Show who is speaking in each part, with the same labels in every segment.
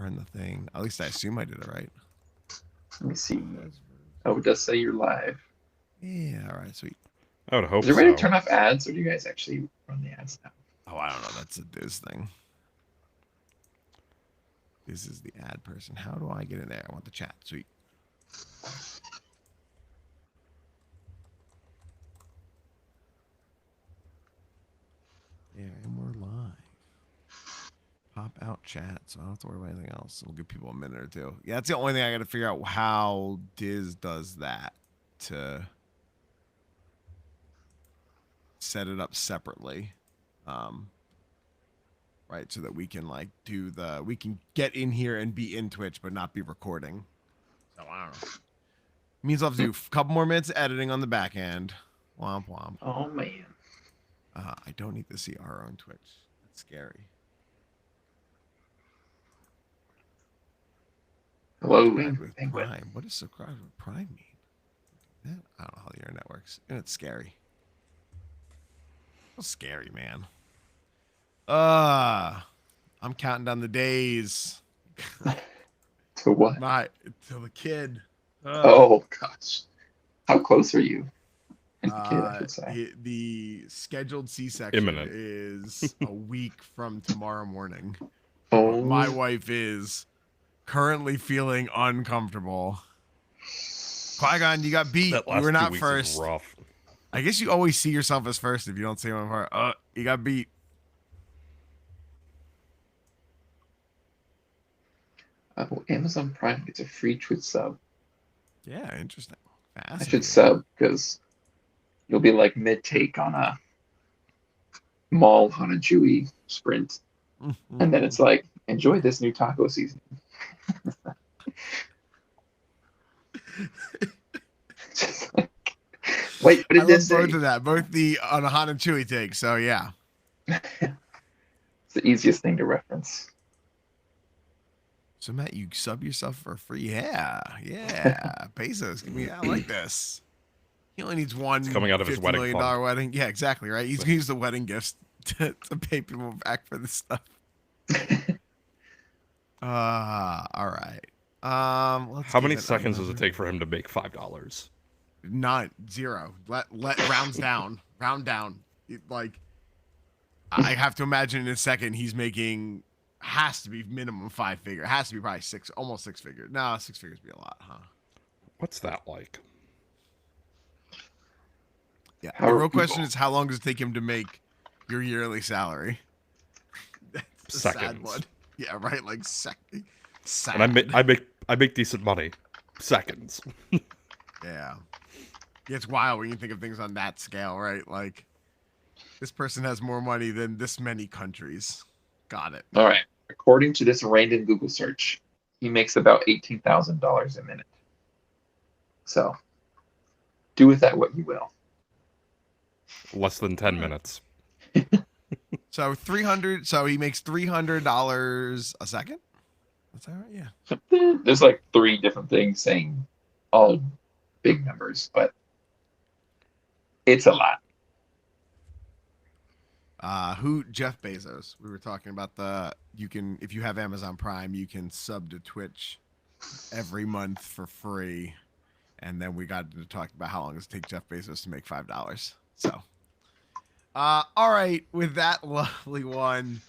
Speaker 1: in the thing. At least I assume I did it right.
Speaker 2: Let me see. Oh, it does say you're live.
Speaker 1: Yeah, all right, sweet.
Speaker 3: I would hope
Speaker 2: Is there a way to
Speaker 3: so.
Speaker 2: turn off ads, or do you guys actually run the ads now?
Speaker 1: Oh, I don't know. That's a Diz thing. This is the ad person. How do I get in there? I want the chat. Sweet. Yeah, and we're live. Pop out chat, so I don't have to worry about anything else. We'll give people a minute or two. Yeah, that's the only thing I got to figure out how Diz does that to set it up separately. Right, so that we can like we can get in here and be in Twitch but not be recording. So I don't know. It means I'll have to do a couple more minutes of editing on the back end. Womp womp.
Speaker 2: Oh man.
Speaker 1: I don't need to see our own Twitch. That's scary.
Speaker 2: Hello,
Speaker 1: Subscribe with
Speaker 2: Penguin.
Speaker 1: Prime. What does subscribe with Prime mean? I don't know how the internet works. And it's scary. It's scary, man. I'm counting down the days.
Speaker 2: To what?
Speaker 1: Till the kid.
Speaker 2: Oh gosh. How close are you? And the kid, I should say.
Speaker 1: The scheduled C-section
Speaker 3: Imminent.
Speaker 1: is a week from tomorrow morning.
Speaker 2: Oh.
Speaker 1: My wife is currently feeling uncomfortable. Qui-Gon, you got beat.
Speaker 3: That
Speaker 1: You
Speaker 3: last
Speaker 1: were
Speaker 3: 2
Speaker 1: not
Speaker 3: weeks
Speaker 1: first.
Speaker 3: is rough.
Speaker 1: I guess you always see yourself as first if you don't see one part. You got beat.
Speaker 2: Oh, Amazon Prime gets a free Twitch sub.
Speaker 1: Yeah, interesting.
Speaker 2: I should sub because you'll be like mid-take on a Mall on a Chewy sprint, and then it's like, enjoy this new taco season. Just like, wait, what did this say?
Speaker 1: Both of that, both the on a hot and chewy take. So yeah,
Speaker 2: it's the easiest thing to reference.
Speaker 1: So Matt, you sub yourself for free? Yeah. Pesos. Give me. I like this. He only needs one.
Speaker 3: It's coming out of his wedding
Speaker 1: $50 million wedding. Yeah, exactly. Right. He's gonna use the wedding gifts to pay people back for this stuff. All right.
Speaker 3: How many seconds does it take for him to make $5?
Speaker 1: Not 0. Let rounds down. Round down. Like, I have to imagine in a second he's making. Has to be minimum 5 figure. Has to be probably 6, almost 6 figures. No, 6 figures would be a lot, huh?
Speaker 3: What's that like?
Speaker 1: Yeah. The real question is, how long does it take him to make your yearly salary? That's the sad one. Yeah, right. Like sad.
Speaker 3: And I make decent money. Seconds.
Speaker 1: Yeah. It's wild when you think of things on that scale, right? Like, this person has more money than this many countries. Got it.
Speaker 2: All right. According to this random Google search, he makes about $18,000 a minute. So, do with that what you will.
Speaker 3: Less than 10 minutes.
Speaker 1: So 300. So he makes $300 a second. That's all right.
Speaker 2: Yeah. There's like 3 different things saying all big numbers, but it's a lot.
Speaker 1: Jeff Bezos. We were talking about you can, if you have Amazon Prime, you can sub to Twitch every month for free. And then we got to talk about how long does it take Jeff Bezos to make $5. So, all right, with that lovely one,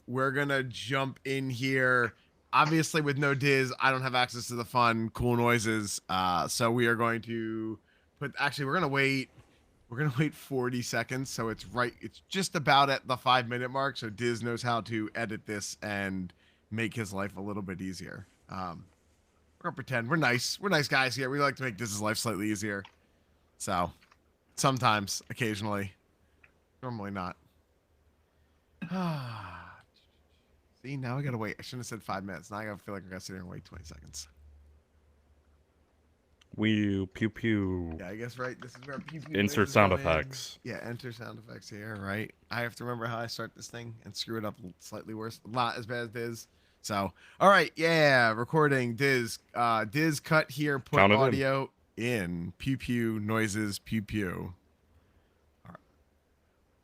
Speaker 1: we're gonna jump in here. Obviously, with no Diz, I don't have access to the fun, cool noises. So we are going to we're gonna wait. We're going to wait 40 seconds, so it's just about at the 5-minute mark, so Diz knows how to edit this and make his life a little bit easier. We're going to pretend. We're nice. We're nice guys here. We like to make Diz's life slightly easier. So, sometimes, occasionally. Normally not. See, now I got to wait. I shouldn't have said 5 minutes. Now I feel like I got to sit here and wait 20 seconds.
Speaker 3: Pew pew.
Speaker 1: Yeah, I guess right. This is where pew pew.
Speaker 3: Insert sound effects.
Speaker 1: Yeah, enter sound effects here, right? I have to remember how I start this thing and screw it up slightly worse. Not as bad as Diz. So, all right, yeah, recording Diz. Diz cut here. Put
Speaker 3: Count
Speaker 1: audio in. Pew pew noises. Pew pew. All right.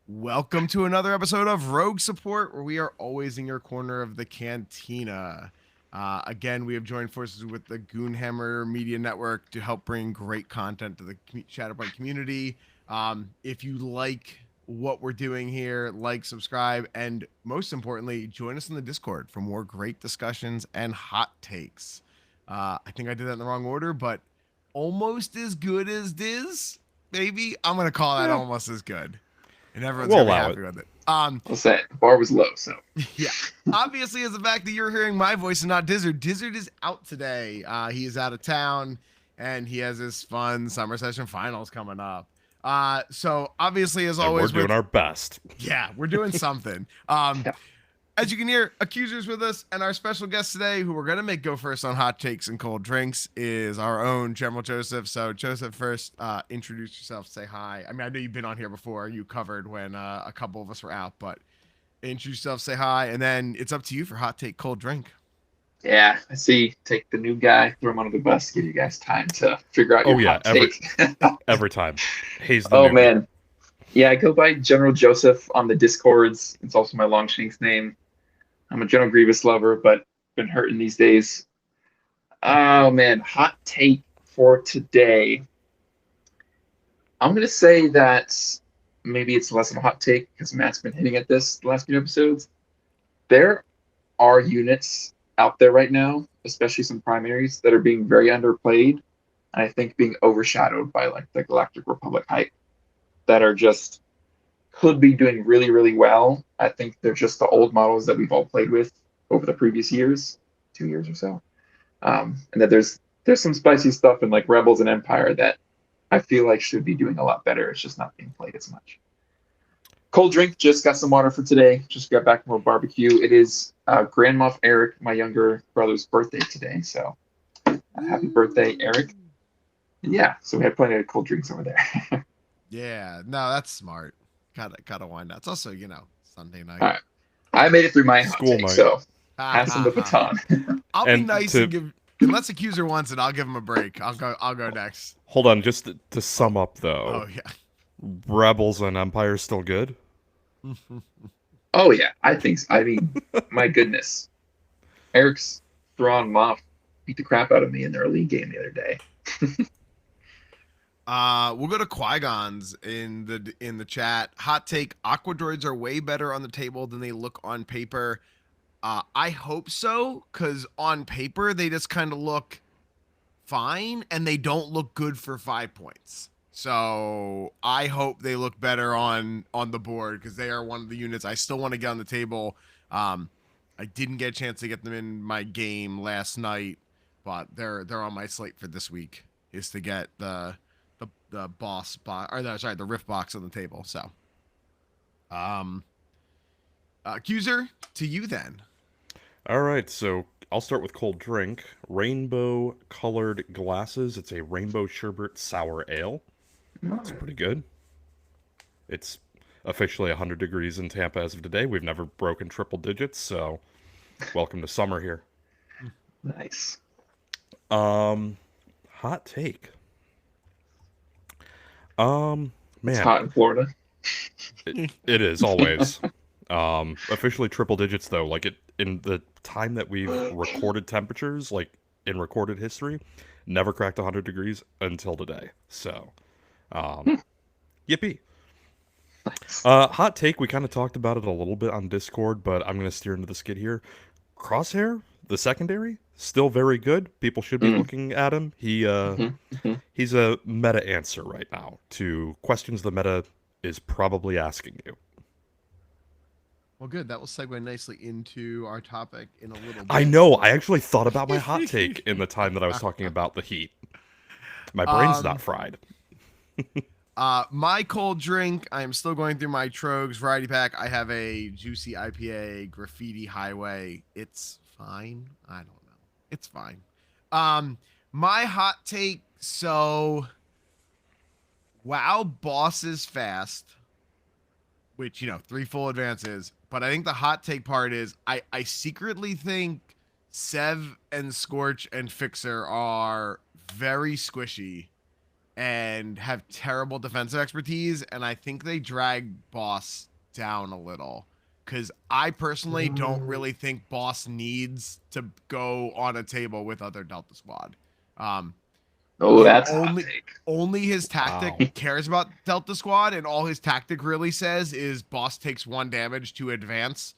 Speaker 1: Welcome to another episode of Rogue Support, where we are always in your corner of the cantina. Again, we have joined forces with the Goonhammer Media Network to help bring great content to the Shatterpoint community. If you like what we're doing here, like, subscribe, and most importantly, join us in the Discord for more great discussions and hot takes. I think I did that in the wrong order, but almost as good as Diz, maybe. I'm gonna call that almost as good, and everyone's
Speaker 3: We'll
Speaker 1: gonna be
Speaker 3: allow
Speaker 1: happy
Speaker 3: it.
Speaker 1: with it.
Speaker 2: I'll say it. The bar was low, so
Speaker 1: Yeah. Obviously, as the fact that you're hearing my voice and not Dizzard, Dizzard is out today. He is out of town, and he has his fun summer session finals coming up. So obviously, as
Speaker 3: And
Speaker 1: always,
Speaker 3: we're doing our best.
Speaker 1: yeah, we're doing something. As you can hear, Accuser's with us, and our special guest today, who we're gonna make go first on hot takes and cold drinks, is our own General Joseph. So, Joseph, first, introduce yourself, say hi. I mean, I know you've been on here before. You covered when a couple of us were out, but introduce yourself, say hi, and then it's up to you for hot take, cold drink.
Speaker 2: yeah, I see. Take the new guy, throw him under the bus, give you guys time to figure out your hot take.
Speaker 3: Every time. Hayes the
Speaker 2: Oh
Speaker 3: newbie.
Speaker 2: man, yeah, I go by General Joseph on the Discords. It's also my Longshanks name. I'm a General Grievous lover, but been hurting these days. Oh man, hot take for today. I'm gonna say that maybe it's less of a hot take because Matt's been hitting at this the last few episodes. There are units out there right now, especially some primaries, that are being very underplayed, and I think being overshadowed by like the Galactic Republic hype, that are just could be doing really, really well. I think they're just the old models that we've all played with over the previous years, 2 years or so. And that there's some spicy stuff in like Rebels and Empire that I feel like should be doing a lot better. It's just not being played as much. Cold drink, just got some water for today. Just got back from a barbecue. It is Grand Moff Eric, my younger brother's birthday today. So happy birthday, Eric. And yeah, so we had plenty of cold drinks over there.
Speaker 1: Yeah, no, that's smart. Gotta wind up. It's also, Sunday night.
Speaker 2: All right. I made it through my hot
Speaker 3: School
Speaker 2: take,
Speaker 3: night.
Speaker 2: so
Speaker 1: Ha,
Speaker 2: pass him
Speaker 1: ha,
Speaker 2: the
Speaker 1: ha.
Speaker 2: baton.
Speaker 1: I'll be
Speaker 3: And
Speaker 1: nice
Speaker 3: to-
Speaker 1: and give. Unless Accuser wants it, I'll give him a break. I'll go next.
Speaker 3: Hold on, just to sum up though.
Speaker 1: Oh yeah.
Speaker 3: Rebels and Empire still good?
Speaker 2: Oh yeah, I think so. I mean, my goodness, Eric's Thrawn Moff beat the crap out of me in their league game the other day.
Speaker 1: We'll go to Qui-Gon's in the chat. Hot take: Aqua droids are way better on the table than they look on paper. I hope so, because on paper they just kind of look fine, and they don't look good for 5 points. So I hope they look better on the board, because they are one of the units I still want to get on the table. I didn't get a chance to get them in my game last night, but they're on my slate for this week, is to get the boss box, or the rift box on the table. So, Accuser, to you then.
Speaker 3: All right, so I'll start with cold drink. Rainbow colored glasses. It's a rainbow sherbet sour ale. It's pretty good. It's officially 100 degrees in Tampa as of today. We've never broken triple digits, so welcome to summer here.
Speaker 2: Nice.
Speaker 3: Hot take.
Speaker 2: It's
Speaker 3: Man,
Speaker 2: hot in Florida.
Speaker 3: it is always. Officially triple digits though. Like in the time that we've recorded temperatures, like in recorded history, never cracked 100 degrees until today. So, yippee.
Speaker 2: Nice.
Speaker 3: Hot take. We kind of talked about it a little bit on Discord, but I'm gonna steer into the skid here. Crosshair, the secondary, still very good. People should be looking at him. He's a meta answer right now to questions the meta is probably asking you.
Speaker 1: Well, good. That will segue nicely into our topic in a little bit.
Speaker 3: I know. I actually thought about my hot take in the time that I was talking about the heat. My brain's not fried.
Speaker 1: My cold drink, I am still going through my Trogs variety pack. I have a juicy IPA graffiti highway. It's fine. I don't know. It's fine. My hot take, so WoW bosses fast, which, 3 full advances. But I think the hot take part is I secretly think Sev and Scorch and Fixer are very squishy and have terrible defensive expertise, and I think they drag boss down a little. because I personally don't really think Boss needs to go on a table with other Delta Squad.
Speaker 2: Oh,
Speaker 1: The
Speaker 2: that's a hot take.
Speaker 1: only his tactic
Speaker 3: Wow.
Speaker 1: cares about Delta Squad, and all his tactic really says is Boss takes 1 damage to advance,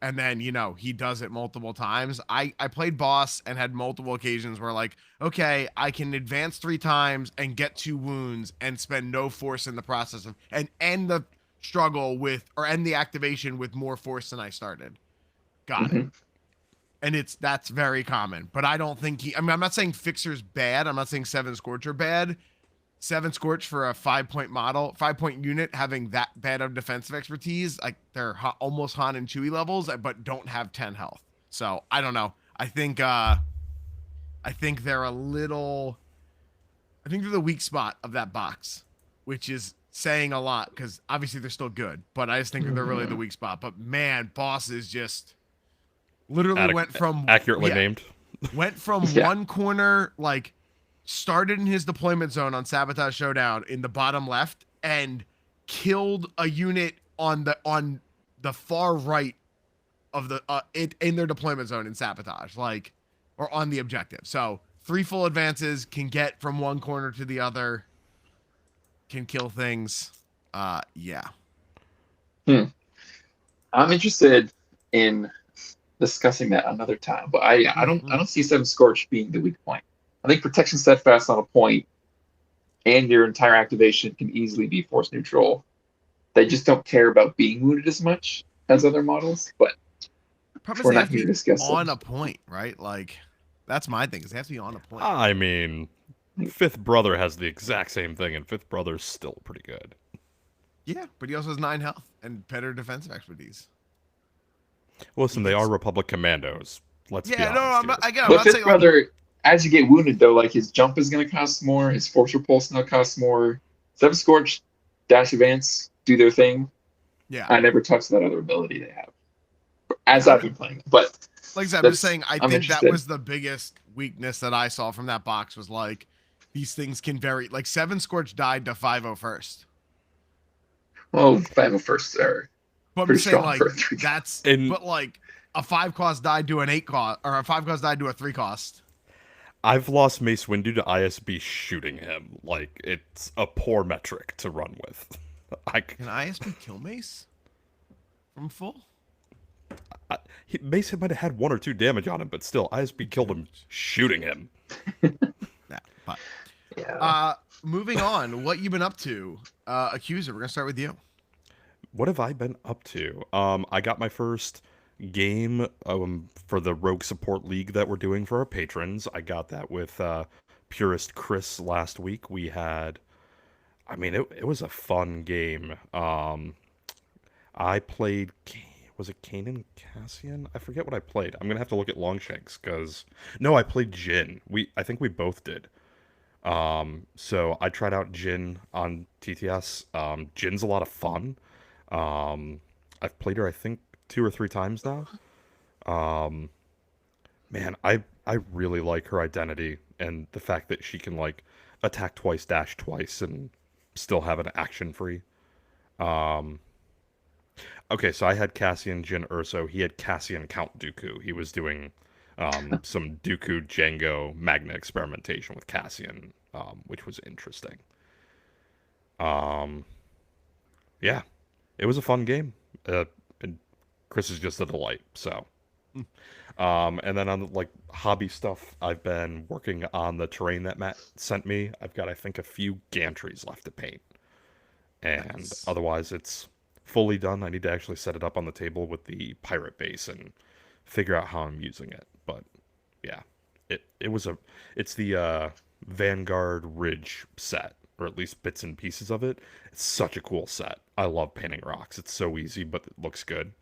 Speaker 1: and then he does it multiple times. I played Boss and had multiple occasions where like, okay, I can advance 3 times and get 2 wounds and spend no force in the process of and end the struggle with or end the activation with more force than I started. Got it. And that's very common, but I don't think I'm not saying Fixer's bad. I'm not saying 7 Scorcher bad. 7 Scorch for a 5-point model, 5-point unit having that bad of defensive expertise, like they're almost Han and Chewie levels, but don't have 10 health. So I don't know. I think they're a little. I think they're the weak spot of that box, which is saying a lot because obviously they're still good, but I just think they're really the weak spot. But man, Boss is just literally went from
Speaker 3: accurately named.
Speaker 1: Went from one corner, like started in his deployment zone on Sabotage Showdown in the bottom left and killed a unit on the far right of the in their deployment zone in Sabotage, like, or on the objective. So 3 full advances, can get from one corner to the other, can kill things. Yeah.
Speaker 2: I'm interested in discussing that another time, but I don't see 7 Scorch being the weak point. I think protection steadfast on a point and your entire activation can easily be force neutral. They just don't care about being wounded as much as other models, but we're not here to discuss
Speaker 1: on a point, right? Like, that's my thing, is they have to be on a point.
Speaker 3: I mean, Fifth Brother has the exact same thing, and Fifth Brother's still pretty good.
Speaker 1: Yeah, but he also has 9 health and better defensive expertise.
Speaker 3: Listen, they are Republic Commandos. Let's be honest.
Speaker 1: I'm not
Speaker 2: but Fifth
Speaker 1: saying
Speaker 2: Brother, as you get wounded, though, like his jump is going to cost more, his force repulse now costs more. 7 Scorch, dash advance, do their thing.
Speaker 1: Yeah.
Speaker 2: I never touched that other ability they have, as I've been playing. But
Speaker 1: like I said, I'm just saying, I think that was the biggest weakness that I saw from that box was like, these things can vary. Like 7 Scorch died to 5-0 first.
Speaker 2: Well, 5-0 first are
Speaker 1: but
Speaker 2: pretty
Speaker 1: I'm saying,
Speaker 2: strong
Speaker 1: like,
Speaker 2: for a 3
Speaker 1: that's, but like a 5 cost died to an 8 cost, or a 5 cost died to a 3 cost.
Speaker 3: I've lost Mace Windu to ISB shooting him. Like, it's a poor metric to run with.
Speaker 1: Can ISB kill Mace from full?
Speaker 3: Mace might have had 1 or 2 damage on him, but still, ISB killed him shooting him.
Speaker 1: Moving on, what you been up to? Accuser, we're gonna start with you.
Speaker 3: What have I been up to? I got my first game for the Rogue Support League that we're doing for our patrons. I got that with Purist Chris last week. We had, I mean, it was a fun game. I played, was it Kanan Cassian? I forget what I played. I'm gonna have to look at Longshanks because no, I played Jin. I think we both did. So I tried out Jin on TTS. Jin's a lot of fun. I've played her, I think, 2 or 3 times now. Man, I really like her identity and the fact that she can like attack twice, dash twice, and still have an action free. Okay, so I had Cassian Jin Urso. He had Cassian Count Dooku. He was doing some Dooku Jango Magna experimentation with Cassian, which was interesting. Yeah, it was a fun game. And Chris is just a delight. So, and then on like hobby stuff, I've been working on the terrain that Matt sent me. I've got, I think, a few gantries left to paint, and otherwise it's fully done. I need to actually set it up on the table with the pirate base and figure out how I'm using it. But yeah, it's the Vanguard Ridge set, or at least bits and pieces of it. It's such a cool set. I love painting rocks. It's so easy, but it looks good.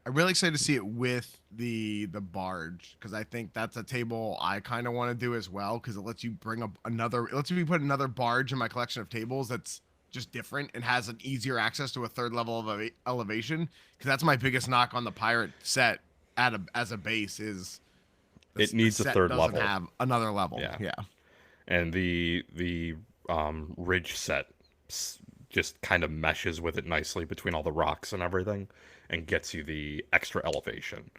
Speaker 1: I'm really excited to see it with the barge, because I think that's a table I kind of want to do as well, because it lets you bring up another, it lets me put another barge in my collection of tables that's just different and has an easier access to a 3rd level of elevation, because that's my biggest knock on the pirate set as a base is
Speaker 3: it needs a 3rd level.
Speaker 1: Have another level. Yeah.
Speaker 3: And the Ridge set just kind of meshes with it nicely between all the rocks and everything and gets you the extra elevation,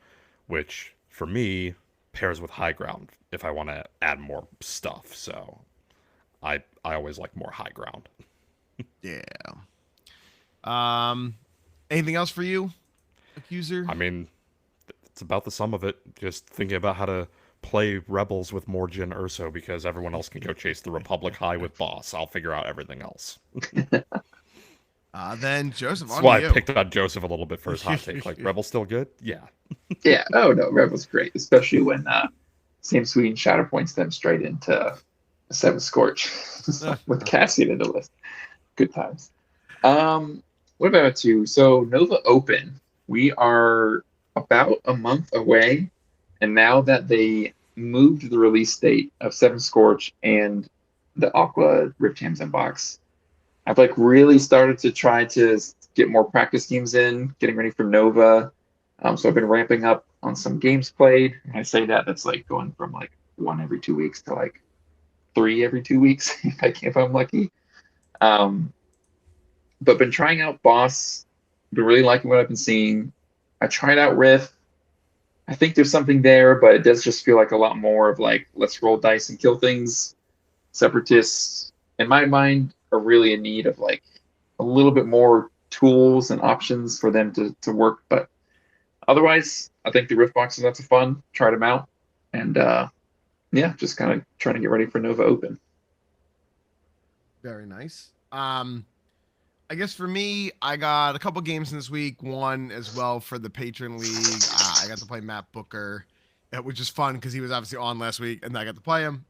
Speaker 3: which for me pairs with high ground if I want to add more stuff. So I always like more high ground.
Speaker 1: Yeah. Anything else for you, Accuser?
Speaker 3: I mean, it's about the sum of it. Just thinking about how to play Rebels with more Jin Urso because everyone else can go chase the Republic high with Boss. I'll figure out everything else.
Speaker 1: Then Joseph,
Speaker 3: That's
Speaker 1: on
Speaker 3: why
Speaker 1: to
Speaker 3: I
Speaker 1: you.
Speaker 3: picked on Joseph a little bit for his hot take. Like, Rebel's still good? Yeah.
Speaker 2: Yeah. Oh no, Rebel's great, especially when Sam Sweet and Shadow points them straight into Seven Scorch with Cassian in the list. Good times. What about you? So Nova Open, we are about a month away, and now that they moved the release date of Seven Scorch and the Aqua Rift Tamsin box, I've like really started to try to get more practice games in, getting ready for Nova. So I've been ramping up on some games played. When I say that, that's like going from like 1 every 2 weeks to like 3 every 2 weeks if I'm lucky. But been trying out Boss. Been really liking what I've been seeing. I tried out Riff. I think there's something there, but it does just feel like a lot more of like, let's roll dice and kill things. Separatists, in my mind, are really in need of like a little bit more tools and options for them to work. But otherwise, I think the Rift box is lots of fun. Tried them out. And yeah, just kind of trying to get ready for Nova Open.
Speaker 1: Very nice. I guess for me, I got a couple games in this week. One as well for the Patron League. I got to play Matt Booker, which is fun because he was obviously on last week, and I got to play him.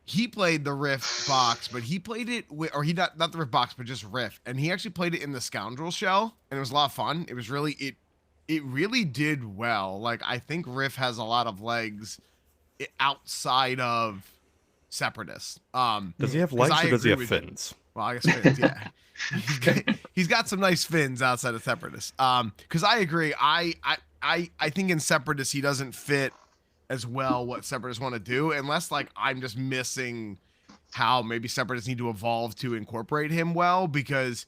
Speaker 1: He played the Rift box, but he played it with, or he not the Rift box, but just Rift, and he actually played it in the Scoundrel Shell, and it was a lot of fun. It was really it really did well. Like I think Rift has a lot of legs outside of Separatists.
Speaker 3: Does he have legs or does he have fins?
Speaker 1: Well, I guess fins, yeah. he's got some nice fins outside of Separatists. Because I agree. I think in Separatists he doesn't fit as well what Separatists want to do, unless like I'm just missing how maybe Separatists need to evolve to incorporate him well. Because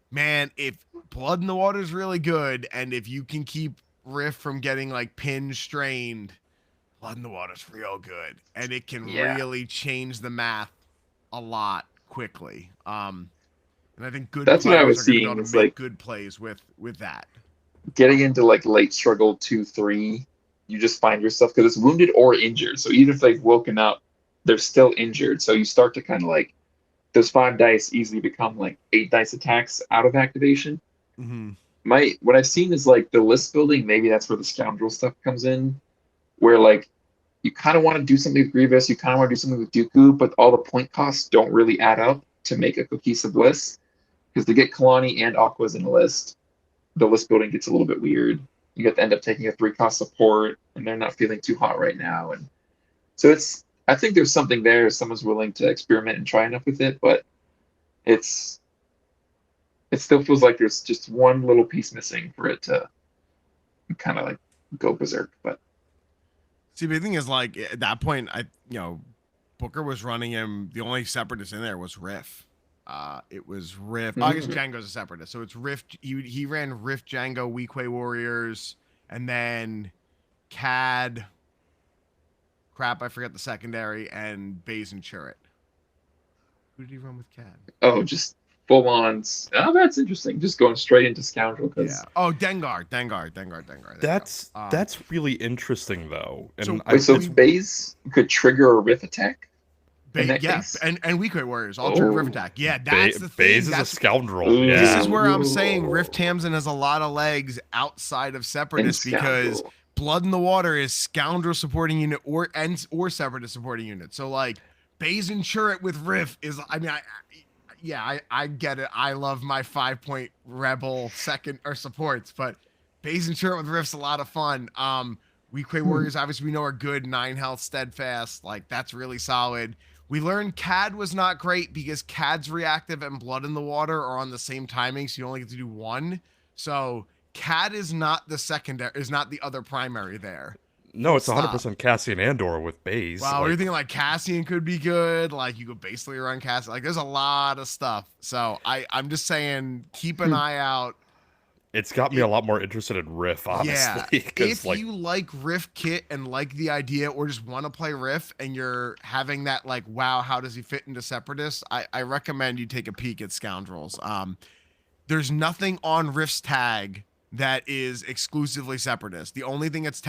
Speaker 1: man, if Blood in the Water is really good, and if you can keep Riff from getting like pin strained, Blood in the Water is real good, and it can really change the math a lot quickly. And I think good
Speaker 2: That's what I was
Speaker 1: players are going to be
Speaker 2: seeing.
Speaker 1: able
Speaker 2: It's
Speaker 1: to make
Speaker 2: like
Speaker 1: good plays with that.
Speaker 2: getting into like late struggle 2-3, you just find yourself because it's wounded or injured. So even if they've woken up, they're still injured. So you start to kind of like those 5 dice easily become like 8 dice attacks out of activation.
Speaker 1: Mm-hmm.
Speaker 2: What I've seen is like the list building. Maybe that's where the Scoundrel stuff comes in, where like you kind of want to do something with Grievous, you kind of want to do something with Dooku, but all the point costs don't really add up to make a cohesive list. Because to get Kalani and Aquas in a list, the list building gets a little bit weird. You get to end up taking a 3-cost support, and they're not feeling too hot right now. And so I think there's something there if someone's willing to experiment and try enough with it, but it still feels like there's just one little piece missing for it to kind of like go berserk. But
Speaker 1: See, the thing is, like at that point, Booker was running him. The only Separatist in there was Riff. It was Riff. I guess Django's a Separatist, so it's Riff. He ran Riff, Django, Weequay Warriors, and then Cad. Crap, I forgot the secondary, and Baze and Churret. Who did he run with Cad?
Speaker 2: Oh, just full on. Oh, that's interesting. Just going straight into Scoundrel.
Speaker 1: Yeah. Oh, Dengar.
Speaker 3: That's really interesting though. And
Speaker 2: so Baze could trigger a Riff attack.
Speaker 1: Yes, and Weequay Warriors all trigger Rift attack. Yeah, that's the thing.
Speaker 3: Baze is a scoundrel. Yeah.
Speaker 1: This is where I'm saying Rift Tamsin has a lot of legs outside of Separatists because Blood in the Water is Scoundrel supporting unit or Separatist supporting unit. So like Baze and Churret with Rift is, I mean, I get it. I love my 5-point Rebel second or supports, but Baze and Churret with Rift's a lot of fun. Weequay Warriors obviously we know are good, 9 health, steadfast. Like that's really solid. We learned Cad was not great because Cad's reactive and Blood in the Water are on the same timing, so you only get to do 1. So Cad is not the secondary, is not the other primary there.
Speaker 3: No, it's
Speaker 1: Stop.
Speaker 3: 100% Cassian Andor with Baze.
Speaker 1: Wow,
Speaker 3: like,
Speaker 1: you're thinking like Cassian could be good. Like you could basically run Cassian. Like there's a lot of stuff. So I'm just saying, keep an eye out.
Speaker 3: it's got me a lot more interested in Riff, honestly.
Speaker 1: Yeah,
Speaker 3: Because
Speaker 1: if you like Riff Kit and like the idea, or just want to play Riff, and you're having that like, wow, how does he fit into Separatists? I recommend you take a peek at Scoundrels. There's nothing on Riff's tag that is exclusively Separatist. The only thing that's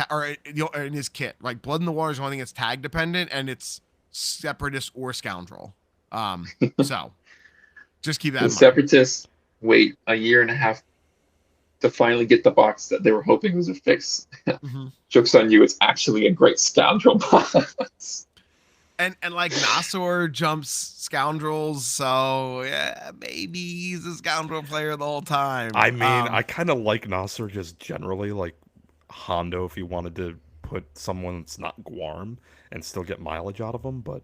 Speaker 1: in his kit, like Blood in the Water is the only thing that's tag dependent, and it's Separatist or Scoundrel. So just keep that
Speaker 2: The
Speaker 1: in mind.
Speaker 2: Separatists wait a year and a half to finally get the box that they were hoping was a fix.
Speaker 1: Mhm.
Speaker 2: Joke's on you, it's actually a great Scoundrel box.
Speaker 1: And like Nasor jumps Scoundrels, so yeah, maybe he's a Scoundrel player the whole time.
Speaker 3: I mean, I kind of like Nasser just generally, like Hondo if he wanted to put someone that's not Guarm and still get mileage out of them, but,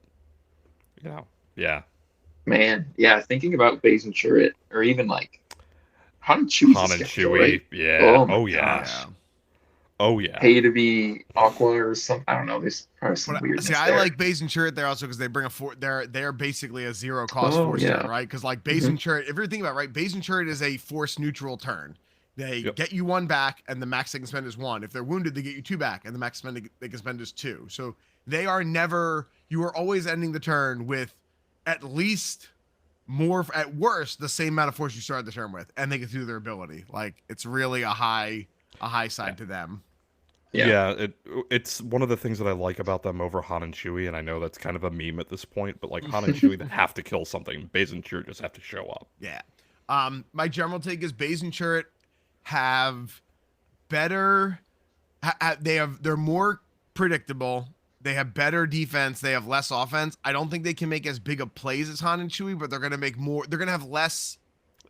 Speaker 3: yeah.
Speaker 2: Man, yeah, thinking about Baze and Churrit, or even like Han and Chewie's
Speaker 3: Han
Speaker 2: a
Speaker 3: and
Speaker 2: Scoundrel,
Speaker 3: Chewie,
Speaker 2: right?
Speaker 3: yeah.
Speaker 2: Oh my
Speaker 3: yeah.
Speaker 2: gosh.
Speaker 3: Oh, yeah.
Speaker 2: Pay to be Aqua or something. I don't know. There's probably some
Speaker 1: But
Speaker 2: weirdness
Speaker 1: see, I
Speaker 2: there.
Speaker 1: like Baze and Churrit there also because they bring they're basically a zero cost
Speaker 2: Oh,
Speaker 1: force
Speaker 2: yeah.
Speaker 1: turn, right? Because like Baze and Churrit, if you're thinking about it, right, Baze and Churrit is a force neutral turn. They get you 1 back, and the max they can spend is 1. If they're wounded, they get you 2 back, and the max they can spend is 2. So they are never. You are always ending the turn with at least more, at worst, the same amount of force you started the turn with, and they get through their ability. Like it's really a high side to them.
Speaker 2: Yeah.
Speaker 3: It's one of the things that I like about them over Han and Chewie, and I know that's kind of a meme at this point, but like Han and Chewie that have to kill something, Baze and Churrit just have to show up.
Speaker 1: Yeah. My general take is Baze and Churrit have better. They're more predictable. They have better defense. They have less offense. I don't think they can make as big of plays as Han and Chewie, but they're gonna make more. They're gonna have less.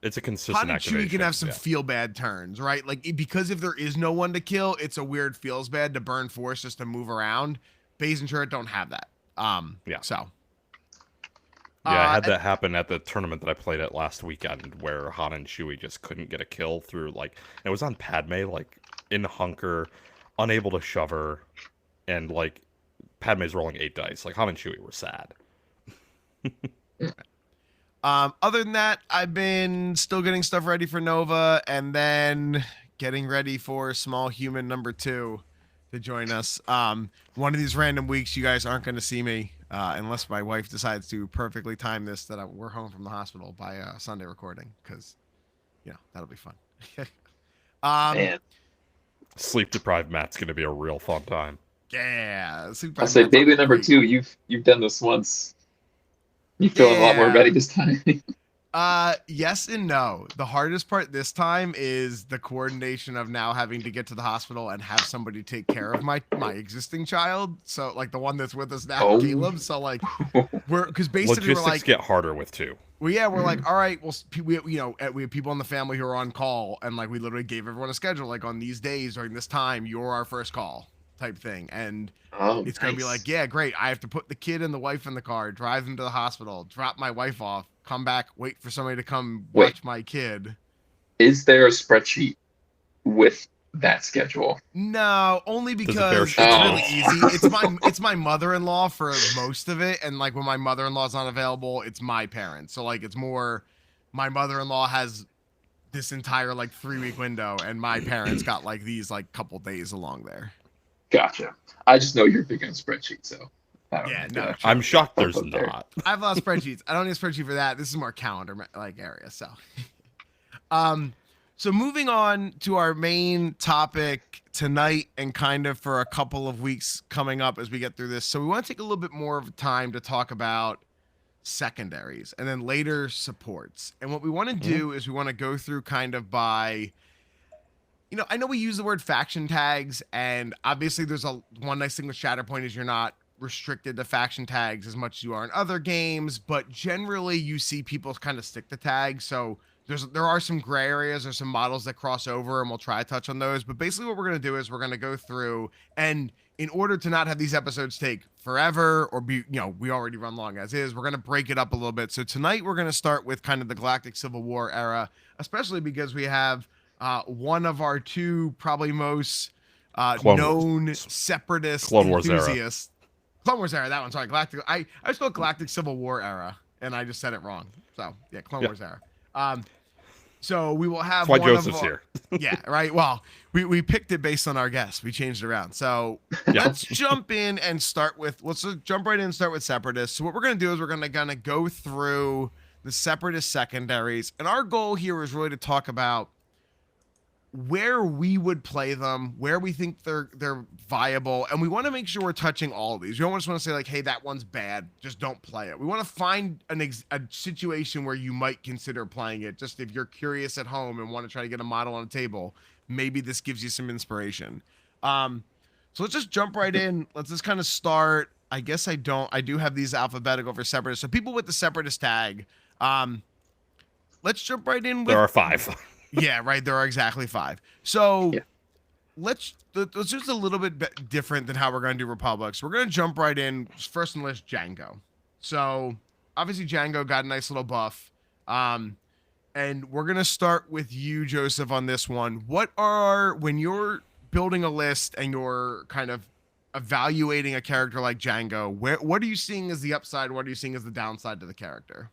Speaker 3: It's a consistent
Speaker 1: Han and
Speaker 3: activation.
Speaker 1: Chewie can have some feel bad turns, right? Like because if there is no one to kill, it's a weird feels bad to burn force just to move around. Baze and Churrit don't have that. So.
Speaker 3: Yeah, I had that happen at the tournament that I played at last weekend, where Han and Chewie just couldn't get a kill through, like, it was on Padme, like, in Hunker, unable to shove her, and, like, Padme's rolling 8 dice. Like, Han and Chewie were sad.
Speaker 1: Other than that, I've been still getting stuff ready for Nova, and then getting ready for Small Human number 2 to join us. One of these random weeks, you guys aren't going to see me unless my wife decides to perfectly time this that we're home from the hospital by Sunday recording, because that'll be fun.
Speaker 2: Man.
Speaker 3: Sleep deprived Matt's gonna be a real fun time.
Speaker 1: Yeah,
Speaker 2: I'll say baby number 2. You've done this once. You feel a lot more ready this time.
Speaker 1: Yes and no. The hardest part this time is the coordination of now having to get to the hospital and have somebody take care of my existing child. So like the one that's with us now, Caleb. So like because basically
Speaker 3: logistics
Speaker 1: we're like
Speaker 3: get harder with 2.
Speaker 1: Well, yeah, we're like, all right, well, we have people in the family who are on call, and like we literally gave everyone a schedule, like on these days during this time, you're our first call type thing, and it's gonna be like, yeah, great. I have to put the kid and the wife in the car, drive them to the hospital, drop my wife off, come back, wait for somebody to come watch my kid.
Speaker 2: Is there a spreadsheet with that schedule?
Speaker 1: No, only because it's really easy. It's my mother-in-law for most of it, and like when my mother-in-law's not available, it's my parents. So like it's more my mother-in-law has this entire like 3-week window, and my parents got like these like couple days along there.
Speaker 2: Gotcha. I just know you're big on spreadsheets, so
Speaker 1: no.
Speaker 3: I'm shocked there's not.
Speaker 1: I have a lot of spreadsheets. I don't need a spreadsheet for that. This is more calendar like area. So, so moving on to our main topic tonight, and kind of for a couple of weeks coming up as we get through this. So we want to take a little bit more of time to talk about secondaries and then later supports. And what we want to do is we want to go through kind of by, I know we use the word faction tags, and obviously there's one nice thing with Shatterpoint is you're not restricted to faction tags as much as you are in other games, but generally you see people kind of stick to tags. So there are some gray areas or some models that cross over, and we'll try to touch on those. But basically what we're going to do is we're going to go through, and in order to not have these episodes take forever or be, we already run long as is, we're going to break it up a little bit. So tonight we're going to start with kind of the Galactic Civil War era, especially because we have one of our 2 probably most
Speaker 3: Clone
Speaker 1: known
Speaker 3: Wars.
Speaker 1: separatist
Speaker 3: Clone Wars era.
Speaker 1: enthusiast. Clone Wars era, that one. Sorry, Galactic. I just called Galactic Civil War era, and I just said it wrong. So yeah, Clone Wars era. So we will have
Speaker 3: That's why
Speaker 1: one
Speaker 3: Joseph's
Speaker 1: of our,
Speaker 3: here.
Speaker 1: yeah, right. Well, we picked it based on our guests. We changed it around. So let's jump in and start with. Let's just jump right in and start with separatists. So what we're gonna do is we're gonna go through the separatist secondaries, and our goal here is really to talk about where we would play them, where we think they're viable, and we want to make sure we're touching all of these. You don't just want to say like, "Hey, that one's bad, just don't play it." We want to find a situation where you might consider playing it. Just if you're curious at home and want to try to get a model on a table, maybe this gives you some inspiration. So let's just jump right in. Let's just kind of start. I guess I do have these alphabetical for separatists. So people with the separatist tag. Let's jump right in with.
Speaker 3: There are 5.
Speaker 1: Yeah, right. There are exactly 5. So let's just a little bit different than how we're going to do Republics. We're going to jump right in. First on the list, Django. So obviously Django got a nice little buff. And we're going to start with you, Joseph, on this one. When you're building a list and you're kind of evaluating a character like Django, what are you seeing as the upside? What are you seeing as the downside to the character?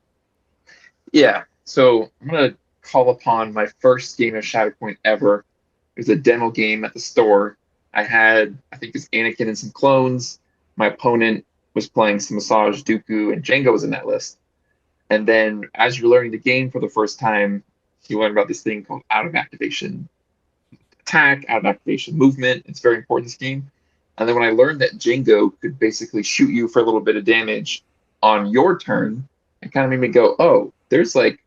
Speaker 2: Yeah, so I'm going to call upon my first game of Shatterpoint ever. It was a demo game at the store. I think it's Anakin and some clones. My opponent was playing some Massage, Dooku, and Django was in that list. And then as you're learning the game for the first time, you learn about this thing called out of activation attack, out of activation movement. It's very important in this game. And then when I learned that Django could basically shoot you for a little bit of damage on your turn, it kind of made me go, oh, there's like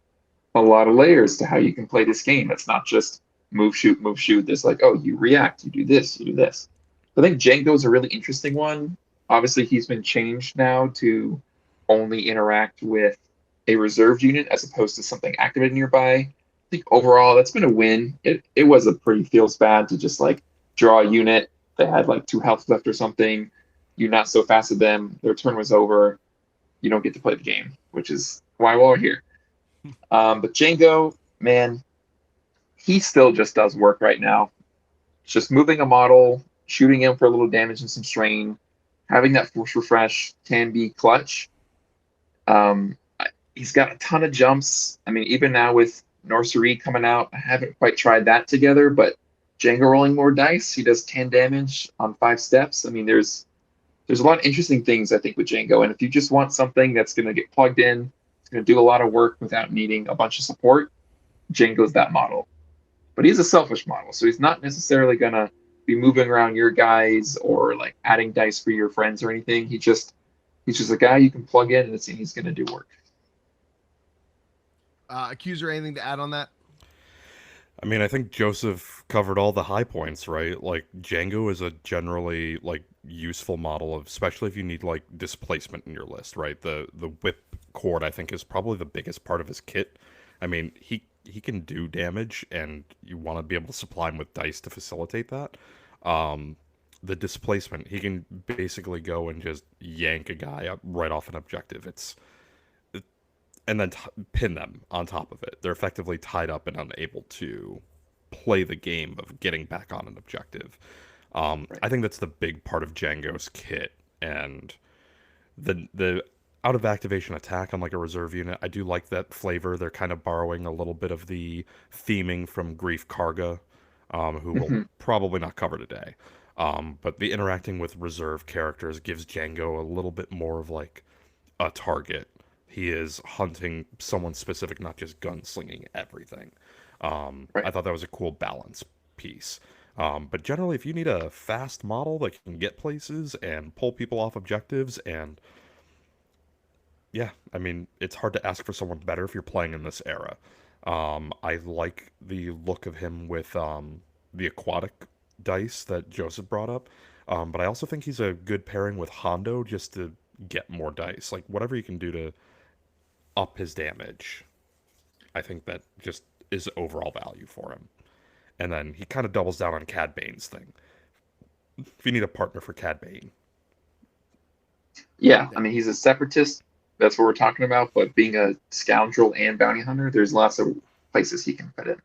Speaker 2: a lot of layers to how you can play this game. It's not just move, shoot, move, shoot. There's like, oh, you react, you do this, you do this. I think Django's a really interesting one. Obviously, he's been changed now to only interact with a reserved unit as opposed to something activated nearby. I think overall, that's been a win. It was a pretty feels bad to just like draw a unit that had like 2 health left or something. You not so fast at them. Their turn was over. You don't get to play the game, which is why we're here. But Django, man, he still just does work right now. Just moving a model, shooting him for a little damage and some strain, having that force refresh can be clutch. He's got a ton of jumps. I mean, even now with Norsery coming out, I haven't quite tried that together, but Django rolling more dice, he does 10 damage on 5 steps. I mean, there's a lot of interesting things, I think, with Django. And if you just want something that's going to get plugged in, going to do a lot of work without needing a bunch of support, Django's that model. But he's a selfish model, so he's not necessarily going to be moving around your guys or like adding dice for your friends or anything. He's just a guy you can plug in and he's going to do work.
Speaker 1: Accuser, anything to add on that?
Speaker 3: I mean, I think Joseph covered all the high points, right? Like, Django is a generally, like, useful model, especially if you need, like, displacement in your list, right? The whip cord, I think, is probably the biggest part of his kit. I mean, he can do damage, and you want to be able to supply him with dice to facilitate that. The displacement, he can basically go and just yank a guy up right off an objective. And then pin them on top of it. They're effectively tied up and unable to play the game of getting back on an objective. Right. I think that's the big part of Django's kit, and the out of activation attack on like a reserve unit. I do like that flavor. They're kind of borrowing a little bit of the theming from Grief Karga, who will probably not cover today. But the interacting with reserve characters gives Django a little bit more of like a target. He is hunting someone specific, not just gunslinging everything. Right. I thought that was a cool balance piece. But generally, if you need a fast model that can get places and pull people off objectives, and yeah, I mean, it's hard to ask for someone better if you're playing in this era. I like the look of him with the aquatic dice that Joseph brought up. But I also think he's a good pairing with Hondo just to get more dice. Like, whatever you can do to up his damage, I think that just is overall value for him. And then he kind of doubles down on Cad Bane's thing. If you need a partner for Cad Bane.
Speaker 2: Yeah, I mean, he's a separatist. That's what we're talking about. But being a scoundrel and bounty hunter, there's lots of places he can fit in.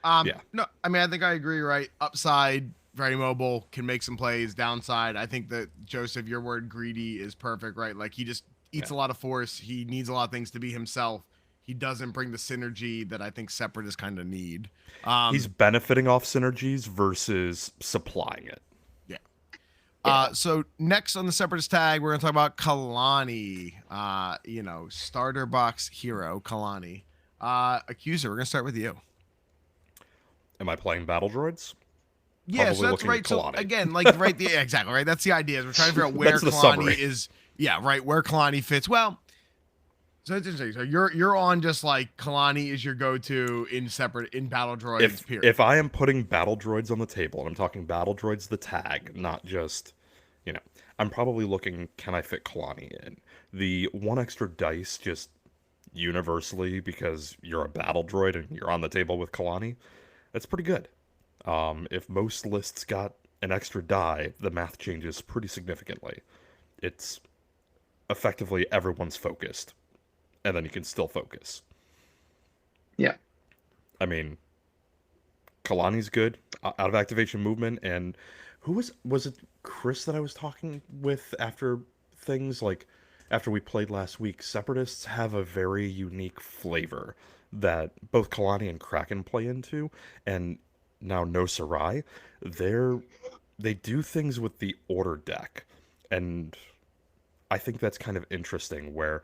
Speaker 1: Yeah. No, I mean, I think I agree, right? Upside, very mobile, can make some plays downside. I think that Joseph, your word greedy is perfect, right? Like he just eats a lot of force. He needs a lot of things to be himself. He doesn't bring the synergy that I think Separatists kind of need.
Speaker 3: He's benefiting off synergies versus supplying it.
Speaker 1: Yeah.
Speaker 2: Yeah.
Speaker 1: So next on the Separatist tag, we're gonna talk about Kalani. Starter box hero Kalani. Accuser, we're gonna start with you.
Speaker 3: Am I playing battle droids?
Speaker 1: Yeah,
Speaker 3: Probably
Speaker 1: so that's
Speaker 3: looking
Speaker 1: right.
Speaker 3: at
Speaker 1: So
Speaker 3: Kalani.
Speaker 1: again, like exactly right. That's the idea. Is we're trying to figure out where
Speaker 3: That's the
Speaker 1: Kalani
Speaker 3: summary.
Speaker 1: is. Yeah, right. Where Kalani fits. Well, so it's interesting. So you're on just like Kalani is your go-to in battle droids. Period.
Speaker 3: If I am putting battle droids on the table, and I'm talking battle droids the tag, not just, I'm probably looking, can I fit Kalani in? The one extra dice just universally because you're a battle droid and you're on the table with Kalani, that's pretty good. If most lists got an extra die, the math changes pretty significantly. It's effectively everyone's focused, and then you can still focus.
Speaker 2: Yeah.
Speaker 3: I mean, Kalani's good out of activation movement, and who was it Chris that I was talking with after things like after we played last week? Separatists have a very unique flavor that both Kalani and Kraken play into, and now No Sarai, they do things with the order deck, and I think that's kind of interesting where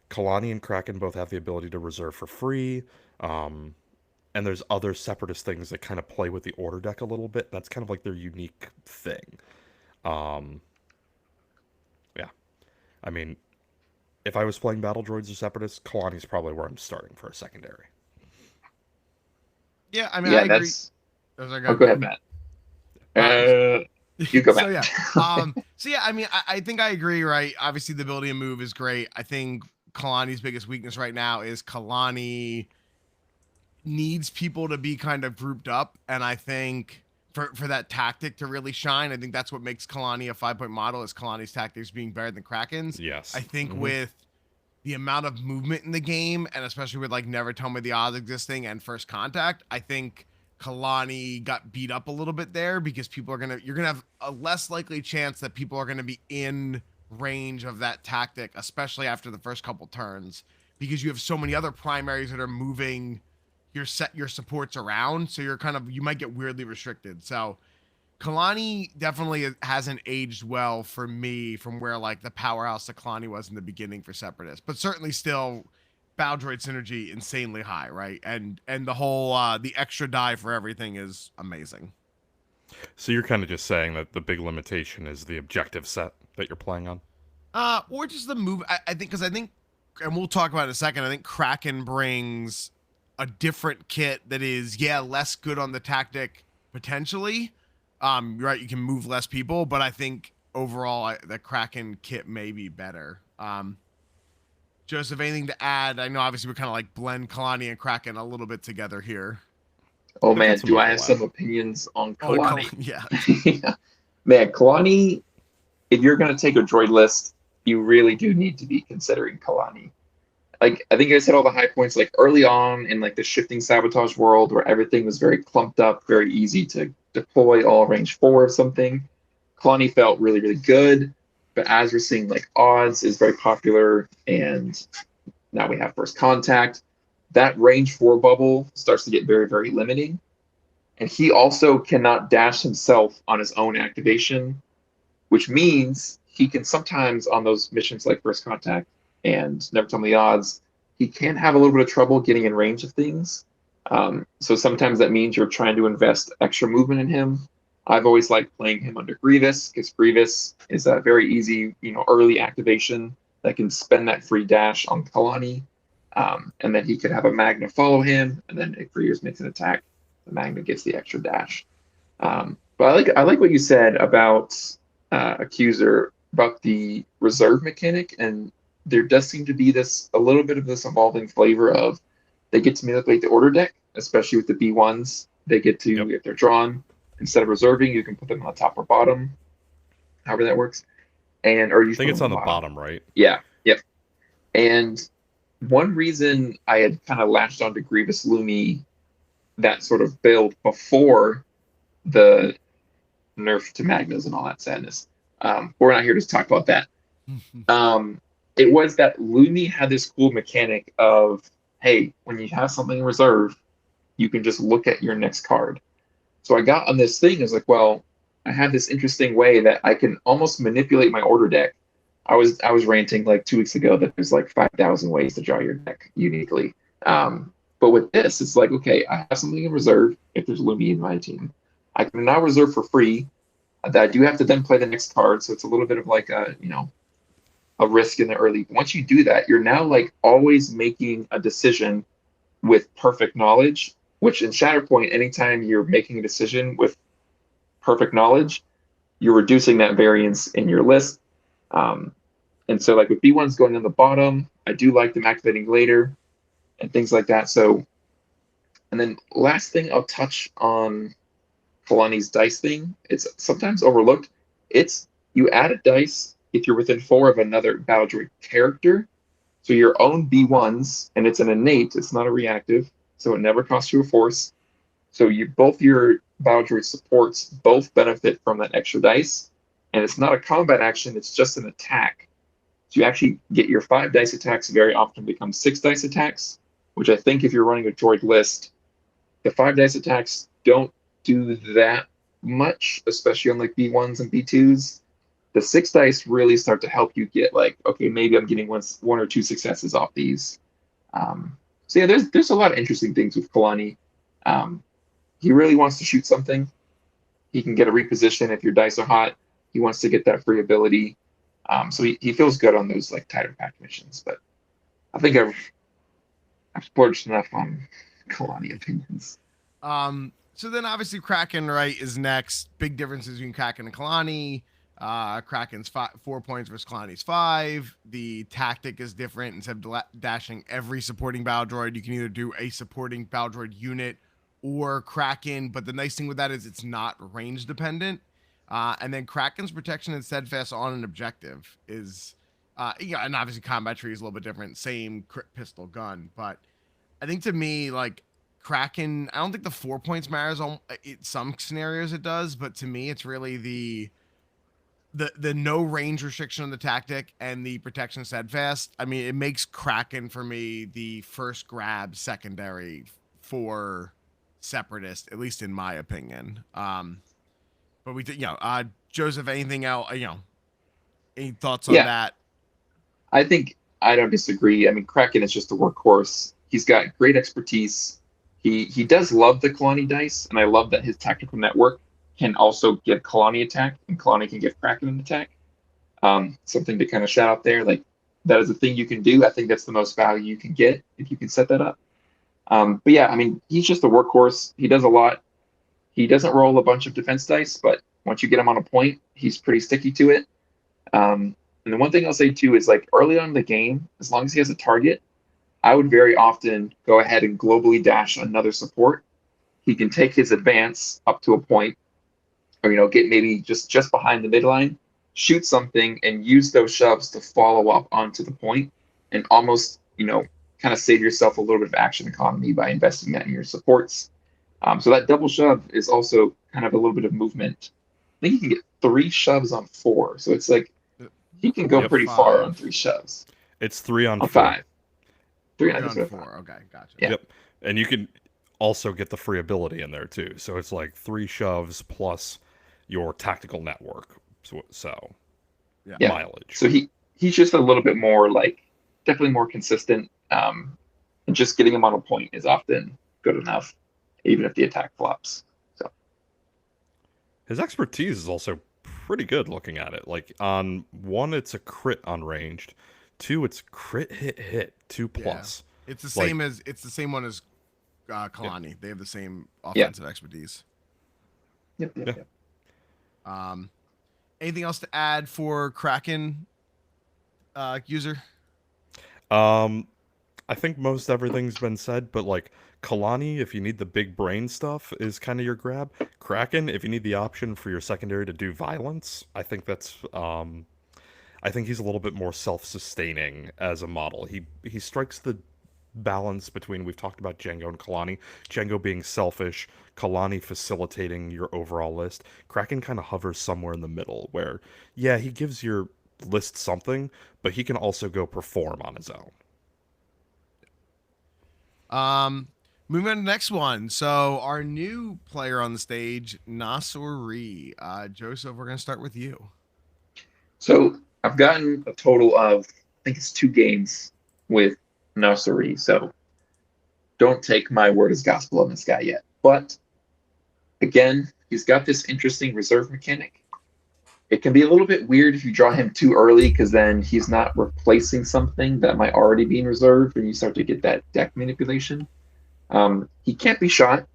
Speaker 3: Kalani and Kraken both have the ability to reserve for free. And there's other separatist things that kind of play with the order deck a little bit. That's kind of like their unique thing. Yeah. I mean, if I was playing battle droids or separatists, Kalani's probably where I'm starting for a secondary.
Speaker 1: Yeah, I mean,
Speaker 2: Yeah,
Speaker 1: I agree.
Speaker 2: that's.
Speaker 1: Those are
Speaker 2: Oh,
Speaker 1: good.
Speaker 2: go ahead, Matt. You go,
Speaker 1: So
Speaker 2: Matt.
Speaker 1: yeah. I mean, I think I agree, right? Obviously the ability to move is great. I think Kalani's biggest weakness right now is Kalani needs people to be kind of grouped up, and I think for that tactic to really shine, I think that's what makes Kalani a 5-point model, is Kalani's tactics being better than Kraken's.
Speaker 3: Yes.
Speaker 1: I think with the amount of movement in the game, and especially with like Never Tell Me the Odds existing and First Contact, I think Kalani got beat up a little bit there because you're gonna have a less likely chance that people are gonna be in range of that tactic, especially after the first couple turns, because you have so many other primaries that are moving your supports around, so you might get weirdly restricted. So Kalani definitely hasn't aged well for me from where like the powerhouse that Kalani was in the beginning for Separatists, but certainly still battle droid synergy insanely high, right? And the whole the extra die for everything is amazing.
Speaker 3: So you're kind of just saying that the big limitation is the objective set that you're playing on?
Speaker 1: Or just the move. I think, and we'll talk about it in a second, I think Kraken brings a different kit that is, less good on the tactic potentially. You're right, you can move less people, but I think overall the Kraken kit may be better. Joseph, anything to add? I know obviously we kind of like blend Kalani and Kraken a little bit together here.
Speaker 2: Oh,
Speaker 3: They've
Speaker 2: man,
Speaker 3: got some
Speaker 2: do I have
Speaker 3: overlap.
Speaker 2: some opinions on
Speaker 1: Oh,
Speaker 2: Kalani?
Speaker 1: yeah.
Speaker 2: Yeah. Man, Kalani, if you're going to take a droid list, you really do need to be considering Kalani. Like, I think I said all the high points, like early on in like the shifting sabotage world where everything was very clumped up, very easy to deploy all range 4 of something. Kalani felt really, really good. But as we're seeing, like odds is very popular, and now we have First Contact. That range 4 bubble starts to get very, very limiting. And he also cannot dash himself on his own activation, which means he can sometimes on those missions like First Contact and Never Tell Me the Odds, he can have a little bit of trouble getting in range of things. So sometimes that means you're trying to invest extra movement in him. I've always liked playing him under Grievous because Grievous is a very easy, early activation that can spend that free dash on Kalani. And then he could have a Magna follow him, and then if Grievous makes an attack, the Magna gets the extra dash. But I like what you said about Accuser, about the reserve mechanic, and there does seem to be a little bit of this evolving flavor of they get to manipulate the order deck, especially with the B1s. They get to, if they're drawn, instead of reserving, you can put them on the top or bottom, however that works. I
Speaker 3: think it's on the bottom, right?
Speaker 2: Yeah, yep. And one reason I had kind of latched onto Grievous Lumi, that sort of build before the nerf to Magnas and all that sadness. We're not here to talk about that. It was that Lumi had this cool mechanic of, hey, when you have something in reserve, you can just look at your next card. So I got on this thing. I was like, well, I have this interesting way that I can almost manipulate my order deck. I was ranting like 2 weeks ago that there's like 5,000 ways to draw your deck uniquely. But with this, it's like, okay, I have something in reserve if there's Lumi in my team. I can now reserve for free. That I do have to then play the next card, so it's a little bit of like a risk in the early. Once you do that, you're now like always making a decision with perfect knowledge. Which in Shatterpoint, anytime you're making a decision with perfect knowledge, you're reducing that variance in your list. And so like with B1s going on the bottom, I do like them activating later and things like that. So, and then last thing I'll touch on Kalani's dice thing. It's sometimes overlooked. It's you add a dice if you're within 4 of another Battle Droid character. So your own B1s, and it's an innate, it's not a reactive, so it never costs you a force. So you both your Battle Droid supports both benefit from that extra dice. And it's not a combat action, it's just an attack. So you actually get your 5 dice attacks very often become 6 dice attacks, which I think if you're running a droid list, the 5 dice attacks don't do that much, especially on like B1s and B2s. The 6 dice really start to help you get like, okay, maybe I'm getting one or two successes off these. So yeah, there's a lot of interesting things with Kalani. He really wants to shoot something. He can get a reposition if your dice are hot. He wants to get that free ability. So he feels good on those like tighter pack missions. But I think I've splurged enough on Kalani opinions.
Speaker 1: So then obviously Kraken, right, is next. Big differences between Kraken and Kalani. Kraken's 4 points versus Kalani's 5. The tactic is different. Instead of dashing every supporting battle droid, you can either do a supporting battle droid unit or Kraken. But the nice thing with that is it's not range dependent. And then Kraken's protection and steadfast on an objective is, and obviously combat tree is a little bit different. Same crit pistol gun, but I think to me, like Kraken, I don't think the 4 points matters. Some scenarios it does, but to me, it's really the no range restriction on the tactic and the protection steadfast. I mean, it makes Kraken for me the first grab secondary for Separatist, at least in my opinion. But we did, Joseph, anything else, any thoughts on that?
Speaker 2: I think I don't disagree. I mean, Kraken is just a workhorse. He's got great expertise. He does love the Kalani dice, and I love that his tactical network can also give Kalani attack, and Kalani can give Kraken an attack. Something to kind of shout out there. Like, that is a thing you can do. I think that's the most value you can get if you can set that up. But yeah, I mean, he's just a workhorse. He does a lot. He doesn't roll a bunch of defense dice, but once you get him on a point, he's pretty sticky to it. And the one thing I'll say too is like early on in the game, as long as he has a target, I would very often go ahead and globally dash another support. He can take his advance up to a point, or get maybe just behind the midline, shoot something, and use those shoves to follow up onto the point, and almost kind of save yourself a little bit of action economy by investing that in your supports. So that double shove is also kind of a little bit of movement. I think he can get 3 shoves on 4. So it's like he can go pretty far on 3 shoves.
Speaker 3: It's 3 on 4.
Speaker 2: 5. 3
Speaker 1: on 4. Okay, gotcha.
Speaker 2: Yeah.
Speaker 3: Yep. And you can also get the free ability in there too. So it's like 3 shoves plus your tactical network. So mileage.
Speaker 2: So he's just a little bit more like definitely more consistent. And just getting him on a point is often good enough, even if the attack flops. So
Speaker 3: his expertise is also pretty good looking at it. Like on 1, it's a crit on ranged. 2, it's crit hit 2 plus.
Speaker 1: Yeah. It's the same one as Kalani. Yep. They have the same offensive expertise.
Speaker 2: Yep.
Speaker 1: Anything else to add for Kraken user?
Speaker 3: I think most everything's been said, but like Kalani, if you need the big brain stuff, is kind of your grab. Kraken, if you need the option for your secondary to do violence, I think that's I think he's a little bit more self-sustaining as a model. He strikes the balance between, we've talked about Django and Kalani. Django being selfish, Kalani facilitating your overall list. Kraken kind of hovers somewhere in the middle where, yeah, he gives your list something, but he can also go perform on his own.
Speaker 1: Moving on to the next one. So our new player on the stage, Nasuri. Joseph, we're gonna start with you.
Speaker 2: So I've gotten a total of, I think it's 2 games with Nursery. So don't take my word as gospel on this guy yet. But again, he's got this interesting reserve mechanic. It can be a little bit weird if you draw him too early because then he's not replacing something that might already be in reserve and you start to get that deck manipulation. He can't be shot.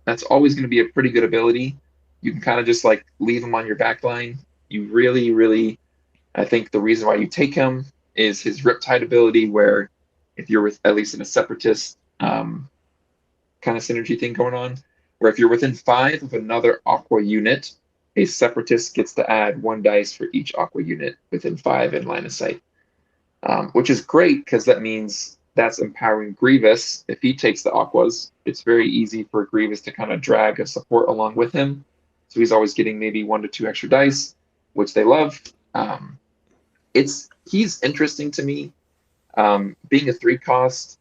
Speaker 2: That's always going to be a pretty good ability. You can kind of just like leave him on your back line. You really, really, I think the reason why you take him is his Riptide ability, where if you're with at least in a separatist kind of synergy thing going on, where if you're within 5 of another Aqua unit, a separatist gets to add 1 dice for each Aqua unit within 5 in line of sight, which is great because that means that's empowering Grievous. If he takes the Aquas, it's very easy for Grievous to kind of drag a support along with him. So he's always getting maybe 1 to 2 extra dice, which they love. He's interesting to me. Being a 3 cost,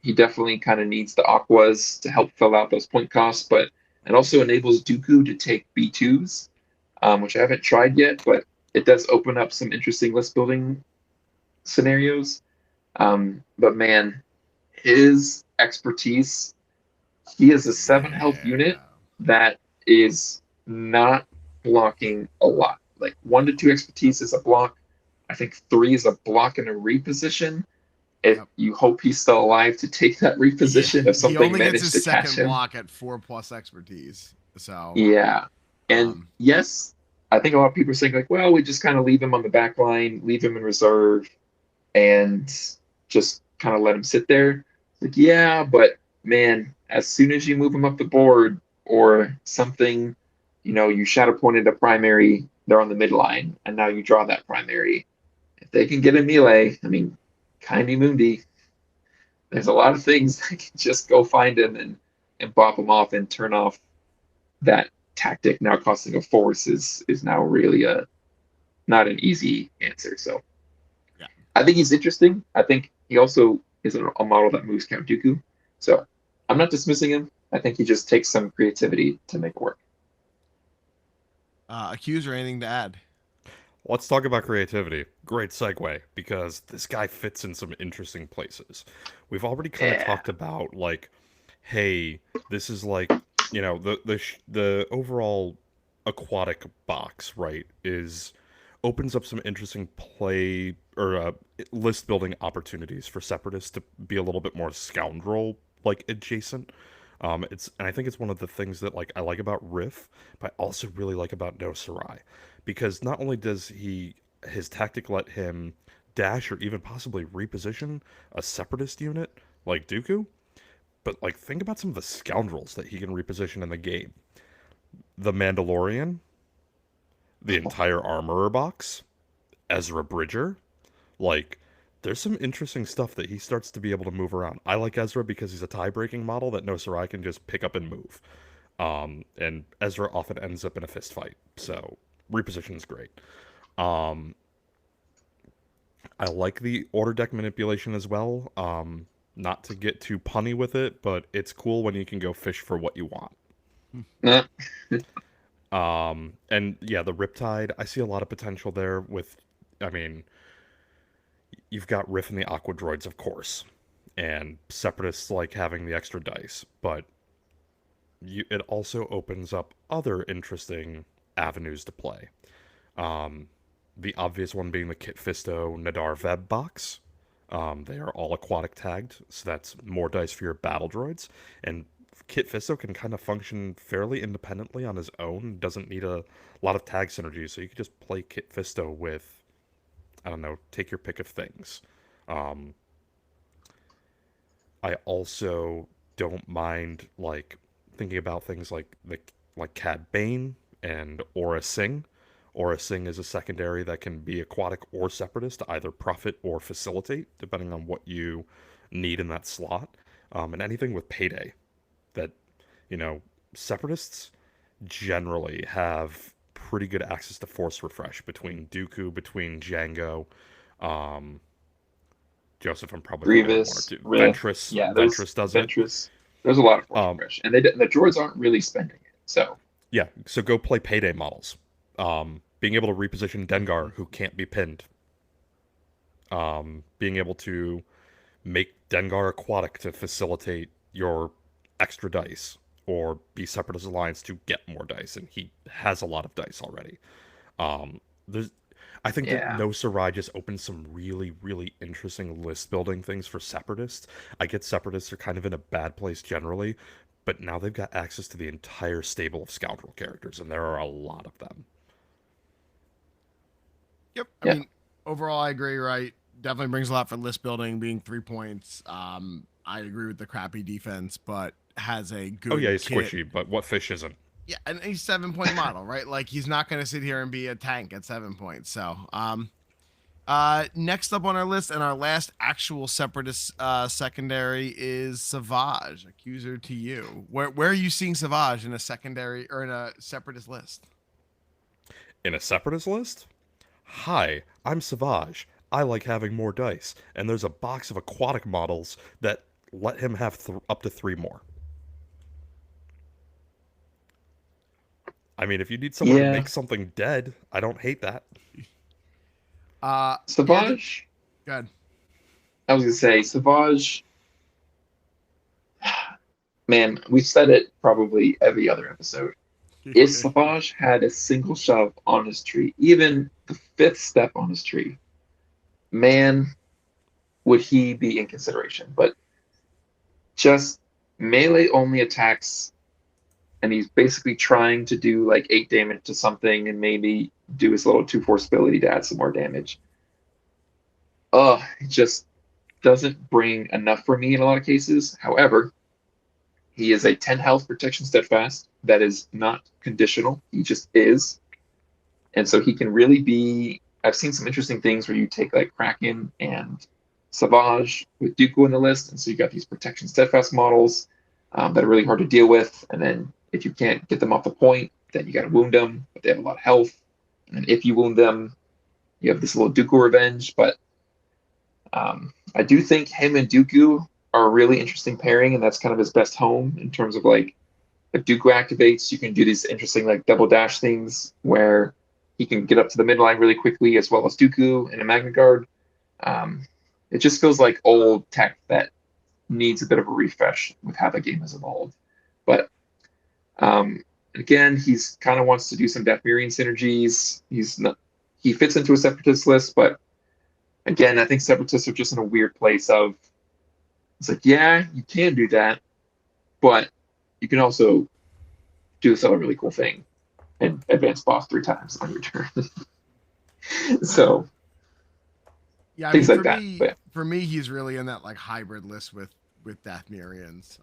Speaker 2: he definitely kind of needs the Aquas to help fill out those point costs, but it also enables Dooku to take B2s, which I haven't tried yet, but it does open up some interesting list building scenarios. But man, his expertise, he is a 7 health unit that is not blocking a lot. Like 1 to 2 expertise is a block. I think 3 is a block and a reposition. If you hope he's still alive to take that reposition, if something
Speaker 1: he only gets
Speaker 2: managed
Speaker 1: his
Speaker 2: to catch
Speaker 1: second
Speaker 2: him.
Speaker 1: block at 4+ expertise. So
Speaker 2: Yeah. And yes, I think a lot of people are saying like, well, we just kind of leave him on the back line, leave him in reserve, and just kind of let him sit there. Like, yeah, but man, as soon as you move him up the board or something, you shadow pointed a primary, they're on the midline, and now you draw that primary. If they can get a melee, I mean, Kaimi Mundi, there's a lot of things that can just go find him and bop him off and turn off that tactic now costing a force is now really not an easy answer. So
Speaker 1: yeah,
Speaker 2: I think he's interesting. I think he also is a model that moves Count Dooku. So I'm not dismissing him. I think he just takes some creativity to make it work.
Speaker 1: Accuser, anything to add?
Speaker 3: Let's talk about creativity. Great segue, because this guy fits in some interesting places. We've already kind of talked about, like, hey, this is like, the overall aquatic box, right, opens up some interesting play or list building opportunities for separatists to be a little bit more scoundrel like adjacent. And I think it's one of the things that like I like about Riff, but I also really like about No Sarai, because not only does his tactic let him dash or even possibly reposition a separatist unit like Dooku, but like think about some of the scoundrels that he can reposition in the game. The Mandalorian, the entire Armorer box, Ezra Bridger, like there's some interesting stuff that he starts to be able to move around. I like Ezra because he's a tie-breaking model that No Sarai can just pick up and move. And Ezra often ends up in a fist fight, so reposition is great. Um, I like the order deck manipulation as well. Not to get too punny with it, but it's cool when you can go fish for what you want. And yeah, the Riptide, I see a lot of potential there with, I mean, you've got Riff and the Aqua Droids, of course, and Separatists like having the extra dice, but it also opens up other interesting avenues to play. The obvious one being the Kit Fisto Nadar Veb box. They are all aquatic tagged, so that's more dice for your battle droids. And Kit Fisto can kind of function fairly independently on his own, doesn't need a lot of tag synergy, so you could just play Kit Fisto with, I don't know, take your pick of things. I also don't mind like thinking about things like Cad Bane and Aura Singh. Aura Singh is a secondary that can be aquatic or separatist, either profit or facilitate, depending on what you need in that slot. And anything with payday that, separatists generally have pretty good access to force refresh between Dooku, between Django, um, Joseph. I'm probably forgetting one or
Speaker 2: Grievous,
Speaker 3: two.
Speaker 2: Riff,
Speaker 3: Ventress,
Speaker 2: yeah, there's
Speaker 3: Ventress does it.
Speaker 2: Ventress. There's a lot of force
Speaker 3: Um,
Speaker 2: refresh, and the droids aren't really spending it. So
Speaker 3: yeah, so go play payday models. Being able to reposition Dengar, who can't be pinned. Being able to make Dengar aquatic to facilitate your extra dice, or be Separatist Alliance to get more dice, and he has a lot of dice already. There's, I think that
Speaker 2: yeah,
Speaker 3: No Sarai just opened some really, really interesting list building things for Separatists. I get Separatists are kind of in a bad place generally, but now they've got access to the entire stable of Scoundrel characters, and there are a lot of them.
Speaker 1: Yep. I
Speaker 2: yeah,
Speaker 1: mean, overall, I agree. Right. Definitely brings a lot for list building, being 3 points. I agree with the crappy defense, but has a
Speaker 3: Oh yeah,
Speaker 1: good
Speaker 3: he's
Speaker 1: kit.
Speaker 3: squishy, but what fish isn't?
Speaker 1: Yeah, and he's 7 point model, right? Like he's not going to sit here and be a tank at 7 points. So, next up on our list and our last actual separatist secondary is Savage, Accuser to you. Where are you seeing Savage in a secondary or in a separatist list?
Speaker 3: In a Separatist list? Hi, I'm Savage. I like having more dice, and there's a box of aquatic models that let him have up to 3 more. I mean, if you need someone to
Speaker 2: yeah.
Speaker 3: make something dead, I don't hate that.
Speaker 1: Yeah,
Speaker 2: Savage.
Speaker 1: good.
Speaker 2: I was gonna say Savage. Man, we've said it probably every other episode. If Savage had a single shove on his tree, even the fifth step on his tree, man, would he be in consideration? But just melee only attacks, and he's basically trying to do like 8 damage to something and maybe do his little 2 force ability to add some more damage. It just doesn't bring enough for me in a lot of cases. However, he is a 10 health protection steadfast that is not conditional. He just is. And so he can really be. I've seen some interesting things where you take like Kraken and Savage with Dooku in the list. And so you got these protection steadfast models that are really hard to deal with. And then if you can't get them off the point, then you got to wound them, but they have a lot of health. And then if you wound them, you have this little Dooku revenge. But I do think him and Dooku are a really interesting pairing, and that's kind of his best home in terms of like if Dooku activates, you can do these interesting like double dash things where he can get up to the midline really quickly, as well as Dooku in a Magna Guard. It just feels like old tech that needs a bit of a refresh with how the game has evolved. But again, he's kind of wants to do some Death Mirian synergies. He fits into a Separatist list, but again, I think Separatists are just in a weird place of it's like, yeah, you can do that, but you can also do this other really cool thing and advance boss 3 times on your turn. So
Speaker 1: Yeah, I
Speaker 2: things
Speaker 1: mean
Speaker 2: like that. But
Speaker 1: for me, he's really in that like hybrid list with Dathmirians.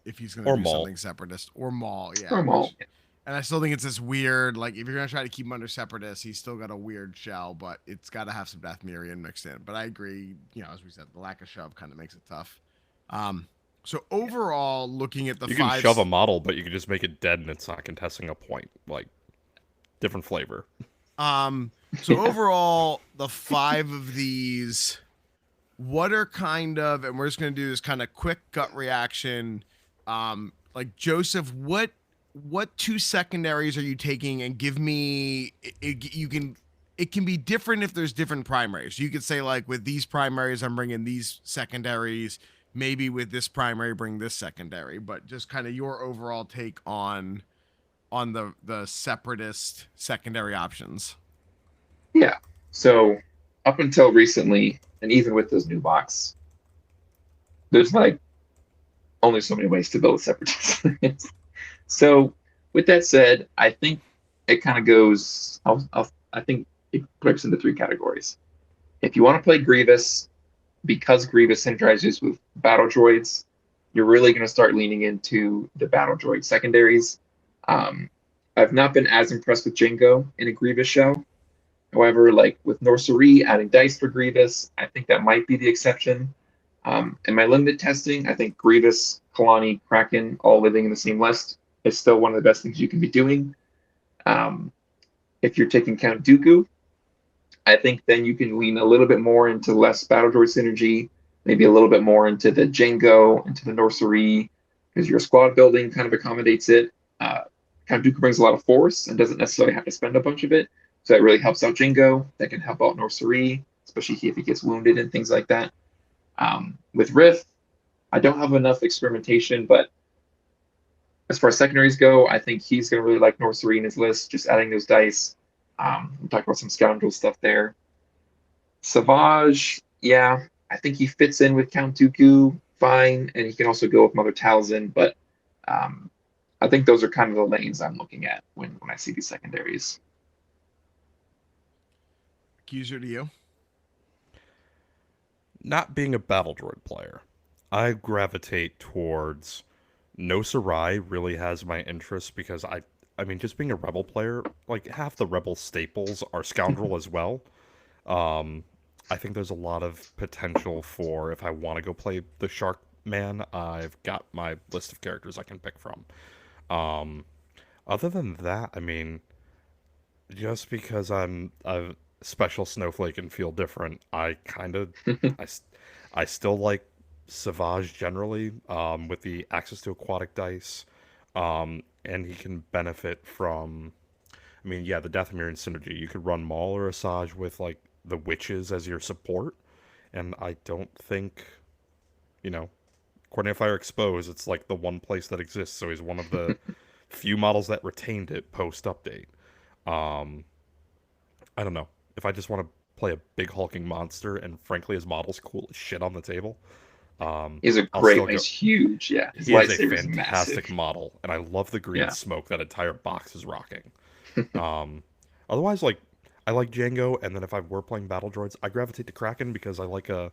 Speaker 1: If he's gonna
Speaker 3: Or
Speaker 1: do
Speaker 3: Maul.
Speaker 1: something separatist or Maul, yeah.
Speaker 2: normal.
Speaker 1: And I still think it's this weird, like if you're gonna try to keep him under separatist, he's still got a weird shell, but it's got to have some Dathmirian mixed in. But I agree, as we said, the lack of shove kind of makes it tough. So overall, looking at the
Speaker 3: You can
Speaker 1: five,
Speaker 3: shove a model, but you can just make it dead and it's not contesting a point. Like, different flavor.
Speaker 1: So overall, the 5 of these, what are kind of, and we're just gonna do this kind of quick gut reaction. Like Joseph, what 2 secondaries are you taking? And give me, it can be different if there's different primaries. You could say like with these primaries, I'm bringing these secondaries. Maybe with this primary, bring this secondary. But just kind of your overall take on the separatist secondary options.
Speaker 2: Yeah. So up until recently, and even with this new box, there's like only so many ways to build a separatist. So with that said, I think it kind of goes. I think it breaks into 3 categories. If you want to play Grievous, because Grievous synergizes with battle droids, you're really going to start leaning into the battle droid secondaries. I've not been as impressed with Jingo in a Grievous show. However, like with Norsari adding dice for Grievous, I think that might be the exception. In my limited testing, I think Grievous, Kalani, Kraken, all living in the same list is still one of the best things you can be doing. Um, if you're taking Count Dooku, I think then you can lean a little bit more into less Battle Droid synergy, maybe a little bit more into the Django, into the Norsery, because your squad building kind of accommodates it. Count Dooku brings a lot of force and doesn't necessarily have to spend a bunch of it. So that really helps out Django. That can help out Norsery, especially if he gets wounded and things like that. With Riff, I don't have enough experimentation, but as far as secondaries go, I think he's going to really like Norsery in his list, just adding those dice. We talked about some scoundrel stuff there. Savage, yeah, I think he fits in with Count Dooku fine, and he can also go with Mother Talzin, but I think those are kind of the lanes I'm looking at when I see these secondaries.
Speaker 1: Accuser to you.
Speaker 3: Not being a Battle Droid player, I gravitate towards No Sarai really has my interest because I mean, just being a Rebel player, like half the Rebel staples are Scoundrel as well. Um, I think there's a lot of potential for if I want to go play the Shark Man, I've got my list of characters I can pick from. Um, Other than that, I mean, just because I'm a special snowflake and feel different, I, s- I still like Savage generally, with the access to aquatic dice, and he can benefit from. I mean, yeah, the Dathomir and synergy. You could run Maul or Asajj with like the witches as your support, and I don't think, you know, Coordinate Fire Expose. It's like the one place that exists, so he's one of the few models that retained it post update. Um, I don't know. If I just want to play a big hulking monster, and frankly, his model's cool as shit on the table,
Speaker 2: He's a
Speaker 3: I'll
Speaker 2: great
Speaker 3: still
Speaker 2: one.
Speaker 3: go.
Speaker 2: He's huge. Yeah, his
Speaker 3: He is a
Speaker 2: lightsaber is
Speaker 3: fantastic
Speaker 2: massive.
Speaker 3: model, and I love the green
Speaker 2: Yeah.
Speaker 3: smoke that entire box is rocking. Um, Otherwise, like I like Django, and then if I were playing battle droids, I gravitate to Kraken because I like a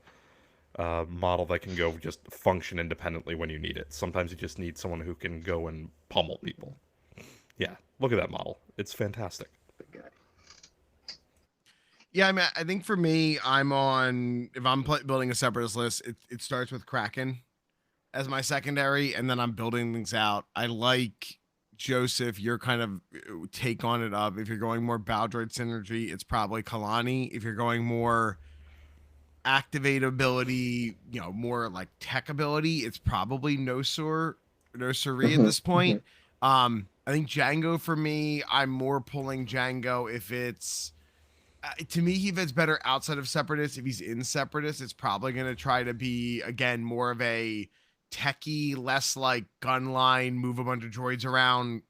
Speaker 3: model that can go just function independently when you need it. Sometimes you just need someone who can go and pummel people. Yeah, look at that model. It's fantastic.
Speaker 1: Yeah, I mean, I think for me, I'm on. If I'm building a separatist list, it starts with Kraken as my secondary, and then I'm building things out. I like Joseph, your kind of take on it up. If you're going more Baldroid synergy, it's probably Kalani. If you're going more activate ability, more like tech ability, it's probably no Suri at
Speaker 2: Hmm.
Speaker 1: this point. I think Django for me, I'm more pulling Django if it's to me, he fits better outside of Separatist. If he's in Separatist, it's probably going to try to be, again, more of a techie, less like gun line, move a bunch of droids around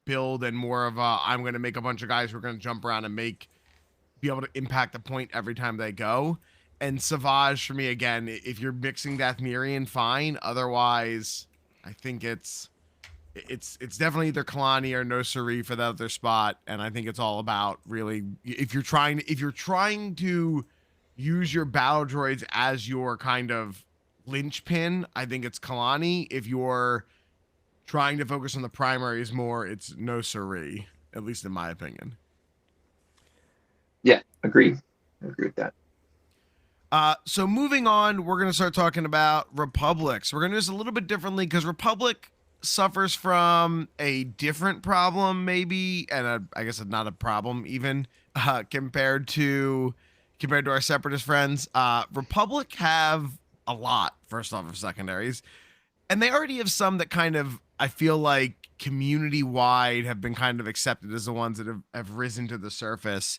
Speaker 1: build, and more of a, I'm going to make a bunch of guys who are going to jump around and be able to impact the point every time they go. And Savage, for me, again, if you're mixing Dathmirian, fine. Otherwise, I think it's definitely either Kalani or Nosuri for that other spot, and I think it's all about really if you're trying to use your battle droids as your kind of linchpin, I think it's Kalani. If you're trying to focus on the primaries more, it's Nosuri, at least in my opinion.
Speaker 2: Yeah, agree. I agree with that.
Speaker 1: So moving on, we're going to start talking about republics. We're going to do this a little bit differently because Republic suffers from a different problem, maybe, and I guess not a problem even compared to our separatist friends. Republic have a lot, first off, of secondaries, and they already have some that kind of I feel like community wide have been kind of accepted as the ones that have risen to the surface.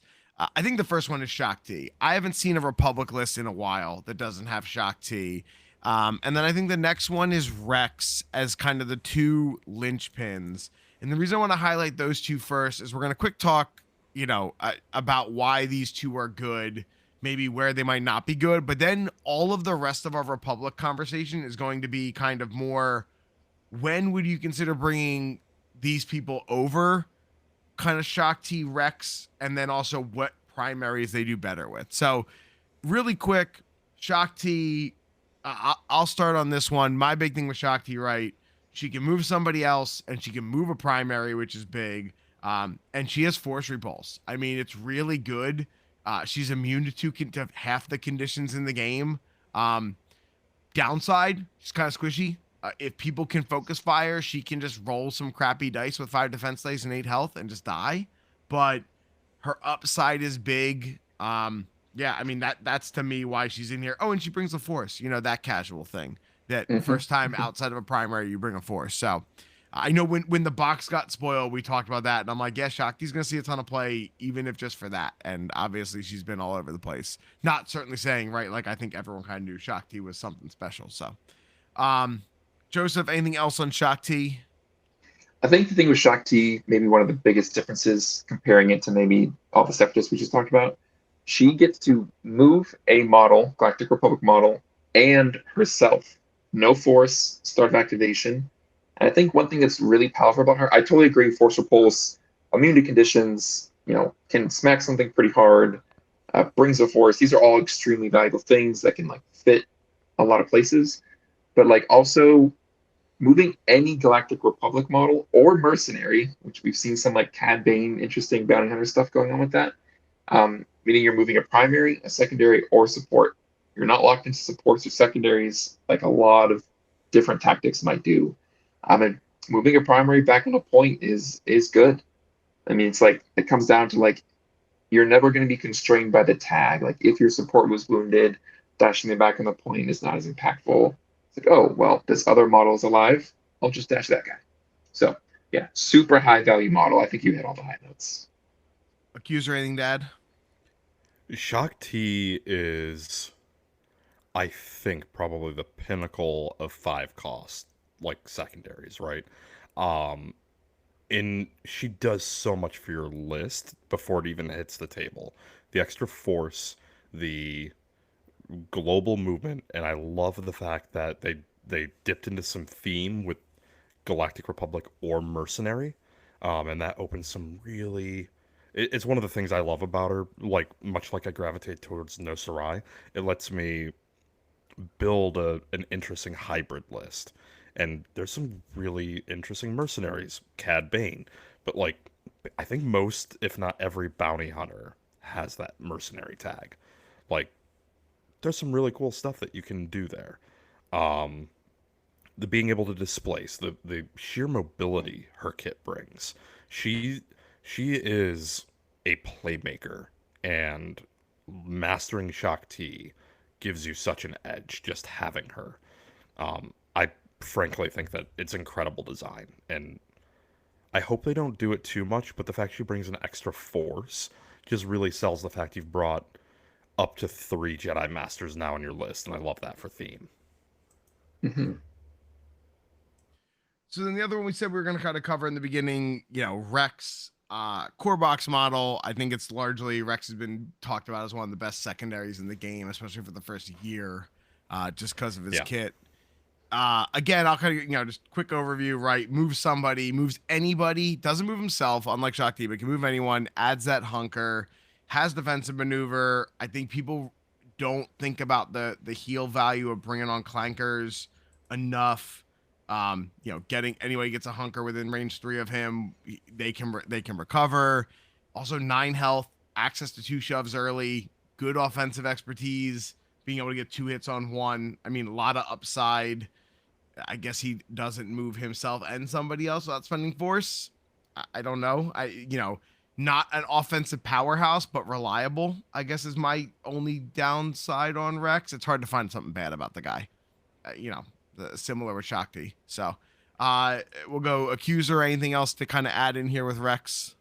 Speaker 1: I think the first one is Shock T. I haven't seen a Republic list in a while that doesn't have Shock T. And then I think the next one is Rex as kind of the two linchpins. And the reason I want to highlight those two first is we're going to quick talk, about why these two are good, maybe where they might not be good. But then all of the rest of our Republic conversation is going to be kind of more when would you consider bringing these people over kind of Shock T Rex, and then also what primaries they do better with. So, really quick, Shock T, I'll start on this one. My big thing with Shock T, right? She can move somebody else, and she can move a primary, which is big. And she has Force Repulse. I mean, it's really good. She's immune to half the conditions in the game. Um, Downside, she's kind of squishy. If people can focus fire, she can just roll some crappy dice with 5 defense dice and 8 health and just die. But her upside is big. Yeah, I mean that's to me why she's in here. Oh, and she brings a force. You know, that casual thing. That first time outside of a primary, you bring a force. So I know when the box got spoiled, we talked about that, and I'm like, yeah, Shakti's gonna see a ton of play, even if just for that. And obviously, she's been all over the place. Not certainly saying right, like I think everyone kind of knew Shakti was something special. So, um, Joseph, anything else on Shakti?
Speaker 2: I think the thing with Shakti, maybe one of the biggest differences comparing it to maybe all the separatists we just talked about, she gets to move a model, Galactic Republic model, and herself. No force, start of activation. And I think one thing that's really powerful about her, I totally agree, Force Repulse, immunity conditions, can smack something pretty hard, brings a force. These are all extremely valuable things that can like fit a lot of places. But like also moving any Galactic Republic model or mercenary, which we've seen some like Cad Bane, interesting bounty hunter stuff going on with that. Meaning you're moving a primary, a secondary, or support. You're not locked into supports or secondaries like a lot of different tactics might do. And moving a primary back on a point is good. I mean, it's like it comes down to like you're never going to be constrained by the tag. Like if your support was wounded, dashing them back on the point is not as impactful. It's like, oh well, this other model is alive. I'll just dash that guy. So yeah, super high value model. I think you hit all the high notes.
Speaker 1: Accuser, anything, Dad?
Speaker 3: Shakti is, I think, probably the pinnacle of 5 cost, like secondaries, right? Um, she does so much for your list before it even hits the table. The extra force, the global movement, and I love the fact that they dipped into some theme with Galactic Republic or Mercenary, and that opens some really. It's one of the things I love about her. Like much like I gravitate towards No Sarai, it lets me build an interesting hybrid list. And there's some really interesting mercenaries, Cad Bane, but like I think most, if not every bounty hunter has that mercenary tag. Like there's some really cool stuff that you can do there. Um, the being able to displace, the sheer mobility her kit brings. She she is a playmaker, and mastering Shakti gives you such an edge just having her. I frankly think that it's incredible design, and I hope they don't do it too much, but the fact she brings an extra force just really sells the fact you've brought up to 3 Jedi Masters now on your list, and I love that for theme.
Speaker 2: Mm-hmm.
Speaker 1: So then the other one we said we were going to kind of cover in the beginning, Rex, core box model. I think it's largely Rex has been talked about as one of the best secondaries in the game, especially for the first year, just because of his kit. Again, I'll kind of, just quick overview, right? Moves somebody, moves anybody, doesn't move himself, unlike Shakti, but can move anyone, adds that hunker, has defensive maneuver. I think people don't think about the heal value of bringing on clankers enough. Getting anybody gets a hunker within range 3 of him, they can recover. Also 9 health, access to 2 shoves early, good offensive expertise, being able to get 2 hits on 1. I mean, a lot of upside. I guess he doesn't move himself and somebody else without spending force. I don't know. Not an offensive powerhouse, but reliable, I guess is my only downside on Rex. It's hard to find something bad about the guy. Similar with Shakti. So we'll go Accuser. Anything else to kind of add in here with Rex?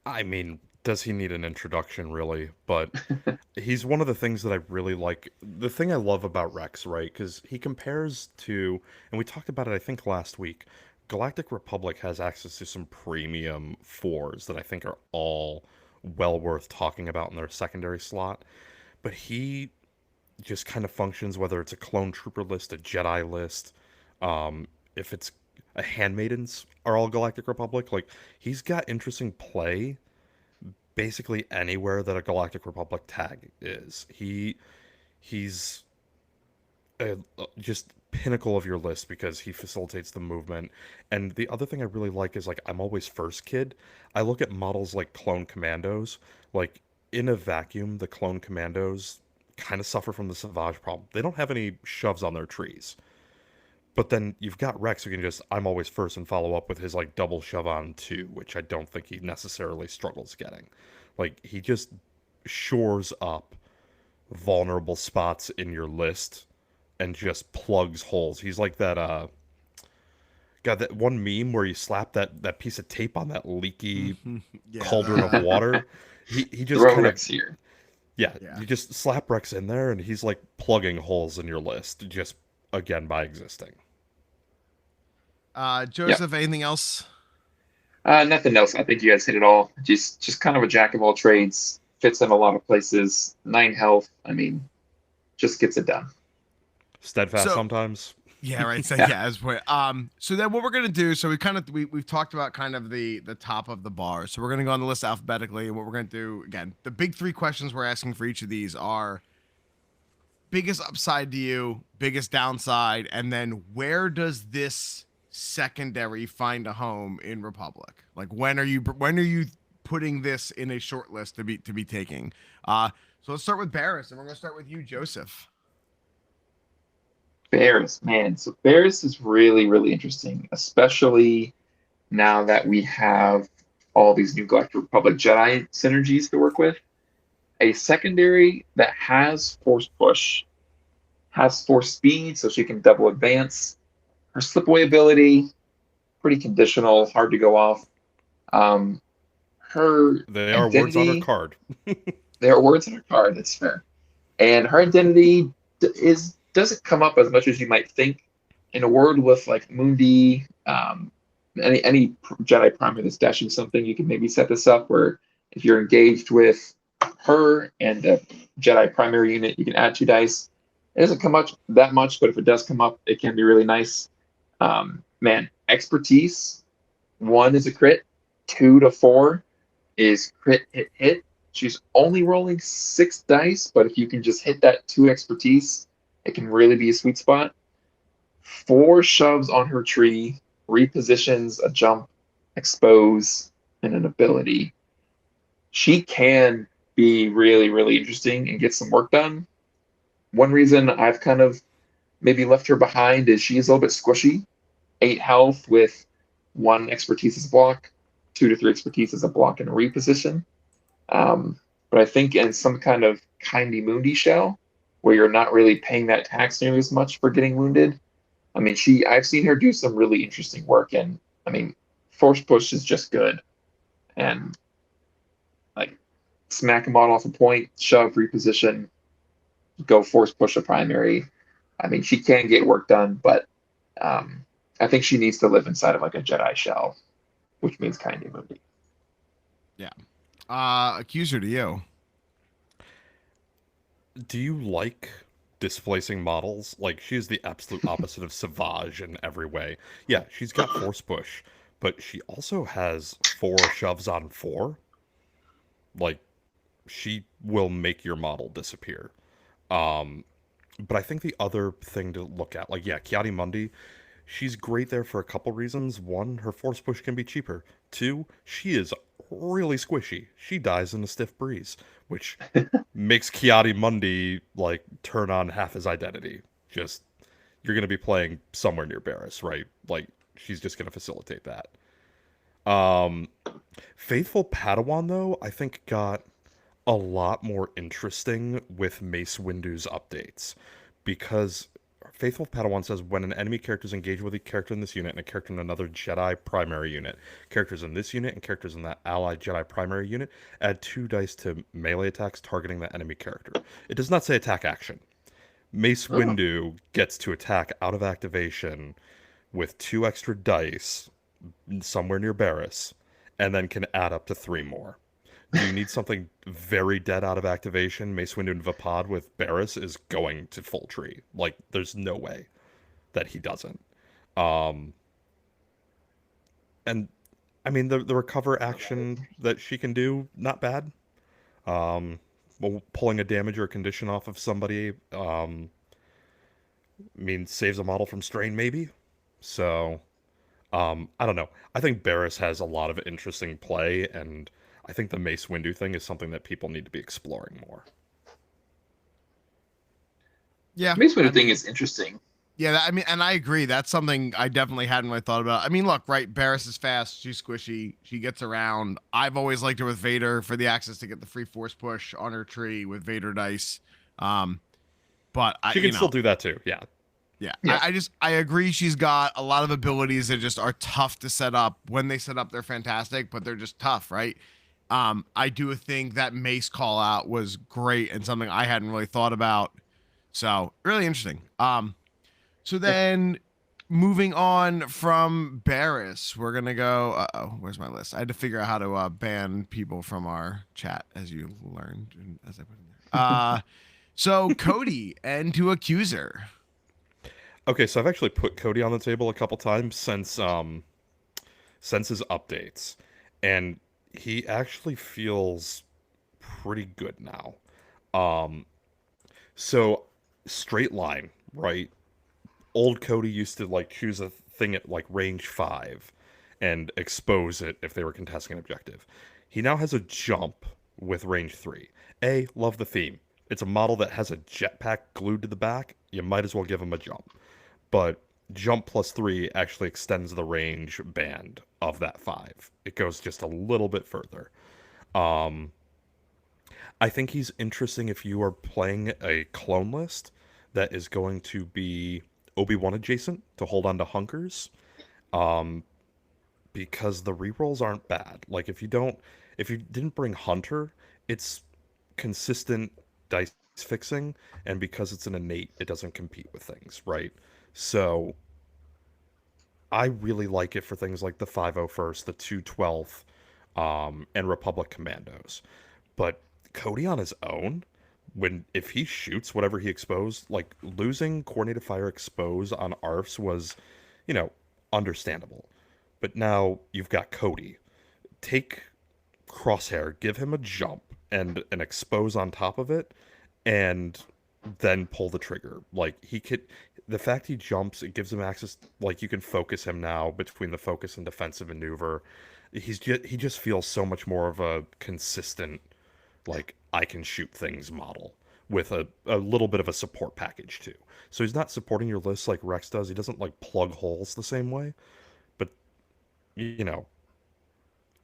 Speaker 3: I mean, does he need an introduction, really? But he's one of the things that I really like. The thing I love about Rex, right? Because he compares to, and we talked about it, I think, last week. Galactic Republic has access to some premium 4s that I think are all well worth talking about in their secondary slot. But he just kind of functions, whether it's a clone trooper list, a Jedi list, if it's a handmaidens are all Galactic Republic. Like he's got interesting play basically anywhere that a Galactic Republic tag is. He's just pinnacle of your list because he facilitates the movement. And the other thing I really like is like I'm always first kid. I look at models like clone commandos, like in a vacuum, the clone commandos kind of suffer from the Savage problem. They don't have any shoves on their trees. But then you've got Rex who can just I'm always first and follow up with his like double shove on 2, which I don't think he necessarily struggles getting. Like he just shores up vulnerable spots in your list and just plugs holes. He's like that got that one meme where you slap that piece of tape on that leaky
Speaker 1: Yeah.
Speaker 3: cauldron of water. He just
Speaker 2: Throw
Speaker 3: kind of
Speaker 2: Rex here.
Speaker 3: yeah,
Speaker 1: Yeah.
Speaker 3: you just slap Rex in there and he's like plugging holes in your list just again by existing.
Speaker 2: Yeah.
Speaker 1: Joseph, anything else?
Speaker 2: Nothing else. I think you guys hit it all. Just kind of a jack of all trades. Fits in a lot of places. 9 health. I mean, just gets it done.
Speaker 3: Steadfast
Speaker 1: So
Speaker 3: sometimes.
Speaker 1: yeah, right. So
Speaker 2: Yeah.
Speaker 1: yeah, as point. So then what we're gonna do? So we've talked about kind of the top of the bar. So we're gonna go on the list alphabetically, and what we're gonna do again, the big 3 questions we're asking for each of these are biggest upside to you, biggest downside, and then where does this secondary find a home in Republic? Like when are you putting this in a short list to be taking? So let's start with Barris, and we're gonna start with you, Joseph.
Speaker 2: Barris, man. So Barris is really, really interesting, especially now that we have all these new Galactic Republic Jedi synergies to work with. A secondary that has Force Push, has Force Speed, so she can double advance. Her slipaway ability, pretty conditional, hard to go off. Her
Speaker 3: They are words on her
Speaker 2: identity,
Speaker 3: card.
Speaker 2: there are words on her card, that's fair. And her identity doesn't come up as much as you might think. In a world with like Mundi, any Jedi Primer that's dashing something, you can maybe set this up where if you're engaged with her and a Jedi primary unit, you can add 2 dice. It doesn't come up that much, but if it does come up, it can be really nice. Man, expertise 1 is a crit, 2 to 4 is crit hit hit. She's only rolling 6 dice, but if you can just hit that 2 expertise, it can really be a sweet spot. 4 shoves on her tree, repositions, a jump, expose, and an ability. She can be really, really interesting and get some work done. One reason I've kind of maybe left her behind is she is a little bit squishy. 8 health with 1 expertise as a block, 2 to 3 expertise as a block and a reposition. But I think in some kind of Kindy Mundi shell, where you're not really paying that tax nearly as much for getting wounded. I mean, I've seen her do some really interesting work, and I mean, Force Push is just good. And like smack a model off a point, shove, reposition, go Force Push a primary. I mean, she can get work done, but I think she needs to live inside of like a Jedi shell, which means Kindy Mundi.
Speaker 1: Yeah. Accuser to you.
Speaker 3: Do you like displacing models? Like, she's the absolute opposite of Savage in every way. Yeah, she's got Force Push, but she also has 4 shoves on 4. Like, she will make your model disappear. But I think the other thing to look at, like, yeah, Kiadi Mundi, she's great there for a couple reasons. 1, her Force Push can be cheaper. 2, she is really squishy. She dies in a stiff breeze, which makes Kiadi Mundi like turn on half his identity. Just you're going to be playing somewhere near Barris, right? Like she's just going to facilitate that. Faithful Padawan though, I think got a lot more interesting with Mace Windu's updates because Faithful Padawan says when an enemy character is engaged with a character in this unit and a character in another Jedi primary unit, characters in this unit and characters in that allied Jedi primary unit add 2 dice to melee attacks targeting that enemy character. It does not say attack action. Mace Windu gets to attack out of activation with 2 extra dice somewhere near Barris, and then can add up to 3 more. Do you need something very dead out of activation? Mace Windu and Vapad with Barris is going to full tree. Like, there's no way that he doesn't. And I mean, the recover action that she can do, not bad. Well, pulling a damage or a condition off of somebody means saves a model from strain, maybe. So, I don't know. I think Barris has a lot of interesting play, and I think the Mace Windu thing is something that people need to be exploring more.
Speaker 1: Yeah,
Speaker 2: Mace Windu
Speaker 1: I
Speaker 2: thing
Speaker 1: mean,
Speaker 2: is interesting.
Speaker 1: yeah, I mean, and I agree. That's something I definitely hadn't really thought about. I mean, look, right? Barris is fast. She's squishy. She gets around. I've always liked her with Vader for the access to get the free force push on her tree with Vader dice. Um, but I,
Speaker 3: She can still do that too. Yeah.
Speaker 1: yeah,
Speaker 2: Yeah.
Speaker 1: I agree. She's got a lot of abilities that just are tough to set up. When they set up, they're fantastic, but they're just tough, right? I do think that Mace call out was great and something I hadn't really thought about. So really interesting. So
Speaker 2: Yeah.
Speaker 1: then moving on from Barris, we're gonna go. Where's my list? I had to figure out how to ban people from our chat, as you learned, and as I put in there. So Cody and to accuser.
Speaker 3: Okay, so I've actually put Cody on the table a couple times since his updates, and he actually feels pretty good now. Um, so straight line, right? Old Cody used to like choose a thing at like range 5 and expose it if they were contesting an objective. He now has a jump with range 3. Love the theme. It's a model that has a jetpack glued to the back. You might as well give him a jump. But jump plus 3 actually extends the range band of that 5. It goes just a little bit further. Um, I think he's interesting if you are playing a clone list that is going to be Obi-Wan adjacent to hold on to hunkers. Um, because the rerolls aren't bad. Like if you didn't bring Hunter, it's consistent dice fixing, and because it's an innate, it doesn't compete with things, right? So I really like it for things like the 501st, the 212th, and Republic Commandos. But Cody on his own, if he shoots whatever he exposed, like losing coordinated fire expose on ARFs was, you know, understandable. But now you've got Cody. Take Crosshair, give him a jump and an expose on top of it, and then pull the trigger. Like he could, the fact he jumps, it gives him access. Like you can focus him now between the focus and defensive maneuver. He just feels so much more of a consistent, like I can shoot things model with a little bit of a support package too. So he's not supporting your list like Rex does. He doesn't like plug holes the same way, but you know,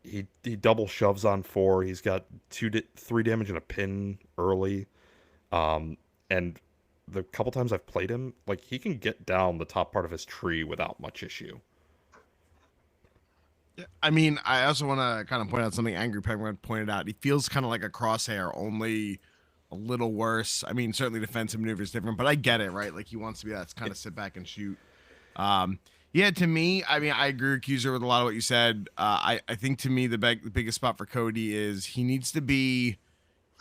Speaker 3: he double shoves on 4. He's got 3 damage and a pin early. And the couple times I've played him, like he can get down the top part of his tree without much issue.
Speaker 1: Yeah, I mean, I also want to kind of point out something Angry Penguin pointed out. He feels kind of like a crosshair, only a little worse. I mean, certainly defensive maneuver is different, but I get it, right? Like he wants to be that kind of sit back and shoot. Yeah, to me, I mean, I agree with Accuser with a lot of what you said. I think to me, the biggest spot for Cody is he needs to be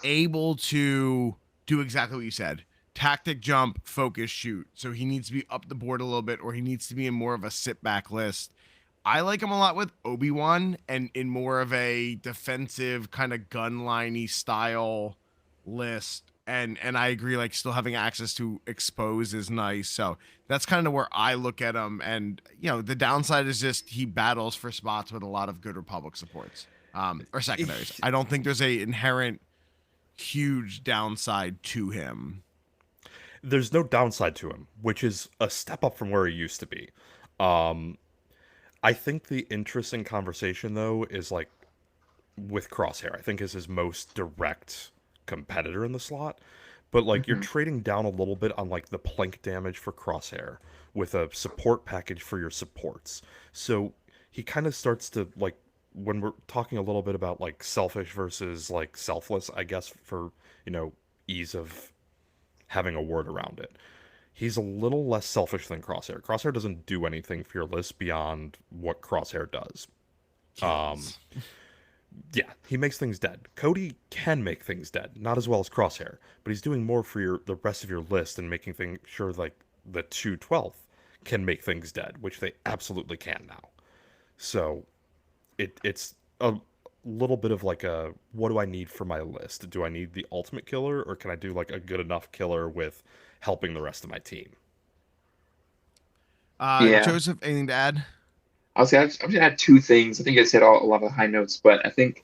Speaker 1: able to do exactly what you said. Tactic, jump, focus, shoot. So he needs to be up the board a little bit, or he needs to be in more of a sit back list. I like him a lot with Obi-Wan and in more of a defensive kind of gun liney style list. And I agree, like still having access to expose is nice. So that's kind of where I look at him. And you know, the downside is just he battles for spots with a lot of good Republic supports. Or secondaries. I don't think there's a inherent huge downside to him.
Speaker 3: There's no downside to him, which is a step up from where he used to be. I think the interesting conversation though is like with Crosshair. I think is his most direct competitor in the slot. But like you're trading down a little bit on like the plank damage for Crosshair with a support package for your supports. So he kind of starts to like when we're talking a little bit about like selfish versus like selfless, I guess for, you know, ease of having a word around it. He's a little less selfish than Crosshair. Crosshair doesn't do anything for your list beyond what Crosshair does.
Speaker 1: Kills.
Speaker 3: Yeah, he makes things dead. Cody can make things dead, not as well as Crosshair, but he's doing more for the rest of your list and making things sure like the 212th can make things dead, which they absolutely can now. So it's a little bit of like a what do I need for my list? Do I need the ultimate killer or can I do like a good enough killer with helping the rest of my team?
Speaker 2: Yeah.
Speaker 1: Joseph, anything to add?
Speaker 2: I'm gonna add two things. I think I said a lot of the high notes, but I think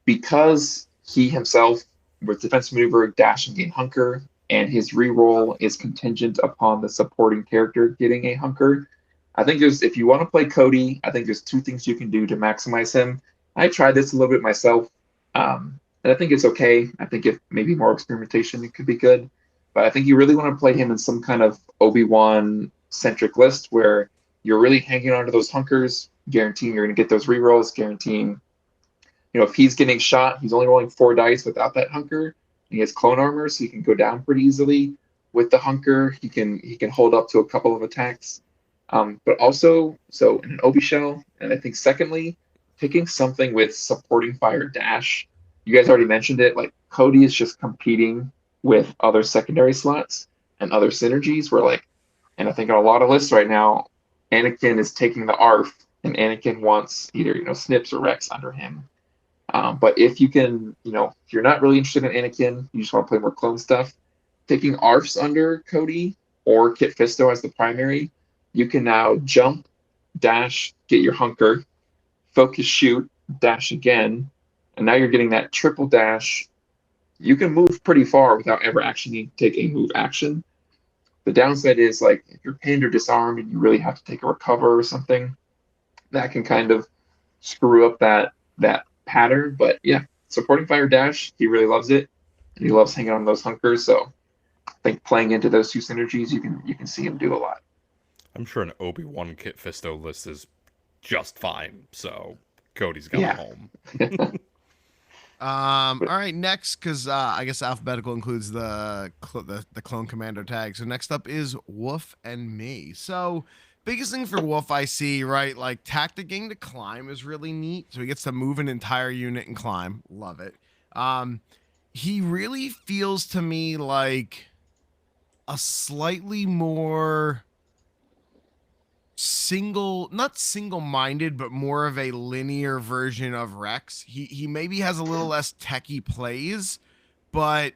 Speaker 2: because he himself with defensive maneuver, dash, and gain hunker, and his reroll is contingent upon the supporting character getting a hunker. I think if you want to play Cody, I think there's two things you can do to maximize him. I tried this a little bit myself, and I think it's okay. I think if maybe more experimentation, it could be good. But I think you really want to play him in some kind of Obi-Wan centric list where you're really hanging on to those hunkers, guaranteeing you're going to get those rerolls, guaranteeing, if he's getting shot, he's only rolling 4 dice without that hunker. He has clone armor, so he can go down pretty easily. With the hunker, he can hold up to a couple of attacks. But also, so in an Obi shell, and I think secondly, picking something with supporting fire dash. You guys already mentioned it. Like Cody is just competing with other secondary slots and other synergies. And I think on a lot of lists right now, Anakin is taking the ARF, and Anakin wants either Snips or Rex under him. But if you can, if you're not really interested in Anakin, you just want to play more clone stuff, picking ARFs under Cody or Kit Fisto as the primary, you can now jump, dash, get your hunker, focus shoot, dash again, and now you're getting that triple dash. You can move pretty far without ever actually taking a move action. The downside is if you're pinned or disarmed and you really have to take a recover or something, that can kind of screw up that pattern. But yeah, supporting fire dash, he really loves it, and he loves hanging on those hunkers. So I think playing into those two synergies, you can see him do a lot.
Speaker 3: I'm sure an Obi-Wan Kit Fisto list is just fine, so Cody's got home.
Speaker 1: All right, next, because I guess alphabetical includes the clone commander tag. So next up is Wolf and me. So biggest thing for Wolf I see, right? Like tacticking to climb is really neat. So he gets to move an entire unit and climb. Love it. He really feels to me like a slightly more not single-minded, but more of a linear version of Rex. He maybe has a little less techie plays, but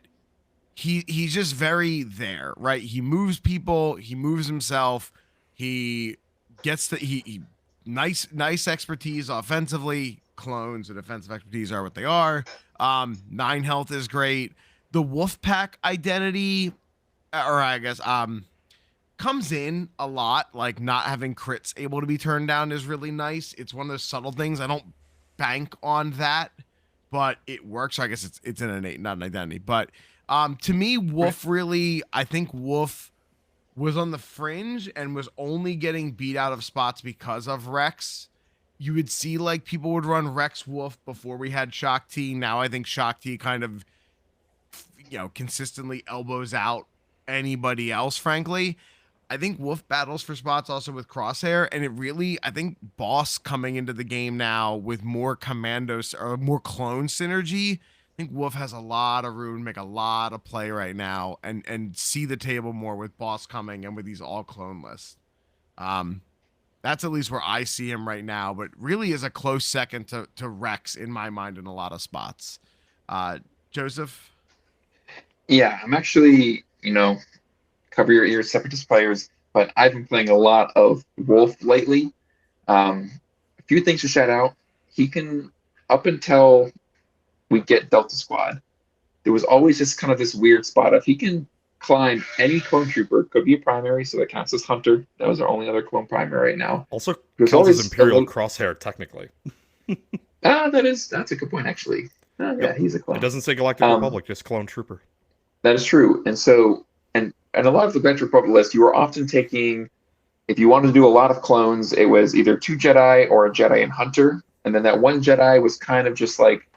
Speaker 1: he's just very there, right? He moves people, he moves himself, he gets he nice expertise offensively. Clones and defensive expertise are what they are. 9 health is great. The wolf pack identity, or I guess comes in a lot. Like not having crits able to be turned down is really nice. It's one of those subtle things. I don't bank on that, but it works. So I guess it's an innate, not an identity. But to me, Wolf really, I think Wolf was on the fringe and was only getting beat out of spots because of Rex. You would see like people would run Rex Wolf before we had Shock T. Now I think Shock T kind of, consistently elbows out anybody else, frankly. I think Wolf battles for spots also with Crosshair, and it really, I think Boss coming into the game now with more commandos or more clone synergy, I think Wolf has a lot of room to make a lot of play right now and see the table more with Boss coming and with these all clone lists. That's at least where I see him right now, but really is a close second to Rex in my mind in a lot of spots. Joseph?
Speaker 2: Yeah, I'm actually, cover your ears, separatist players, but I've been playing a lot of Wolf lately. A few things to shout out. He can, up until we get Delta Squad, there was always just kind of this weird spot of he can climb any clone trooper, could be a primary, so that counts as Hunter. That was our only other clone primary right now.
Speaker 3: Also counts as Imperial Crosshair, technically.
Speaker 2: That's a good point, actually. Yeah, he's a clone.
Speaker 3: It doesn't say Galactic Republic, just Clone Trooper.
Speaker 2: That is true. And so, and a lot of the Galactic Republic list, you were often taking, if you wanted to do a lot of clones, it was either 2 Jedi or a Jedi and Hunter. And then that 1 Jedi was kind of just like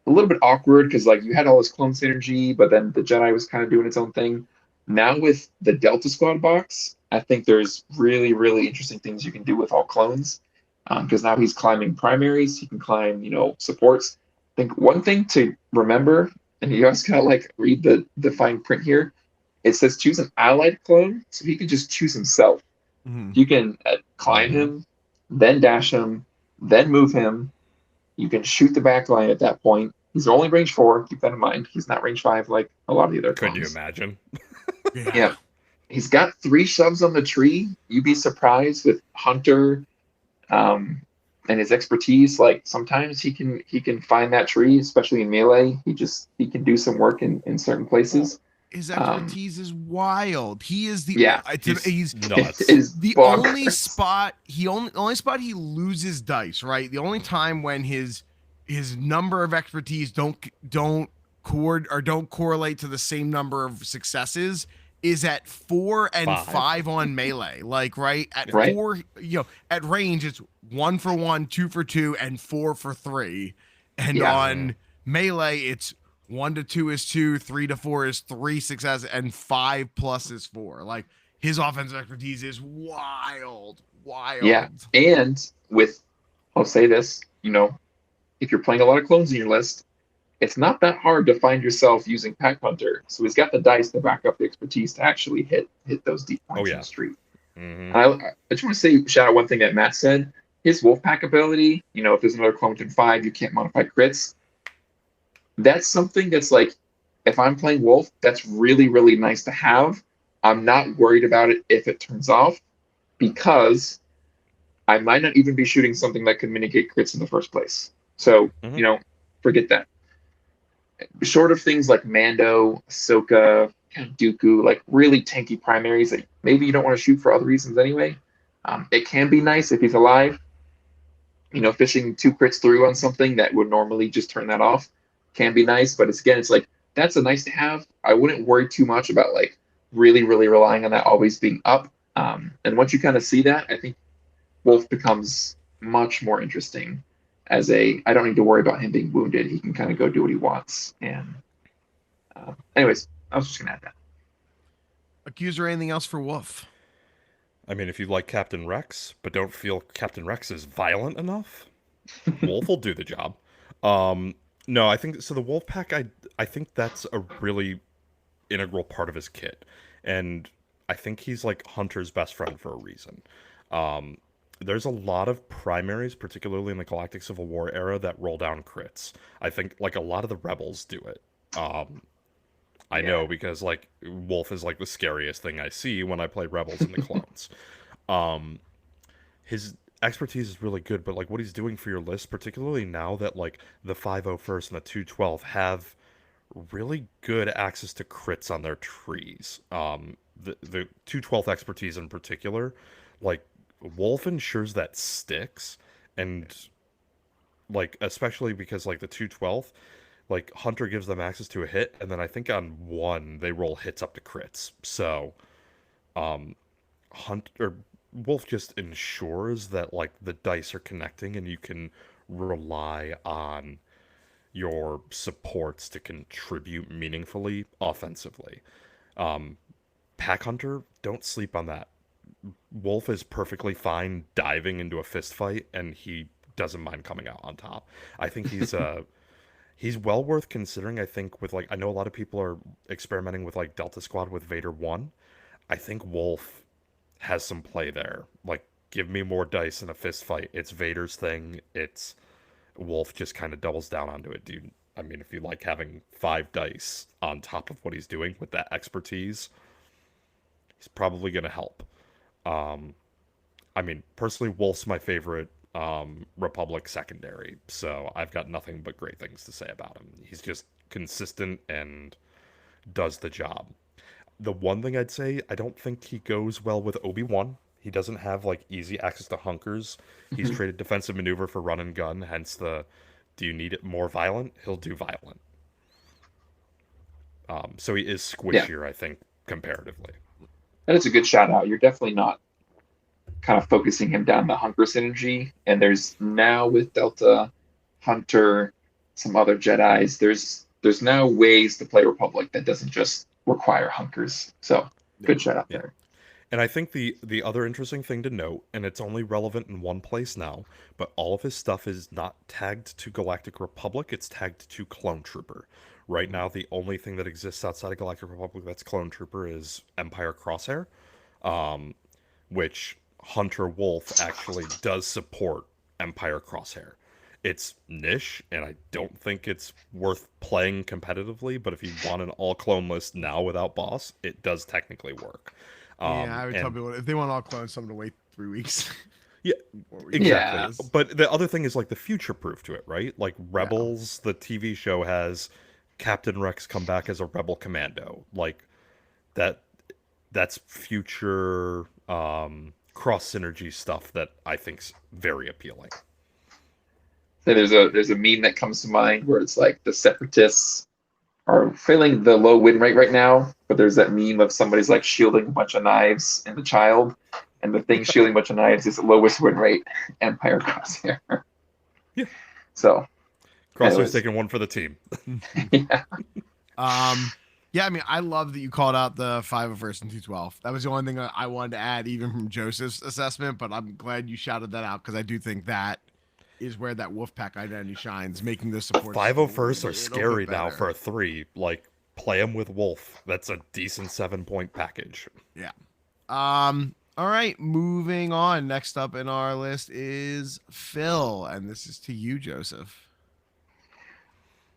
Speaker 2: a little bit awkward because you had all this clone synergy, but then the Jedi was kind of doing its own thing. Now with the Delta Squad box, I think there's really, really interesting things you can do with all clones. Because now he's climbing primaries, he can climb, supports. I think one thing to remember, and you guys gotta read the fine print here. It says choose an allied clone, so he can just choose himself. Mm-hmm. You can climb him, then dash him, then move him. You can shoot the back line at that point. He's only range 4. Keep that in mind. He's not range 5 like a lot of the other clones.
Speaker 3: Could you imagine?
Speaker 2: Yeah. He's got 3 shoves on the tree. You'd be surprised with Hunter and his expertise. Sometimes he can find that tree, especially in melee. He can do some work in certain places.
Speaker 1: His expertise is wild. He is the
Speaker 2: Yeah,
Speaker 1: he's
Speaker 3: nuts.
Speaker 2: It is
Speaker 1: the
Speaker 2: bonkers.
Speaker 1: only spot he loses dice, right? The only time when his number of expertise don't correlate to the same number of successes is at 4 and 5 on melee. Like, right? At
Speaker 2: Right.
Speaker 1: 4, at range it's 1 for 1, 2 for 2, and 4 for 3. And
Speaker 2: Yeah.
Speaker 1: on melee it's 1 to 2 is 2, 3 to 4 is 3 success, and 5 plus is 4. Like, his offensive expertise is wild.
Speaker 2: Yeah, and I'll say this, if you're playing a lot of clones in your list, it's not that hard to find yourself using Pack Hunter. So he's got the dice to back up the expertise to actually hit those deep points in the street.
Speaker 3: Mm-hmm.
Speaker 2: I just want to say, shout out one thing that Matt said. His Wolfpack ability, if there's another clone within 5, you can't modify crits. That's something that's like, if I'm playing Wolf, that's really, really nice to have. I'm not worried about it if it turns off, because I might not even be shooting something that could mitigate crits in the first place. So, forget that. Short of things like Mando, Ahsoka, Dooku, like really tanky primaries that maybe you don't want to shoot for other reasons anyway, it can be nice if he's alive. Fishing 2 crits through on something that would normally just turn that off can be nice, but it's like, that's a nice to have. I wouldn't worry too much about like really, really relying on that always being up. And once you kind of see that, I think Wolf becomes much more interesting as I don't need to worry about him being wounded. He can kind of go do what he wants. And anyways, I was just going to add that.
Speaker 1: Accuser, anything else for Wolf?
Speaker 3: I mean, if you like Captain Rex, but don't feel Captain Rex is violent enough, Wolf will do the job. No, I think so. The Wolf Pack, I think that's a really integral part of his kit, and I think he's like Hunter's best friend for a reason. There's a lot of primaries, particularly in the Galactic Civil War era, that roll down crits. I think like a lot of the Rebels do it. I know because like Wolf is like the scariest thing I see when I play Rebels in the clones. His expertise is really good, but like what he's doing for your list, particularly now that like the 501st and the 212 have really good access to crits on their trees. The 212th expertise in particular, like Wolf ensures that sticks, and like especially because like the 212th, like Hunter gives them access to a hit, and then I think on 1 they roll hits up to crits. So Wolf just ensures that like the dice are connecting and you can rely on your supports to contribute meaningfully offensively. Pack Hunter, don't sleep on that. Wolf is perfectly fine diving into a fist fight, and he doesn't mind coming out on top. I think he's well worth considering. I think with like, I know a lot of people are experimenting with like Delta Squad with Vader 1. I think Wolf has some play there. Like, give me more dice in a fist fight. It's Vader's thing. It's Wolf just kind of doubles down onto it, dude. I mean, if you like having 5 dice on top of what he's doing with that expertise, he's probably going to help. I mean, personally, Wolf's my favorite Republic secondary, so I've got nothing but great things to say about him. He's just consistent and does the job. The one thing I'd say, I don't think he goes well with Obi-Wan. He doesn't have like easy access to hunkers. He's traded defensive maneuver for run and gun, hence the do you need it more violent? He'll do violent. So he is squishier, I think, comparatively.
Speaker 2: That is a good shout out. You're definitely not kind of focusing him down the hunker synergy. And there's now with Delta, Hunter, some other Jedis, there's now ways to play Republic that doesn't just require hunkers. So good shout out there.
Speaker 3: And I think the other interesting thing to note, and it's only relevant in one place now, but all of his stuff is not tagged to Galactic Republic, it's tagged to Clone Trooper. Right now, the only thing that exists outside of Galactic Republic that's Clone Trooper is Empire Crosshair, which Hunter Wolf actually does support Empire Crosshair. It's niche, and I don't think it's worth playing competitively, but if you want an all-clone list now without boss, it does technically work.
Speaker 1: I would tell people if they want all clones, someone to wait 3 weeks.
Speaker 3: Yeah, exactly. But the other thing is like the future proof to it, right? Like Rebels, the TV show has Captain Rex come back as a rebel commando. Like that that's future cross synergy stuff that I think's very appealing.
Speaker 2: So there's a meme that comes to mind where it's like the separatists are feeling the low win rate right now, but there's that meme of somebody's like shielding a bunch of knives and the child, and the thing shielding a bunch of knives is the lowest win rate, Empire Crosshair.
Speaker 3: Yeah.
Speaker 2: So
Speaker 3: Crosshair's
Speaker 2: anyways.
Speaker 3: taking one for the team.
Speaker 2: Yeah.
Speaker 1: Yeah, I mean, I love that you called out the 501st and 212. That was the only thing I wanted to add, even from Joseph's assessment, but I'm glad you shouted that out because I do think that is where that Wolfpack identity shines, making the support.
Speaker 3: 501st are scary now for a 3. Like, play them with Wolf. That's a decent 7-point package.
Speaker 1: Yeah. All right, moving on. Next up in our list is Phil, and this is to you, Joseph.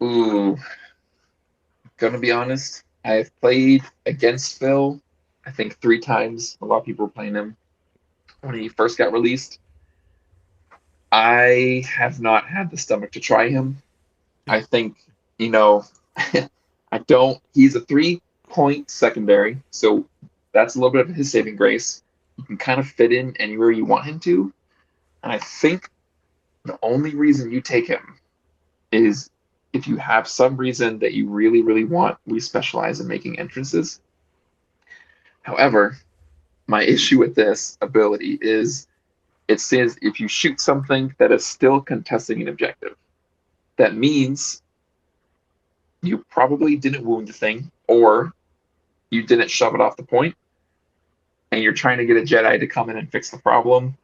Speaker 2: Ooh. Gonna be honest, I've played against Phil, I think 3 times. A lot of people were playing him when he first got released. I have not had the stomach to try him. I think, he's a 3-point secondary, so that's a little bit of his saving grace. You can kind of fit in anywhere you want him to. And I think the only reason you take him is if you have some reason that you really, really want. We specialize in making entrances. However, my issue with this ability is it says if you shoot something that is still contesting an objective, that means you probably didn't wound the thing, or you didn't shove it off the point, and you're trying to get a Jedi to come in and fix the problem.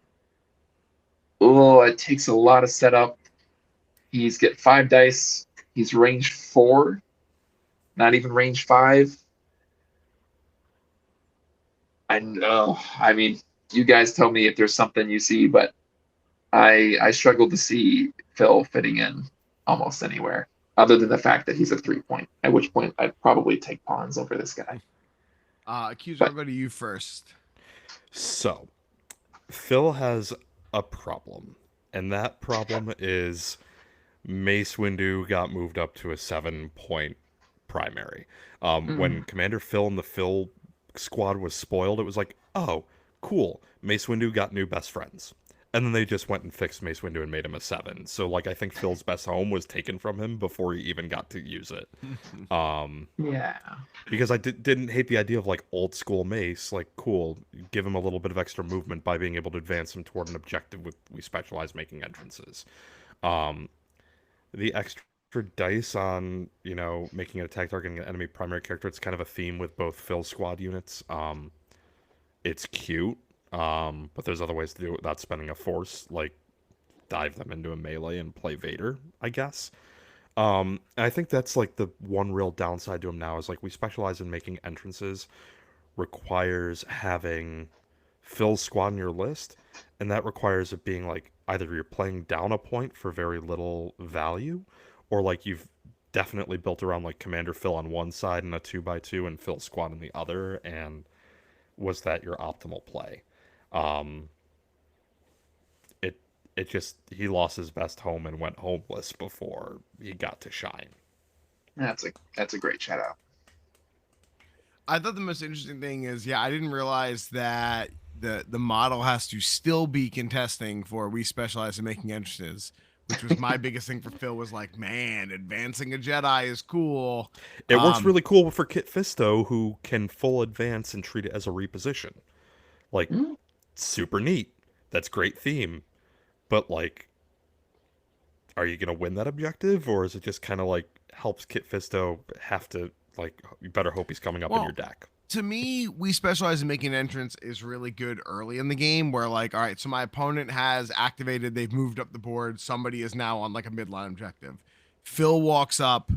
Speaker 2: Oh, it takes a lot of setup. He's get 5 dice. He's range 4, not even range 5. I mean, you guys tell me if there's something you see, but I struggle to see Phil fitting in almost anywhere, other than the fact that he's a 3-point, at which point I'd probably take pawns over this guy.
Speaker 1: Accuser, I'll go to you first.
Speaker 3: So, Phil has a problem, and that problem is Mace Windu got moved up to a 7-point primary. When Commander Phil and the Phil squad was spoiled, it was like, oh, cool, Mace Windu got new best friends. And then they just went and fixed Mace Windu and made him a 7. So, like, I think Phil's best home was taken from him before he even got to use it.
Speaker 2: Yeah.
Speaker 3: Because I didn't hate the idea of, like, old school Mace. Like, cool, give him a little bit of extra movement by being able to advance him toward an objective we specialize making entrances. The extra dice on, making an attack targeting an enemy primary character, it's kind of a theme with both Phil squad units. It's cute, but there's other ways to do it without spending a force, like dive them into a melee and play Vader, I guess. And I think that's like the one real downside to him now is like we specialize in making entrances requires having Phil's squad in your list, and that requires it being like either you're playing down a point for very little value, or like you've definitely built around like Commander Phil on one side and a 2x2 and Phil's squad on the other, and was that your optimal play? It just, he lost his best home and went homeless before he got to shine.
Speaker 2: That's a great shout out.
Speaker 1: I thought the most interesting thing is, I didn't realize that the model has to still be contesting for we specialize in making entrances, which was my biggest thing for Phil was like, man, advancing a Jedi is cool.
Speaker 3: It works really cool for Kit Fisto, who can full advance and treat it as a reposition. Like, super neat. That's great theme. But, like, are you going to win that objective? Or is it just kind of, like, helps Kit Fisto have to, like, you better hope he's coming up in your deck?
Speaker 1: To me, we specialize in making an entrance is really good early in the game where, like, all right, so my opponent has activated, they've moved up the board, somebody is now on, like, a midline objective. Phil walks up,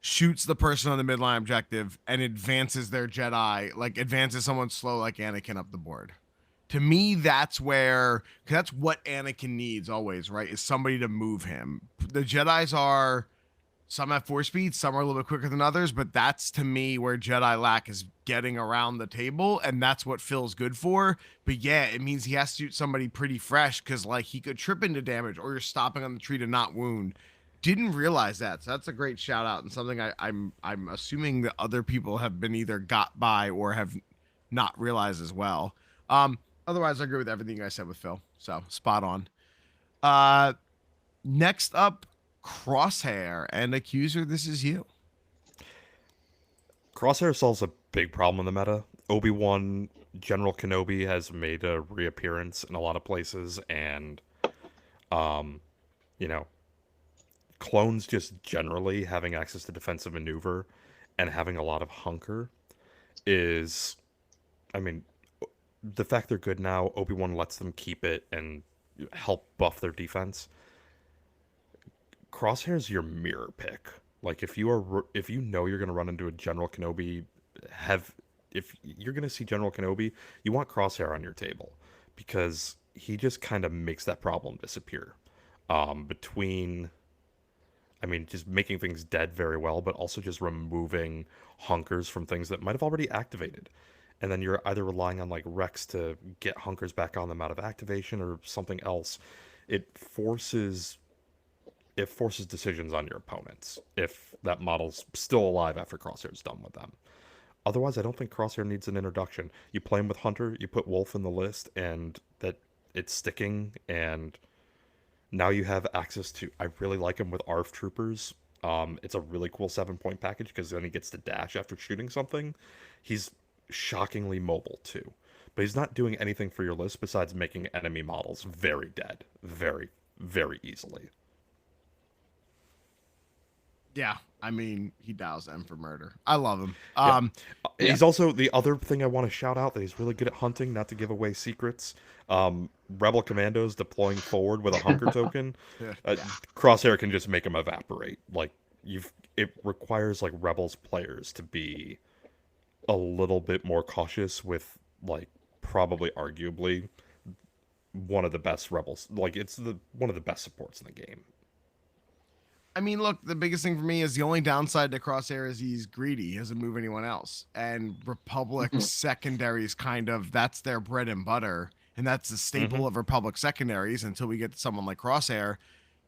Speaker 1: shoots the person on the midline objective, and advances their Jedi, like, advances someone slow like Anakin up the board. To me, that's where, because that's what Anakin needs always, right, is somebody to move him. The Jedis are... Some have 4 speeds, some are a little bit quicker than others, but that's to me where Jedi lack is getting around the table, and that's what Phil's good for. But yeah, it means he has to shoot somebody pretty fresh because, like, he could trip into damage, or you're stopping on the tree to not wound. didn't realize that. So that's a great shout out and something I'm assuming that other people have been either got by or have not realized as well. Otherwise, I agree with everything I said with Phil. So spot on. Uh, next up, Crosshair and Accuser. This is you.
Speaker 3: Crosshair solves a big problem in the meta. Obi-Wan General Kenobi has made a reappearance in a lot of places, and um, you know, clones just generally having access to defensive maneuver and having a lot of hunker is, I mean, the fact they're good now, Obi-Wan lets them keep it and help buff their defense. Crosshair's your mirror pick. Like if you know you're going to run into a General Kenobi, if you're going to see General Kenobi, you want Crosshair on your table because he just kind of makes that problem disappear. Between, I mean, just making things dead very well, but also just removing hunkers from things that might have already activated. And then you're either relying on like Rex to get hunkers back on them out of activation or something else. It forces decisions on your opponents if that model's still alive after Crosshair's done with them. Otherwise, I don't think Crosshair needs an introduction. You play him with Hunter, you put Wolf in the list, and that it's sticking, and now you have access to... I really like him with ARF Troopers. It's a really cool 7-point package because then he gets to dash after shooting something. He's shockingly mobile, too. But he's not doing anything for your list besides making enemy models very dead. Very, very easily.
Speaker 1: Yeah, I mean, he dials them for murder. I love him.
Speaker 3: Yeah. He's also the other thing I want to shout out that he's really good at hunting, not to give away secrets. Rebel commandos deploying forward with a hunker token. Crosshair can just make them evaporate. Like it requires like Rebels players to be a little bit more cautious with like probably arguably one of the best Rebels. Like it's one of the best supports in the game.
Speaker 1: I mean, look, the biggest thing for me is the only downside to Crosshair is he's greedy. He doesn't move anyone else. And Republic secondaries that's their bread and butter. And that's the staple of Republic secondaries until we get to someone like Crosshair.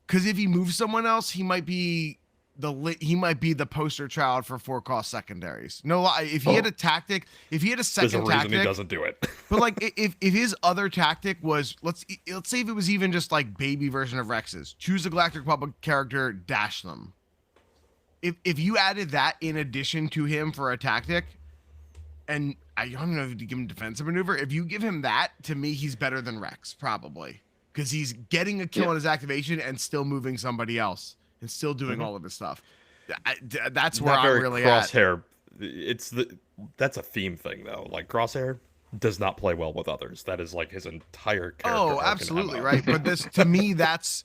Speaker 1: Because if he moves someone else, he might be the poster child for 4-cost secondaries. No lie. If he had a tactic, if he had a second
Speaker 3: There's a reason
Speaker 1: tactic,
Speaker 3: he doesn't do it.
Speaker 1: but like if his other tactic was let's say if it was even just like baby version of Rex's, choose a Galactic Republic character, dash them. If you added that in addition to him for a tactic, and I don't know if you give him defensive maneuver, if you give him that, to me he's better than Rex probably because he's getting a kill on his activation and still moving somebody else. And still doing all of his stuff. That's where I'm really
Speaker 3: Crosshair, that's a theme thing though. Like Crosshair does not play well with others. That is like his entire character.
Speaker 1: Oh, absolutely right. But this, to me, that's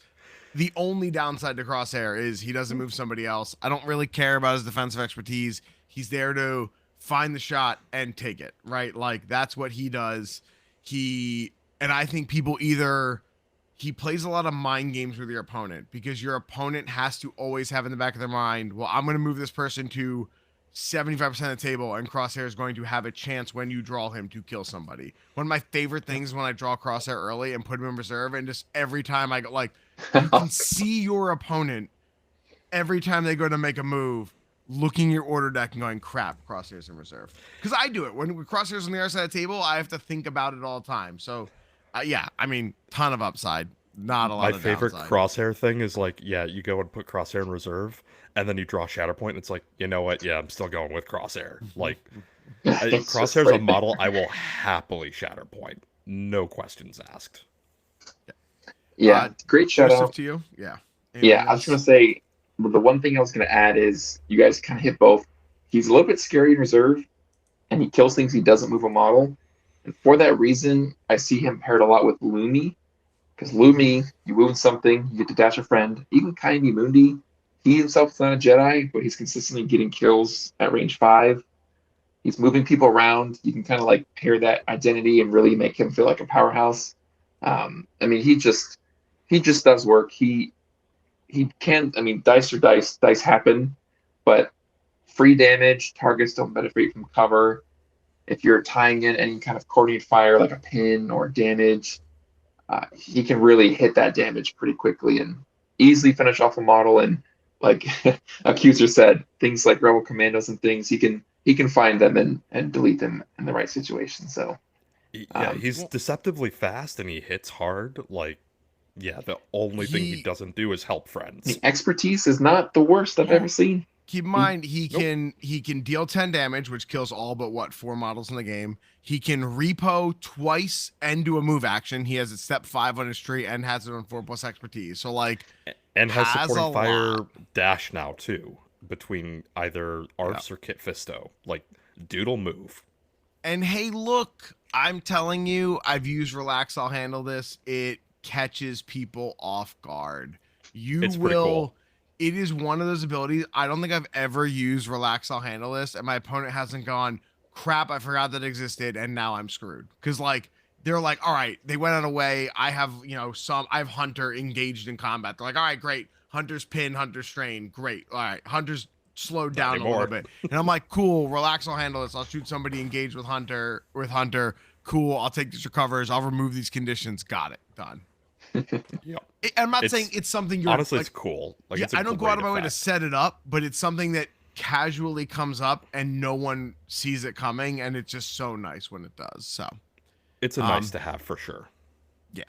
Speaker 1: the only downside to Crosshair is he doesn't move somebody else. I don't really care about his defensive expertise. He's there to find the shot and take it. Right, like that's what he does. And I think people he plays a lot of mind games with your opponent because your opponent has to always have in the back of their mind, well, I'm going to move this person to 75% of the table and Crosshair is going to have a chance when you draw him to kill somebody. One of my favorite things is when I draw Crosshair early and put him in reserve, and just every time I go, like, you can see your opponent every time they go to make a move, looking your order deck and going, crap, Crosshair's in reserve. Because I do it. When Crosshair's on the other side of the table, I have to think about it all the time. So, yeah, I mean, ton of upside, not a lot of downside.
Speaker 3: My favorite Crosshair thing is like, yeah, you go and put Crosshair in reserve, and then you draw Shatterpoint, and it's like, you know what? Yeah, I'm still going with Crosshair. Like, Crosshair's a model I will happily Shatterpoint, no questions asked.
Speaker 2: Yeah, great shout out
Speaker 1: to you. Yeah.
Speaker 2: Yeah, I was gonna say the one thing I was gonna add is you guys kind of hit both. He's a little bit scary in reserve, and he kills things he doesn't move a model. And for that reason, I see him paired a lot with Lumi. Because Lumi, you wound something, you get to dash a friend. Even Kaini Mundi, he himself is not a Jedi, but he's consistently getting kills at range 5. He's moving people around. You can kind of like pair that identity and really make him feel like a powerhouse. I mean, he just does work. He can, I mean, dice happen, but free damage, targets don't benefit from cover. If you're tying in any kind of coordinated fire like a pin or damage, he can really hit that damage pretty quickly. And easily finish off a model, and like Accuser said, things like rebel commandos and things, he can find them and delete them in the right situation. So
Speaker 3: Yeah,
Speaker 2: um,
Speaker 3: he's
Speaker 1: Well,
Speaker 3: deceptively fast and he hits hard. Like, yeah, the only thing he
Speaker 1: he
Speaker 3: doesn't do is help friends.
Speaker 2: the expertise is not the worst I've ever
Speaker 1: well,
Speaker 2: seen.
Speaker 1: keep in
Speaker 2: He,
Speaker 1: mind
Speaker 3: Nope.
Speaker 1: he can deal 10 damage, which kills all but what 4 models in the game. He can repo twice and do a move action. He has a step 5 on his tree and has it on 4 plus expertise. So like
Speaker 3: And has
Speaker 1: has a
Speaker 3: supporting
Speaker 1: lot.
Speaker 3: fire dash now too, between either
Speaker 1: Yeah.
Speaker 3: Arfs or Kit Fisto. Like, doodle move.
Speaker 1: And hey, look, I'm telling you, I've used Relax, I'll handle this. It catches people off guard. You
Speaker 3: It's pretty cool.
Speaker 1: will. It is one of those abilities. I don't think I've ever used Relax, I'll handle this, and my opponent hasn't gone, crap, I forgot that existed, and now I'm screwed. Because, like, they're like, all right, they went on away. I have, I have Hunter engaged in combat. They're like, all right, great. Hunter's pin, Hunter's strain, great. All right, Hunter's slowed
Speaker 3: Not
Speaker 1: down a little
Speaker 3: anymore.
Speaker 1: bit. And I'm like, cool, relax, I'll handle this. I'll shoot somebody engaged with Hunter. Cool, I'll take these recovers. I'll remove these conditions. Got it. Done.
Speaker 3: Yeah.
Speaker 1: I'm not
Speaker 3: It's
Speaker 1: saying it's something you're
Speaker 3: honestly
Speaker 1: like,
Speaker 3: it's cool. Like,
Speaker 1: yeah,
Speaker 3: it's a
Speaker 1: I don't go
Speaker 3: great
Speaker 1: out of my way to
Speaker 3: effect.
Speaker 1: set it up, but it's something that casually comes up and no one sees it coming, and it's just so nice when it does. So
Speaker 3: It's a
Speaker 1: um,
Speaker 3: nice to have for sure.
Speaker 1: yeah.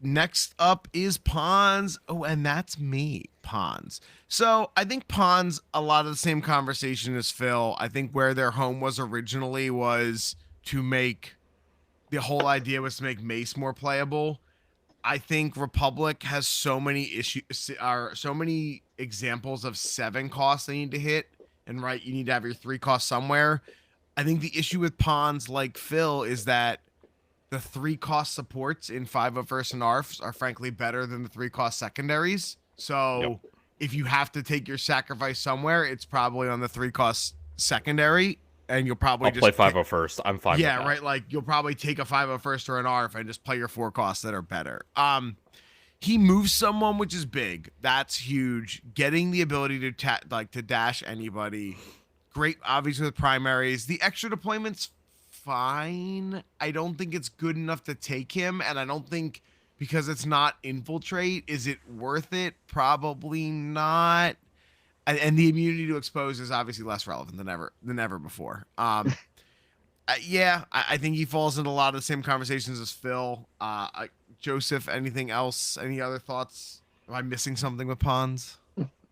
Speaker 1: Next up is Pawns. Oh, and that's me, Pawns. So I think Pawns, a lot of the same conversation as Phil. I think where their home was originally was to make the whole idea was to make Mace more playable. I think Republic has so many issues, are so many examples of 7 costs they need to hit, and right, you need to have your 3 costs somewhere. I think the issue with Pawns, like Phil, is that the 3 cost supports in 501st and ARFs are frankly better than the 3 cost secondaries.
Speaker 3: Yep.
Speaker 1: So if you have to take your sacrifice somewhere, it's probably on the 3 cost secondary, and you'll probably
Speaker 3: I'll play
Speaker 1: just
Speaker 3: 50 first. I'm fine with
Speaker 1: yeah,
Speaker 3: that.
Speaker 1: right. Like you'll probably take a 501st or an ARF and just play your 4 costs that are better. He moves someone, which is big. That's huge. Getting the ability to dash anybody, great. Obviously with primaries, the extra deployment's fine. I don't think it's good enough to take him, and I don't think because it's not infiltrate, is it worth it? Probably not. And the immunity to expose is obviously less relevant than ever before. Yeah, I think he falls into a lot of the same conversations as Phil. Joseph, anything else? Any other thoughts? Am I missing something with Pawns?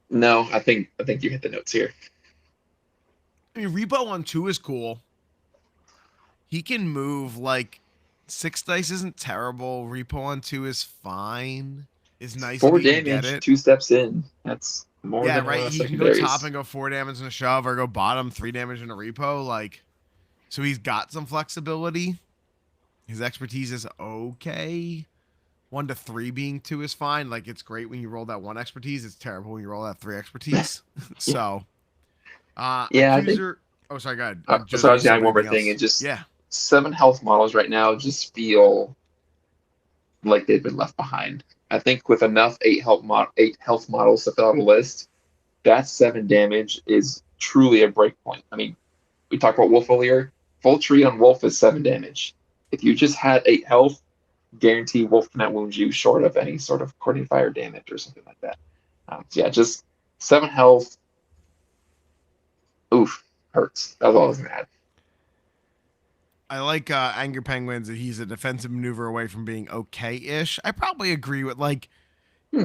Speaker 2: no, I think you hit the notes here.
Speaker 1: I mean, Repo on 2 is cool. He can move like 6 dice isn't terrible. Repo on 2 is fine. Is nice if
Speaker 2: 4
Speaker 1: you can get
Speaker 2: damage,
Speaker 1: it.
Speaker 2: 2 steps in. That's more
Speaker 1: Yeah,
Speaker 2: than a
Speaker 1: right.
Speaker 2: lot of
Speaker 1: He can go top
Speaker 2: secondaries.
Speaker 1: and go 4 damage in a shove, or go bottom 3 damage in a repo. Like, so he's got some flexibility. His expertise is okay. 1 to 3 being 2 is fine. Like, it's great when you roll that 1 expertise. It's terrible when you roll that 3 expertise. So,
Speaker 2: Yeah, I think.
Speaker 1: Accuser. Oh, sorry, go ahead.
Speaker 2: So I was
Speaker 1: you
Speaker 2: adding
Speaker 1: have
Speaker 2: one more
Speaker 1: anything
Speaker 2: thing.
Speaker 1: else?
Speaker 2: It just
Speaker 1: Yeah.
Speaker 2: 7 health models right now just feel like they've been left behind. I think with enough 8 health models to fill out a list, that 7 damage is truly a break point. I mean, we talked about Wolf earlier. Full tree on Wolf is 7 damage. If you just had 8 health, guarantee Wolf cannot wound you short of any sort of coordinated fire damage or something like that. So yeah, just 7 health. Oof, hurts. That's all I was gonna add.
Speaker 1: I like Angry Penguins that he's a defensive maneuver away from being okay-ish. I probably agree with like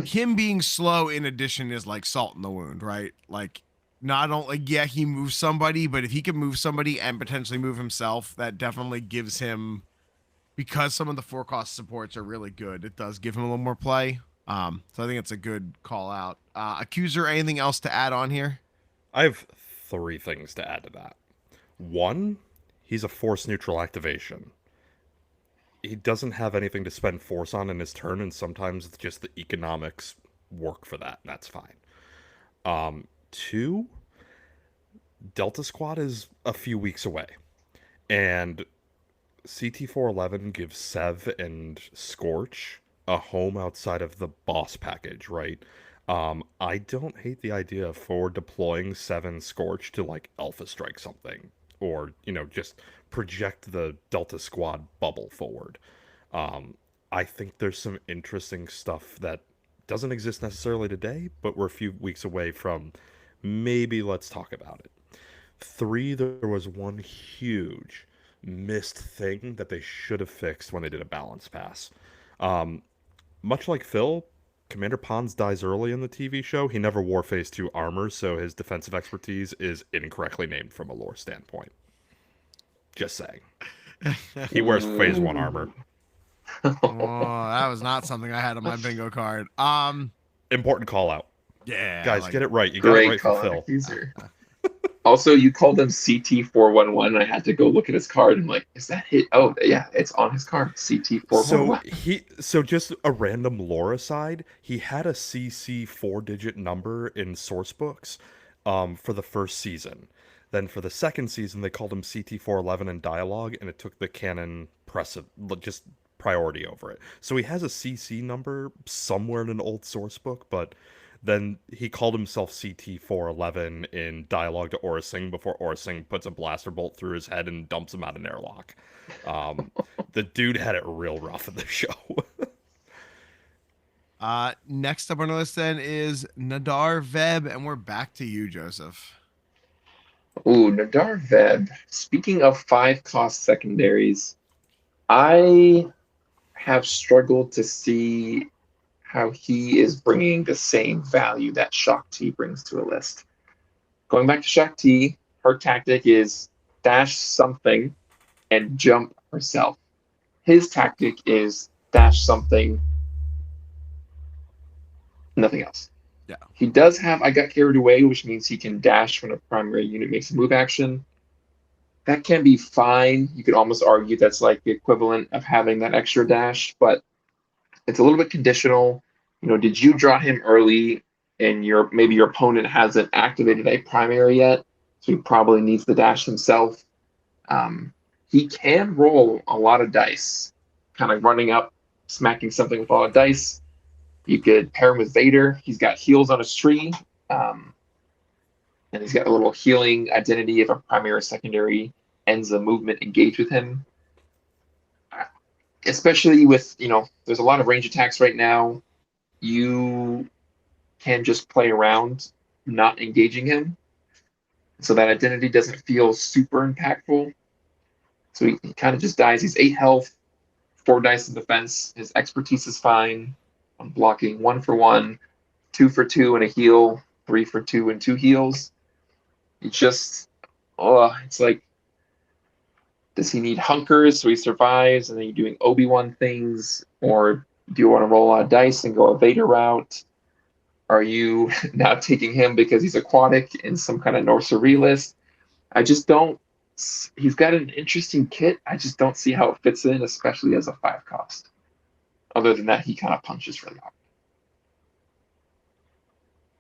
Speaker 1: him being slow in addition is like salt in the wound, right? Like not only yeah, he moves somebody, but if he can move somebody and potentially move himself, that definitely gives him because some of the 4 cost supports are really good, it does give him a little more play. So I think it's a good call out. Accuser, anything else to add on here?
Speaker 3: I have 3 things to add to that. 1, he's a force neutral activation. He doesn't have anything to spend force on in his turn, and sometimes it's just the economics work for that, and that's fine. 2, Delta Squad is a few weeks away, and CT411 gives Sev and Scorch a home outside of the boss package, right? I don't hate the idea of forward deploying 7 Scorch to like Alpha Strike something, or just project the Delta Squad bubble forward. I think there's some interesting stuff that doesn't exist necessarily today, but we're a few weeks away from maybe let's talk about it. 3, there was one huge missed thing that they should have fixed when they did a balance pass. Um, Much like Phil, Commander Pons dies early in the TV show. He never wore phase 2 armor, so his defensive expertise is incorrectly named from a lore standpoint. Just saying. He wears phase 1 armor.
Speaker 1: Oh, that was not something I had on my bingo card.
Speaker 3: Important call out.
Speaker 1: Yeah,
Speaker 3: Guys,
Speaker 1: like,
Speaker 3: get it right. You got it
Speaker 2: Great
Speaker 3: right for
Speaker 2: call out,
Speaker 3: Phil.
Speaker 2: accuser. Also, you called him CT411, and I had to go look at his card. I'm like, is that it? Oh, yeah, it's on his card. CT411.
Speaker 3: So just a random lore aside, he had a CC 4-digit number in source books for the first season. Then for the second season, they called him CT411 in dialogue, and it took the canon just priority over it. So he has a CC number somewhere in an old source book, but then he called himself CT411 in dialogue to Aura Singh before Aura Singh puts a blaster bolt through his head and dumps him out an airlock. The dude had it real rough in the show.
Speaker 1: next up on the list then is Nadar Veb, and we're back to you, Joseph.
Speaker 2: Ooh, Nadar Veb. Speaking of 5-cost secondaries, I have struggled to see how he is bringing the same value that Shakti brings to a list. Going back to Shakti, her tactic is dash something and jump herself. His tactic is dash something, nothing else.
Speaker 1: Yeah.
Speaker 2: He does have I got carried away, which means he can dash when a primary unit makes a move action. That can be fine. You could almost argue that's like the equivalent of having that extra dash, but it's a little bit conditional. Did you draw him early and maybe your opponent hasn't activated a primary yet, so he probably needs the dash himself. He can roll a lot of dice, kind of running up, smacking something with a lot of dice. You could pair him with Vader. He's got heals on his tree, and he's got a little healing identity if a primary or secondary ends the movement engaged with him. Especially with, there's a lot of range attacks right now. You can just play around not engaging him. So that identity doesn't feel super impactful. So he kind of just dies. He's 8 health, 4 dice in defense. His expertise is fine. I'm blocking 1 for 1, 2 for 2 and a heal, 3 for 2 and 2 heals. It's like, does he need hunkers so he survives and then you're doing Obi-Wan things? Or do you want to roll a lot of dice and go a Vader route? Are you now taking him because he's aquatic in some kind of Norsery list? I just don't. He's got an interesting kit. I just don't see how it fits in, especially as a 5-cost. Other than that, he kind of punches really hard.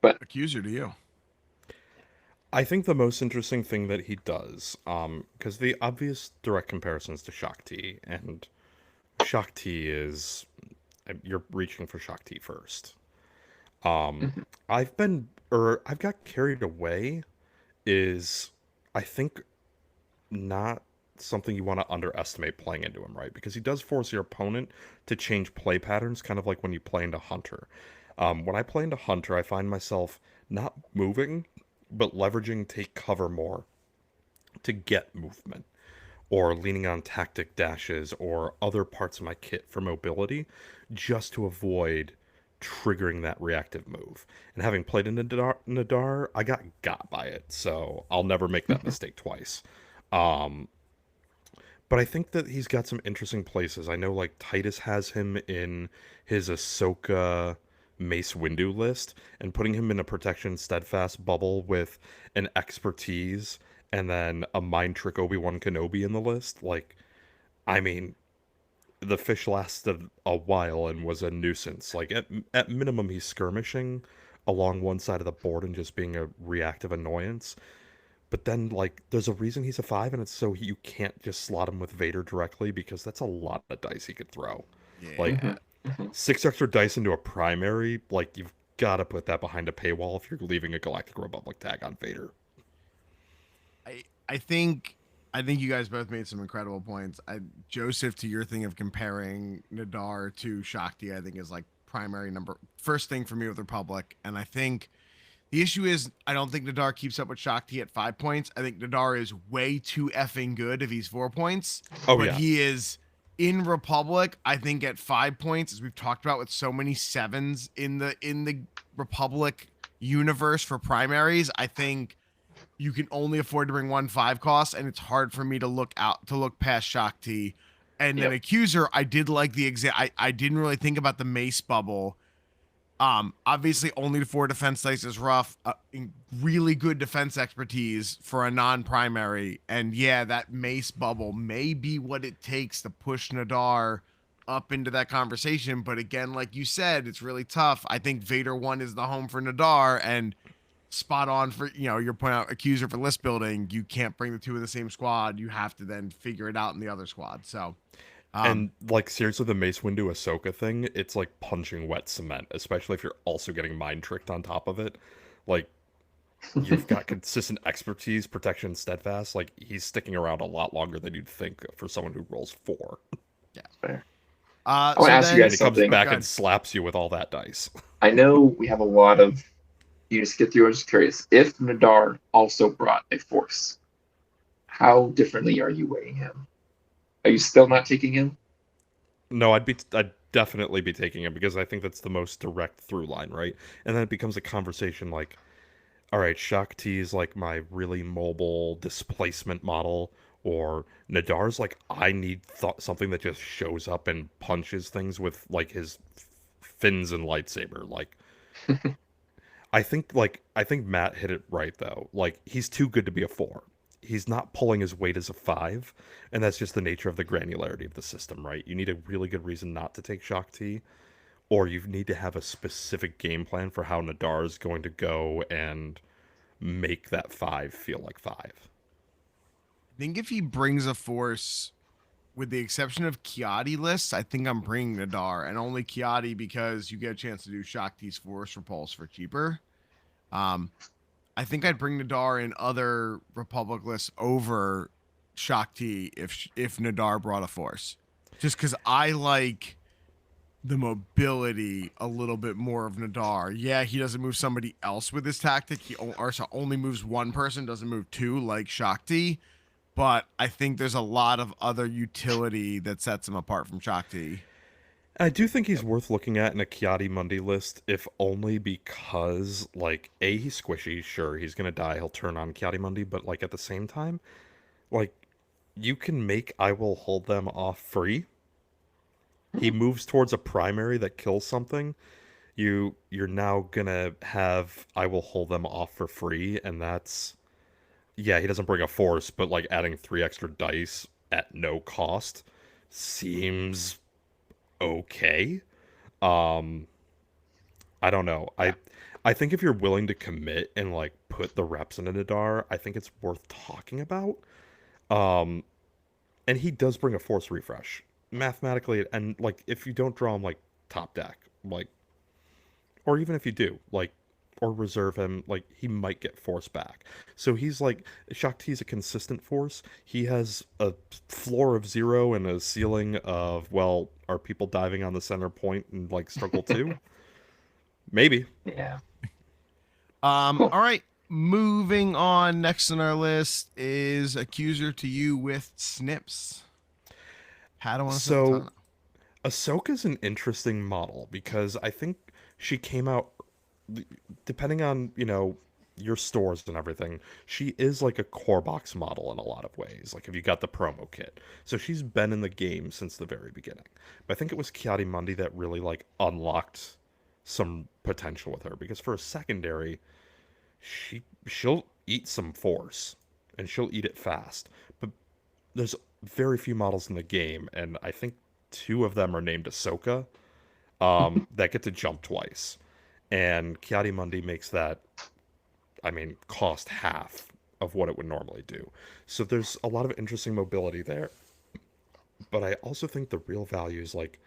Speaker 2: But
Speaker 1: Accuser to you.
Speaker 3: I think the most interesting thing that he does, because the obvious direct comparisons to Shakti, and Shakti is, you're reaching for Shakti first. I've got carried away is, I think, not something you want to underestimate playing into him, right? Because he does force your opponent to change play patterns, kind of like when you play into Hunter. When I play into Hunter, I find myself not moving, but leveraging take cover more to get movement, or leaning on tactic dashes or other parts of my kit for mobility, just to avoid triggering that reactive move. And having played in Nadar, I got by it, so I'll never make that mistake twice. But I think that he's got some interesting places. I know, like, Titus has him in his Ahsoka Mace Windu list, and putting him in a protection steadfast bubble with an expertise and then a mind trick Obi-Wan Kenobi in the list. Like, I mean, the fish lasted a while and was a nuisance. Like, at minimum, he's skirmishing along one side of the board and just being a reactive annoyance. But then, like, there's a reason he's a 5, and it's so you can't just slot him with Vader directly, because that's a lot of dice he could throw.
Speaker 1: Yeah.
Speaker 3: Like, 6 extra dice into a primary, like, you've got to put that behind a paywall if you're leaving a Galactic Republic tag on Vader.
Speaker 1: I think you guys both made some incredible points. Joseph, to your thing of comparing Nadar to Shakti, I think is like primary first thing for me with Republic, and I think the issue is I don't think Nadar keeps up with Shakti at 5 points. I think Nadar is way too effing good if he's 4 points,
Speaker 3: Oh
Speaker 1: but
Speaker 3: yeah.
Speaker 1: he is in Republic. I think at 5 points, as we've talked about with so many sevens in the Republic universe for primaries, I think you can only afford to bring 1 5 cost, and it's hard for me to look past Shakti. And then
Speaker 2: Yep.
Speaker 1: Accuser, I did like the I didn't really think about the mace bubble. Obviously, only 4 defense dice is rough. Really good defense expertise for a non-primary, and yeah, that mace bubble may be what it takes to push Nadar up into that conversation. But again, like you said, it's really tough. I think Vader 1 is the home for Nadar, and spot on for your point out Accuser for list building. You can't bring the two in the same squad. You have to then figure it out in the other squad. So.
Speaker 3: And like seriously, the Mace Windu Ahsoka thing, it's like punching wet cement, especially if you're also getting mind tricked on top of it. Like you've got consistent expertise, protection, steadfast. Like he's sticking around a lot longer than you'd think for someone who rolls 4.
Speaker 1: Yeah.
Speaker 2: Fair.
Speaker 1: I
Speaker 2: wanna ask you guys
Speaker 3: And he comes
Speaker 2: something.
Speaker 3: back and slaps you with all that dice.
Speaker 2: I know we have a lot of units to get through. I'm just curious. If Nadar also brought a force, how differently are you weighing him? Are you still not taking him?
Speaker 3: No, I'd definitely be taking him because I think that's the most direct through line, right? And then it becomes a conversation like, all right, Shakti is like my really mobile displacement model, or Nadar's like I need something that just shows up and punches things with like his fins and lightsaber. Like I think Matt hit it right though. Like he's too good to be a 4. He's not pulling his weight as a 5, and that's just the nature of the granularity of the system, right? You need a really good reason not to take Shakti, or you need to have a specific game plan for how Nadar is going to go and make that 5 feel like 5.
Speaker 1: I think if he brings a force, with the exception of Kiadi lists, I think I'm bringing Nadar, and only Kiadi because you get a chance to do Shakti's force repulse for cheaper. I think I'd bring Nadar in other Republic lists over Shakti if Nadar brought a force, just because I like the mobility a little bit more of Nadar. Yeah, he doesn't move somebody else with his tactic. He only moves one person, doesn't move two like Shakti. But I think there's a lot of other utility that sets him apart from Shakti.
Speaker 3: I do think he's worth looking at in a Kiadi Mundi list, if only because, like, A, he's squishy, sure, he's gonna die, he'll turn on Kiadi Mundi, but, like, at the same time, like, you can make I Will Hold Them Off free. He moves towards a primary that kills something. You're now gonna have I Will Hold Them Off for free, and that's... Yeah, he doesn't bring a force, but, like, adding 3 extra dice at no cost seems okay. I don't know. I think if you're willing to commit and like put the reps into Nadar, I think it's worth talking about. Um, and he does bring a force refresh mathematically, and like if you don't draw him like top deck, like, or even if you do, like, or reserve him, like he might get force back. So he's like Shakti's a consistent force. He has a floor of 0 and a ceiling of, well, are people diving on the center point in like Struggle 2? Maybe.
Speaker 2: Yeah.
Speaker 1: All right. Moving on. Next on our list is Accuser to you with Snips. Padawan.
Speaker 3: So Ahsoka's an interesting model because I think she came out, depending on, your stores and everything, she is like a core box model in a lot of ways. Like if you got the promo kit. So she's been in the game since the very beginning. But I think it was Kiadi Mundi that really like unlocked some potential with her, because for a secondary, she'll eat some force and she'll eat it fast. But there's very few models in the game, and I think 2 of them are named Ahsoka, that get to jump twice. And Kiadi Mundi makes that, cost half of what it would normally do. So there's a lot of interesting mobility there. But I also think the real value is like,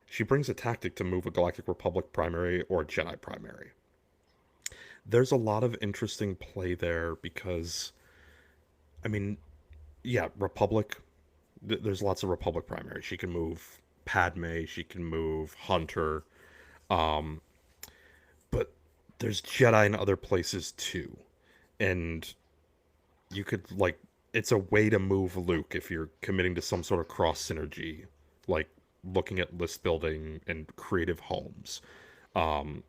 Speaker 3: she brings a tactic to move a Galactic Republic primary or a Jedi primary. There's a lot of interesting play there because, Republic, there's lots of Republic primaries. She can move Padme, she can move Hunter. Um, but there's Jedi in other places too, and you could like it's a way to move Luke if you're committing to some sort of cross synergy, like looking at list building and creative homes. Um,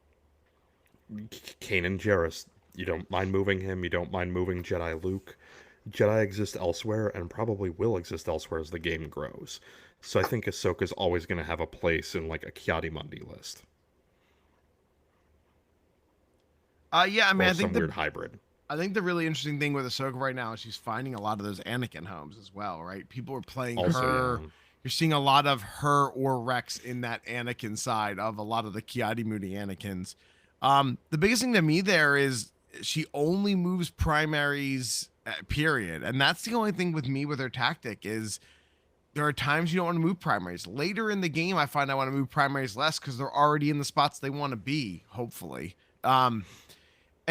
Speaker 3: Kanan Jarrus, you don't mind moving him, you don't mind moving Jedi Luke. Jedi exist elsewhere and probably will exist elsewhere as the game grows. So I think Ahsoka's always going to have a place in like a Kiadi-Mundi list
Speaker 1: Yeah, I mean,
Speaker 3: or some weird hybrid.
Speaker 1: I think the really interesting thing with Ahsoka right now is she's finding a lot of those Anakin homes as well, right? People are playing
Speaker 3: Also,
Speaker 1: her.
Speaker 3: yeah.
Speaker 1: You're seeing a lot of her or Rex in that Anakin side of a lot of the Kiadi-Moody Anakins. The biggest thing to me there is she only moves primaries, period. And that's the only thing with me with her tactic is there are times you don't want to move primaries. Later in the game, I find I want to move primaries less because they're already in the spots they want to be, hopefully. And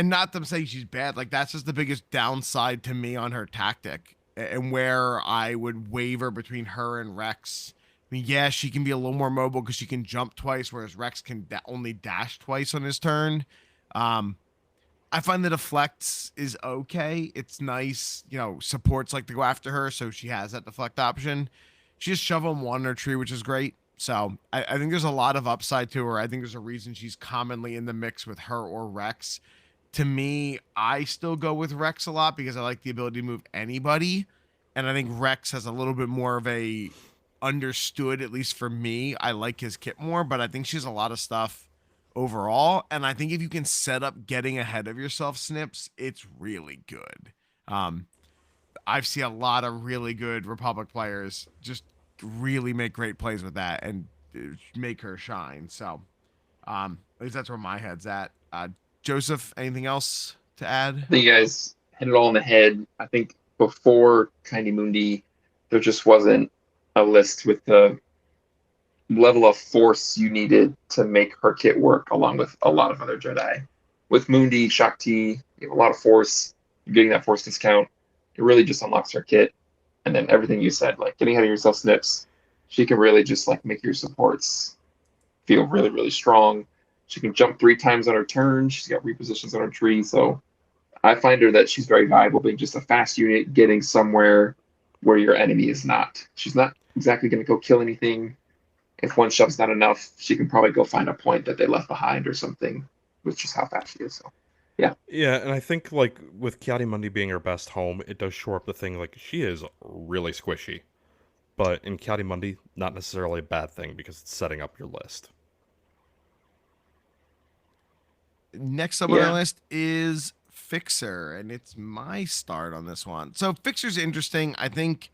Speaker 1: not them saying she's bad. Like that's just the biggest downside to me on her tactic and where I would waver between her and Rex. I mean, yeah, she can be a little more mobile because she can jump twice, whereas Rex can only dash twice on his turn. I find the deflects is okay. It's nice, supports like to go after her, so she has that deflect option. She just shove on one in her tree, which is great. So I think there's a lot of upside to her. I think there's a reason she's commonly in the mix with her or Rex. To me, I still go with Rex a lot because I like the ability to move anybody. And I think Rex has a little bit more of a understood, at least for me. I like his kit more, but I think she has a lot of stuff overall. And I think if you can set up getting ahead of yourself snips, it's really good. I've seen a lot of really good Republic players just really make great plays with that and make her shine. So at least that's where my head's at. Joseph, anything else to add?
Speaker 2: I think you guys hit it all on the head. I think before Kindy Mundi, there just wasn't a list with the level of force you needed to make her kit work, along with a lot of other Jedi. With Mundi, Shakti, you have a lot of force. You're getting that force discount. It really just unlocks her kit. And then everything you said, like getting ahead of yourself snips, she can really just like make your supports feel really, really strong. She can jump 3 times on her turn. She's got repositions on her tree. So I find her that she's very valuable being just a fast unit getting somewhere where your enemy is not. She's not exactly going to go kill anything. If one shove's not enough, she can probably go find a point that they left behind or something, which is how fast she is. So, yeah.
Speaker 3: Yeah, and I think like with Kiadi-Mundi being her best home, it does shore up the thing like she is really squishy. But in Kiadi-Mundi, not necessarily a bad thing because it's setting up your list.
Speaker 1: Next up on our list is Fixer, and it's my start on this one. So Fixer's interesting. I think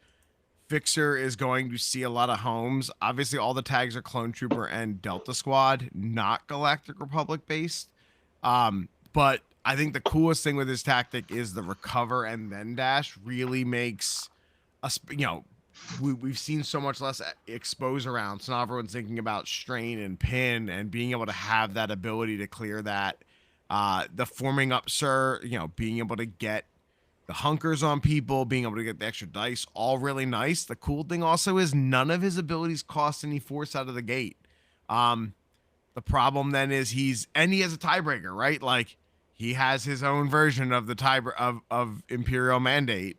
Speaker 1: Fixer is going to see a lot of homes. Obviously, all the tags are Clone Trooper and Delta Squad, not Galactic Republic based. But I think the coolest thing with this tactic is the recover and then dash really makes us, we've seen so much less expose around. So now everyone's thinking about strain and pin and being able to have that ability to clear that. The forming up, sir, being able to get the hunkers on people, being able to get the extra dice, all really nice. The cool thing also is none of his abilities cost any force out of the gate. The problem then is he has a tiebreaker, right? Like he has his own version of the of Imperial Mandate.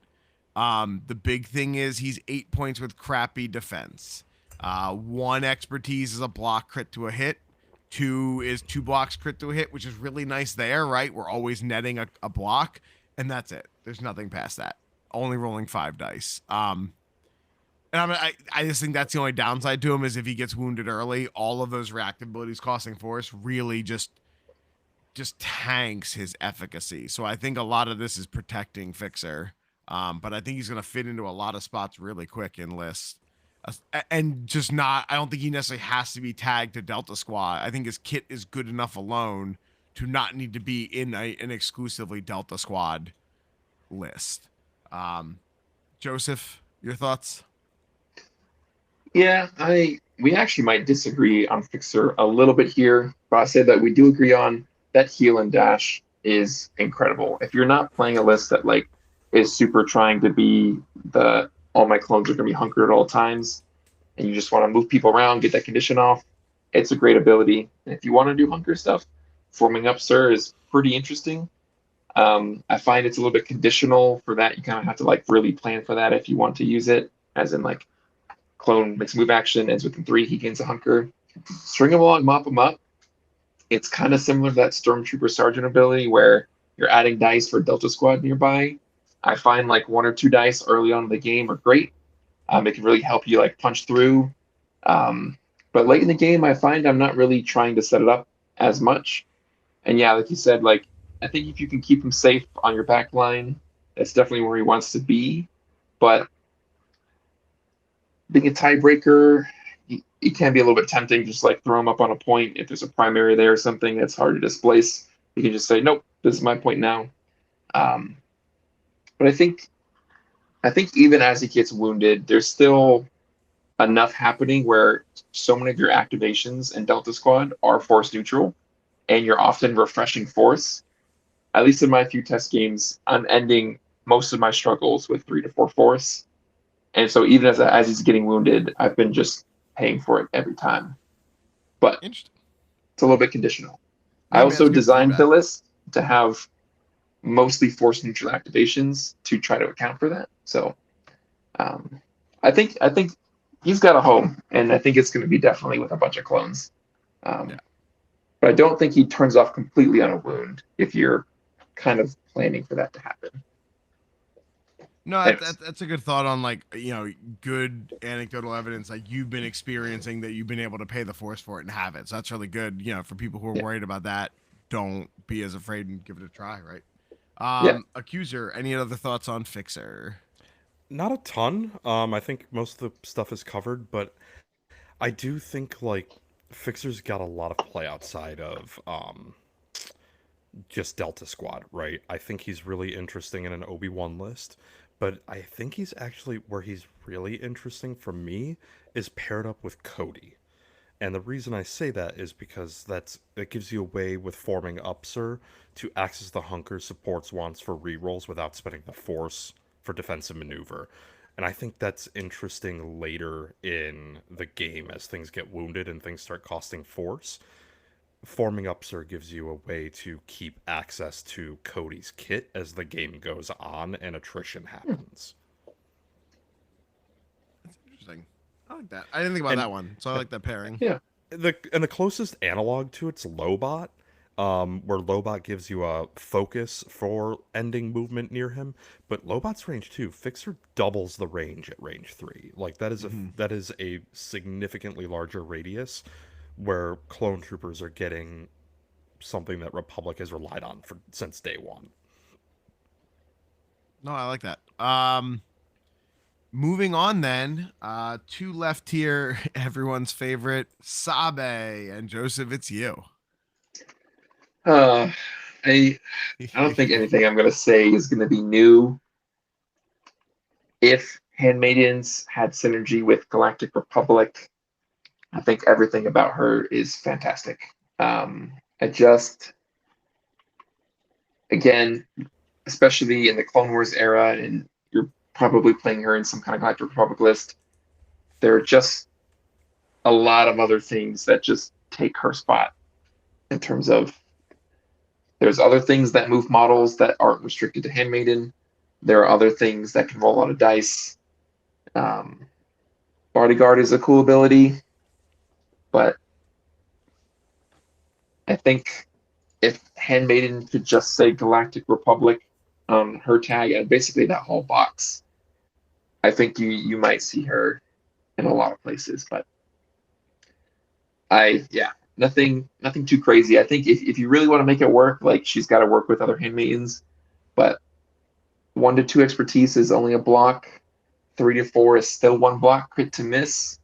Speaker 1: The big thing is he's 8 points with crappy defense. 1 expertise is a block crit to a hit. 2 is 2 blocks crit to a hit, which is really nice there, right? We're always netting a block, and that's it. There's nothing past that. Only rolling 5 dice. And I just think that's the only downside to him is if he gets wounded early, all of those reactive abilities costing force really just tanks his efficacy. So I think a lot of this is protecting Fixer. But I think he's going to fit into a lot of spots really quick in lists. And just I don't think he necessarily has to be tagged to Delta Squad. I think his kit is good enough alone to not need to be in an exclusively Delta Squad list. Joseph, your thoughts?
Speaker 2: Yeah, we actually might disagree on Fixer a little bit here, but I say that we do agree on that heal and dash is incredible. If you're not playing a list that like is super trying to be all my clones are going to be hunkered at all times, and you just want to move people around, get that condition off, it's a great ability. And if you want to do hunker stuff, forming up Sir is pretty interesting. I find it's a little bit conditional for that. You kind of have to like really plan for that if you want to use it, as in like clone makes a move action, ends within 3, he gains a hunker. String them along, mop them up. It's kind of similar to that Stormtrooper Sergeant ability where you're adding dice for Delta Squad nearby. I find like 1 or 2 dice early on in the game are great. It can really help you like punch through. But late in the game, I find I'm not really trying to set it up as much. And yeah, like you said, like I think if you can keep him safe on your back line, that's definitely where he wants to be. But being a tiebreaker, it can be a little bit tempting. Just like throw him up on a point if there's a primary there or something that's hard to displace. You can just say, nope, this is my point now. But I think even as he gets wounded, there's still enough happening where so many of your activations in Delta Squad are force neutral, and you're often refreshing force. At least in my few test games, I'm ending most of my struggles with 3 to 4 force. And so even as he's getting wounded, I've been just paying for it every time. But
Speaker 1: Interesting.
Speaker 2: it's a little bit conditional.
Speaker 1: Yeah,
Speaker 2: I
Speaker 1: man,
Speaker 2: also
Speaker 1: that's good
Speaker 2: designed the
Speaker 1: feedback.
Speaker 2: list to have mostly force neutral activations to try to account for that. So I think he's got a home, and I think it's going to be definitely with a bunch of clones.
Speaker 1: Yeah.
Speaker 2: But I don't think he turns off completely on a wound if you're kind of planning for that to happen.
Speaker 1: No,
Speaker 2: Anyways,
Speaker 1: that's a good thought on like good anecdotal evidence like you've been experiencing that you've been able to pay the force for it and have it. So that's really good. For people who are
Speaker 2: yeah,
Speaker 1: worried about that, don't be as afraid and give it a try. Right.
Speaker 2: yeah.
Speaker 1: Accuser. Any other thoughts on Fixer?
Speaker 3: Not a ton. I think most of the stuff is covered, but I do think like Fixer's got a lot of play outside of just Delta Squad, right? I think he's really interesting in an Obi-Wan list, but I think he's actually where he's really interesting for me is paired up with Cody. And the reason I say that is because it gives you a way with forming Upser to access the Hunker supports wants for rerolls without spending the Force for defensive maneuver. And I think that's interesting later in the game as things get wounded and things start costing Force. Forming Upser gives you a way to keep access to Cody's kit as the game goes on and attrition happens.
Speaker 1: That's interesting. I like that. I didn't think about
Speaker 3: And
Speaker 1: that one, so I like that pairing.
Speaker 2: Yeah.
Speaker 3: the closest analog to it's Lobot, where Lobot gives you a focus for ending movement near him, but Lobot's range 2, Fixer doubles the range at range 3. Like
Speaker 1: Mm-hmm.
Speaker 3: that is a significantly larger radius where clone troopers are getting something that Republic has relied on for since day one.
Speaker 1: No, I like that. Moving on then, two left here, everyone's favorite, Sabe and Joseph. It's you.
Speaker 2: Uh, I I don't think anything I'm going to say is going to be new. If Handmaidens had synergy with Galactic Republic, I think everything about her is fantastic. I just, again, especially in the Clone Wars era, and you're probably playing her in some kind of Galactic Republic list, there are just a lot of other things that just take her spot in terms of there's other things that move models that aren't restricted to Handmaiden. There are other things that can roll out of dice. Um, Bodyguard is a cool ability, but I think if Handmaiden could just say Galactic Republic on her tag and basically that whole box, I think you might see her in a lot of places. But yeah, nothing too crazy. I think if you really want to make it work, like she's got to work with other handmaidens, but 1 to 2 expertise is only a block. 3 to 4 is still 1 block crit to miss.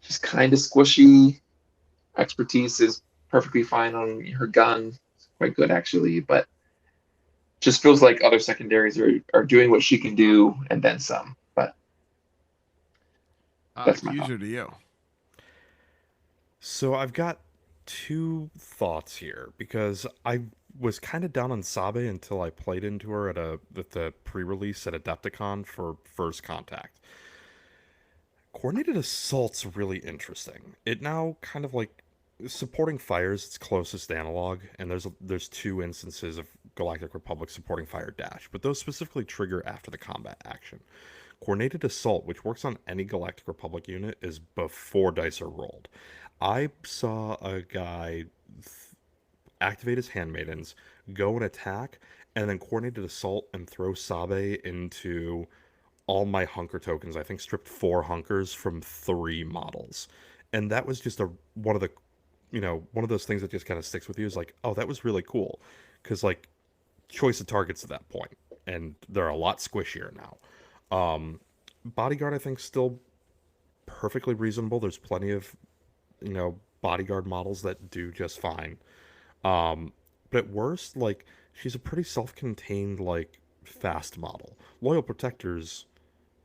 Speaker 2: Just kind of squishy. Expertise is perfectly fine on her gun. It's quite good actually, but just feels like other secondaries are doing what she can do and then some. But that's my thought.
Speaker 1: Accuser to you.
Speaker 3: So I've got two thoughts here because I was kind of down on Sabe until I played into her at the pre-release at Adepticon for First Contact. Coordinated Assault's really interesting. It now kind of like supporting fire's its closest analog, and there's two instances of Galactic Republic supporting fire dash, but those specifically trigger after the combat action. Coordinated assault, which works on any Galactic Republic unit, is before dice are rolled. I saw a guy activate his handmaidens, go and attack, and then coordinated assault and throw Sabe into all my hunker tokens. I think stripped 4 hunkers from 3 models. And that was just one of the one of those things that just kind of sticks with you is like, oh, that was really cool. Because like choice of targets at that point. And they're a lot squishier now. Bodyguard, I think, still perfectly reasonable. There's plenty of, bodyguard models that do just fine. But at worst, like, she's a pretty self-contained, like, fast model. Loyal Protectors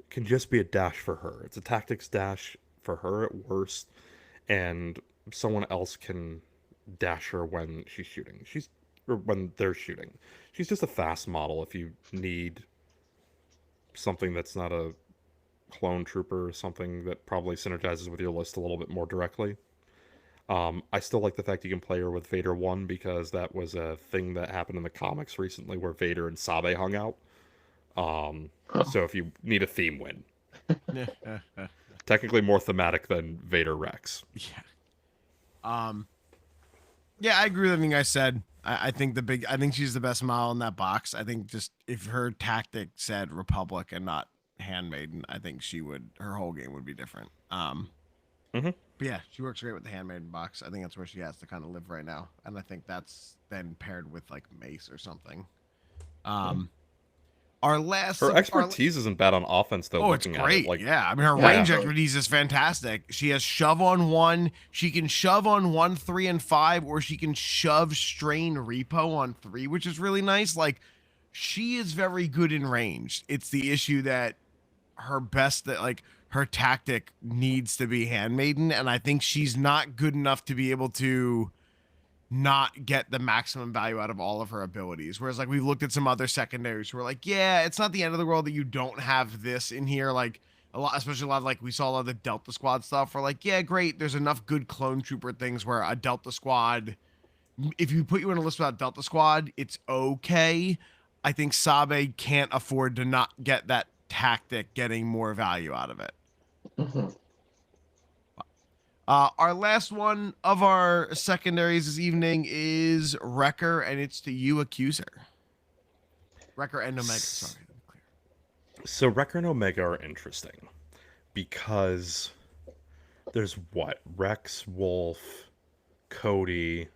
Speaker 3: can just be a dash for her. It's a tactics dash for her at worst, and someone else can dash her when she's shooting. Or when they're shooting. She's just a fast model if you need something that's not a clone trooper or something that probably synergizes with your list a little bit more directly. I still like the fact you can play her with Vader 1 because that was a thing that happened in the comics recently where Vader and Sabe hung out. So if you need a theme win. Technically more thematic than Vader Rex.
Speaker 1: Yeah. Yeah, I agree with everything I said. I think I think she's the best model in that box. I think just if her tactic said Republic and not Handmaiden, I think her whole game would be different. But yeah, she works great with the Handmaiden box. I think that's where she has to kind of live right now. And I think that's then paired with like Mace or something. Her
Speaker 3: expertise isn't bad on offense, though.
Speaker 1: Oh, it's great. Yeah, I mean, her range expertise is fantastic. She has shove on 1. She can shove on 1, 3, and 5, or she can shove strain repo on 3, which is really nice. Like, she is very good in range. It's the issue that her tactic needs to be Handmaiden, and I think she's not good enough to be able to not get the maximum value out of all of her abilities. Whereas like we've looked at some other secondaries who are like, yeah, it's not the end of the world that you don't have this in here. Like especially a lot of like we saw a lot of the Delta Squad stuff where like, yeah, great. There's enough good clone trooper things where a Delta Squad, if you put you in a list without Delta Squad, it's okay. I think Sabe can't afford to not get that tactic getting more value out of it. Our last one of our secondaries this evening is Wrecker, and it's to you, Accuser. Wrecker and Omega, sorry.
Speaker 3: So Wrecker and Omega are interesting because there's Rex, Wolf, Cody,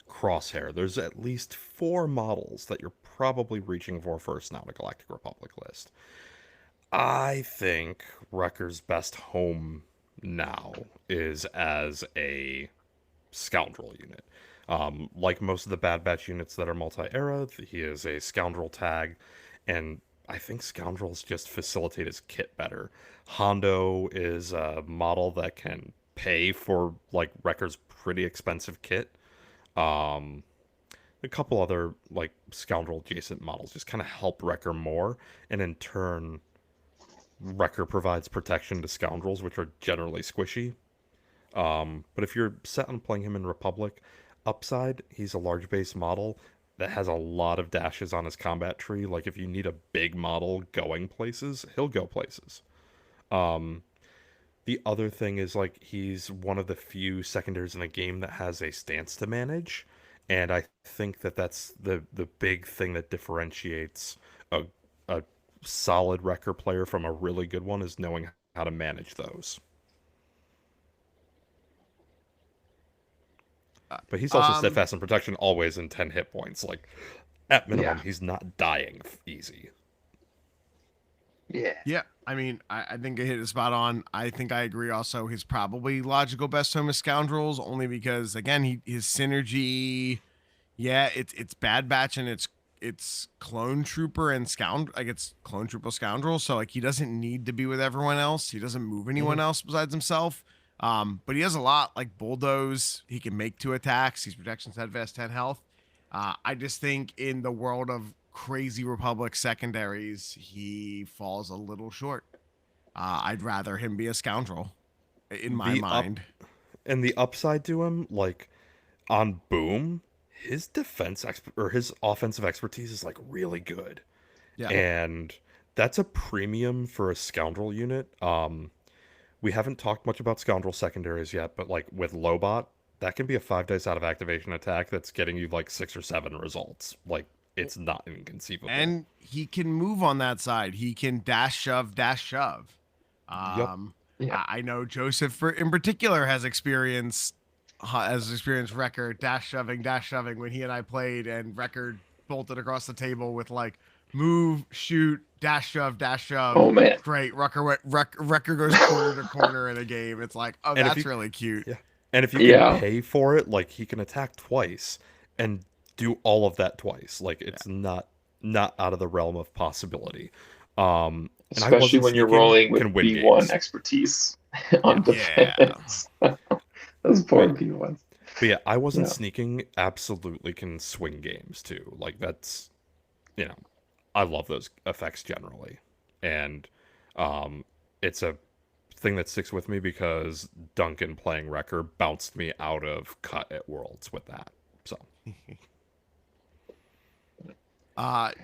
Speaker 3: Crosshair. There's at least 4 models that you're probably reaching for first now on a Galactic Republic list. I think Wrecker's best home now is as a scoundrel unit. Like most of the Bad Batch units that are multi-era, he is a scoundrel tag, and I think scoundrels just facilitate his kit better. Hondo is a model that can pay for like Wrecker's pretty expensive kit. A couple other like scoundrel adjacent models just kind of help Wrecker more, and in turn Wrecker provides protection to scoundrels, which are generally squishy. But if you're set on playing him in Republic, upside, he's a large base model that has a lot of dashes on his combat tree. Like if you need a big model going places, he'll go places. The other thing is like he's one of the few secondaries in the game that has a stance to manage, and I think that's the big thing that differentiates a solid Wrecker player from a really good one is knowing how to manage those. But he's also steadfast in protection, always in 10 hit points. Like, at minimum, he's not dying easy.
Speaker 1: Yeah. I mean, I think I hit it spot on. I think I agree also. His probably logical best home is Scoundrels, only because, again, his synergy, it's Bad Batch and it's Clone Trooper and Scoundrel, like it's Clone Trooper Scoundrel, so like he doesn't need to be with everyone else. He doesn't move anyone else besides himself. But he has a lot like Bulldoze. He can make 2 attacks. He's protection steadfast, 10 health. I just think in the world of crazy Republic secondaries, he falls a little short. I'd rather him be a Scoundrel in my mind.
Speaker 3: and the upside to him, like on Boom, his or his offensive expertise is like really good,
Speaker 1: Yeah.
Speaker 3: and that's a premium for a scoundrel unit. We haven't talked much about scoundrel secondaries yet, but like with Lobot, that can be a 5 dice out of activation attack that's getting you like 6 or 7 results. Like it's not inconceivable.
Speaker 1: And he can move on that side. He can dash, shove, dash, shove.
Speaker 3: Yep.
Speaker 2: Yeah.
Speaker 1: I know Joseph in particular has experienced Wrecker dash shoving when he and I played, and Wrecker bolted across the table with like move, shoot, dash, shove, dash, shove.
Speaker 2: Oh man.
Speaker 1: Great. Wrecker goes corner to corner in a game. It's like, oh,
Speaker 3: And if
Speaker 1: that's
Speaker 3: you
Speaker 1: really cute.
Speaker 3: Yeah. And if you can
Speaker 2: Yeah.
Speaker 3: pay for it, like he can attack twice and do all of that twice. Like it's not out of the realm of possibility. And I
Speaker 2: Especially
Speaker 3: wasn't
Speaker 2: when you're
Speaker 3: sneaking,
Speaker 2: rolling with
Speaker 3: can win
Speaker 2: B1
Speaker 3: games.
Speaker 2: expertise on
Speaker 1: Yeah.
Speaker 2: defense. Those poor
Speaker 3: But,
Speaker 2: B1s.
Speaker 3: but yeah, I wasn't
Speaker 2: Yeah.
Speaker 3: sneaking. Absolutely can swing games too. Like that's, you know, I love those effects generally, and it's a thing that sticks with me because Duncan playing Wrecker bounced me out of cut at Worlds with that. So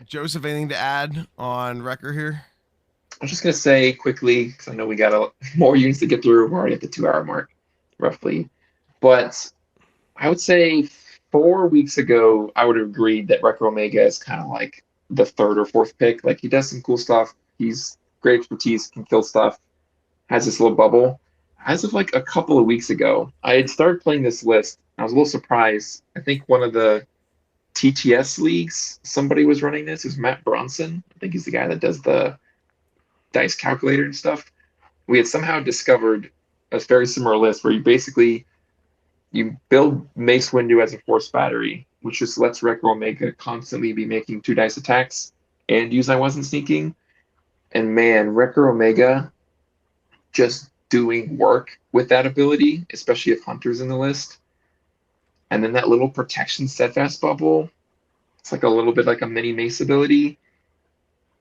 Speaker 1: Joseph, anything to add on Wrecker here?
Speaker 2: I was just gonna say quickly, because I know we got more units to get through. We're already at the 2 hour mark, roughly. But I would say 4 weeks ago, I would have agreed that Wrecker Omega is kind of like the third or fourth pick. Like he does some cool stuff. He's great expertise, can kill stuff, has this little bubble. As of like a couple of weeks ago, I had started playing this list. I was a little surprised. I think one of the TTS leagues, somebody was running this. It was Matt Bronson. I think he's the guy that does the dice calculator and stuff. We had somehow discovered a very similar list where you build Mace Windu as a force battery, which just lets Wrecker Omega constantly be making 2 dice attacks and use I wasn't sneaking. And man, Wrecker Omega just doing work with that ability, especially if Hunter's in the list. And then that little protection steadfast bubble, it's like a little bit like a mini Mace ability.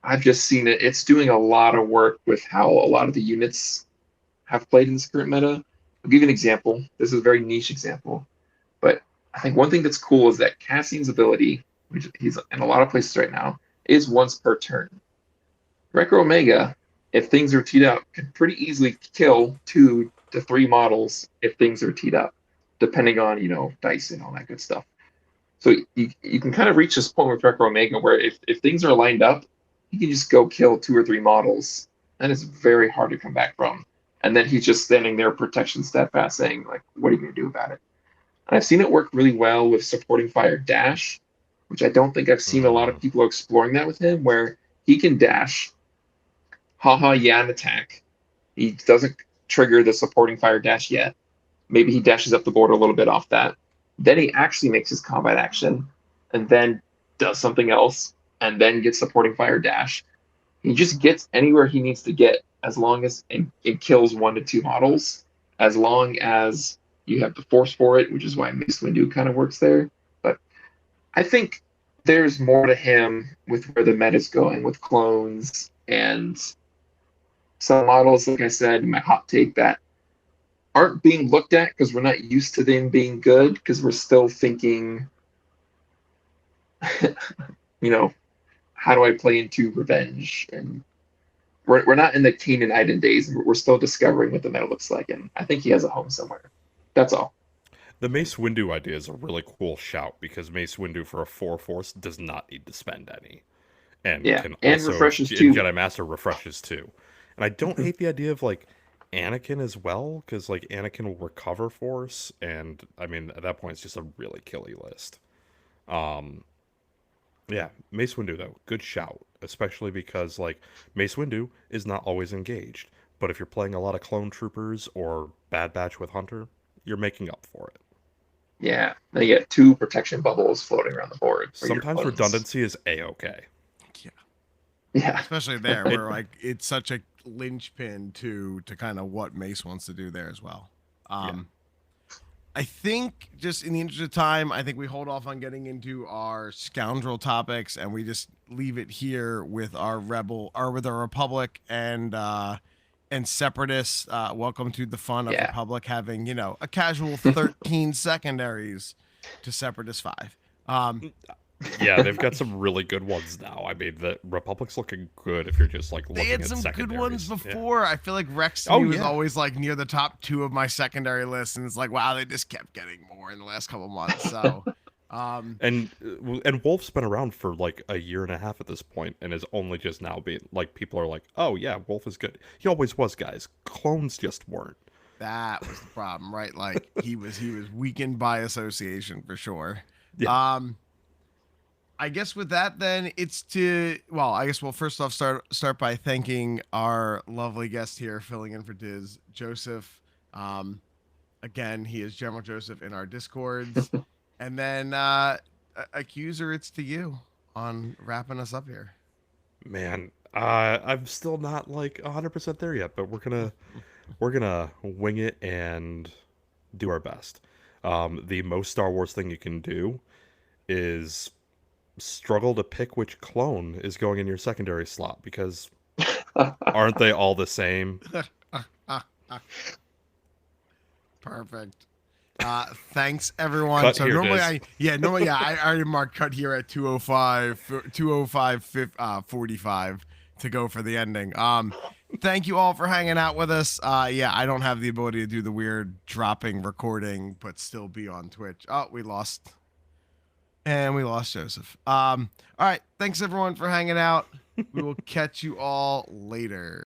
Speaker 2: I've just seen it. It's doing a lot of work with how a lot of the units have played in this current meta. I'll give you an example. This is a very niche example, but I think one thing that's cool is that Cassian's ability, which he's in a lot of places right now, is once per turn. Wrecker Omega, if things are teed up, can pretty easily kill 2 to 3 models if things are teed up, depending on, dice and all that good stuff. So you can kind of reach this point with Wrecker Omega where if things are lined up, you can just go kill 2 or 3 models, and it's very hard to come back from. And then he's just standing there, protection steadfast, saying, like, what are you going to do about it? And I've seen it work really well with supporting fire dash, which I don't think I've seen a lot of people exploring that with him, where he can dash, haha, yeah, and attack. He doesn't trigger the supporting fire dash yet. Maybe he dashes up the board a little bit off that. Then he actually makes his combat action and then does something else and then gets supporting fire dash. He just gets anywhere he needs to get as long as it kills 1 to 2 models, as long as you have the force for it, which is why Mace Windu kind of works there. But I think there's more to him with where the meta's going with clones and some models, like I said, my hot take, that aren't being looked at because we're not used to them being good, because we're still thinking, how do I play into revenge? And we're not in the Kanan Iden days. We're still discovering what the meta looks like, and I think he has a home somewhere. That's all.
Speaker 3: the Mace Windu idea is a really cool shout because Mace Windu for a 4 force does not need to spend any, and
Speaker 2: Yeah,
Speaker 3: can
Speaker 2: and
Speaker 3: also
Speaker 2: refreshes
Speaker 3: and
Speaker 2: too.
Speaker 3: Jedi Master refreshes too. And I don't hate the idea of like Anakin as well, because like Anakin will recover force, and I mean at that point it's just a really killy list. Um, yeah, Mace Windu though, good shout, especially because like Mace Windu is not always engaged, but if you're playing a lot of clone troopers or Bad Batch with Hunter, you're making up for it.
Speaker 2: Yeah, then you get 2 protection bubbles floating around the board. For your
Speaker 3: Sometimes
Speaker 2: clones.
Speaker 3: redundancy is a-okay.
Speaker 1: Yeah.
Speaker 2: Yeah,
Speaker 1: Especially there, where like it's such a linchpin to kind of what Mace wants to do there as well. I think just in the interest of time, I think we hold off on getting into our scoundrel topics and we just leave it here with our rebel or with our Republic and and separatists, welcome to the fun of
Speaker 2: Yeah.
Speaker 1: Republic having, you know, a casual 13 secondaries to separatist 5.
Speaker 3: Yeah, they've got some really good ones now. I mean, the Republic's looking good if you're just like
Speaker 1: They
Speaker 3: looking
Speaker 1: had
Speaker 3: at
Speaker 1: some good ones
Speaker 3: secondaries. Yeah.
Speaker 1: before. I feel like Rex to
Speaker 3: Oh,
Speaker 1: me was
Speaker 3: yeah.
Speaker 1: always like near the top 2 of my secondary list, and it's like, wow, they just kept getting more in the last couple months. So,
Speaker 3: And Wolf's been around for like a year and a half at this point, and is only just now being like people are like, oh yeah, Wolf is good. He always was, guys. Clones just weren't.
Speaker 1: that was the problem, right? Like he was weakened by association for sure.
Speaker 3: Yeah.
Speaker 1: I guess with that, then it's I guess we'll first off start by thanking our lovely guest here, filling in for Diz, Joseph. Again, he is General Joseph in our Discords, and then Accuser, it's to you on wrapping us up here.
Speaker 3: Man, I'm still not like 100% there yet, but we're gonna wing it and do our best. The most Star Wars thing you can do is struggle to pick which clone is going in your secondary slot because aren't they all the same?
Speaker 1: Perfect. Thanks everyone.
Speaker 3: Cut
Speaker 1: So
Speaker 3: here,
Speaker 1: normally
Speaker 3: Diz.
Speaker 1: I already marked cut here at 205 to go for the ending. Thank you all for hanging out with us. Yeah, I don't have the ability to do the weird dropping recording but still be on Twitch. Oh, we lost Joseph. All right, thanks everyone for hanging out. We will catch you all later.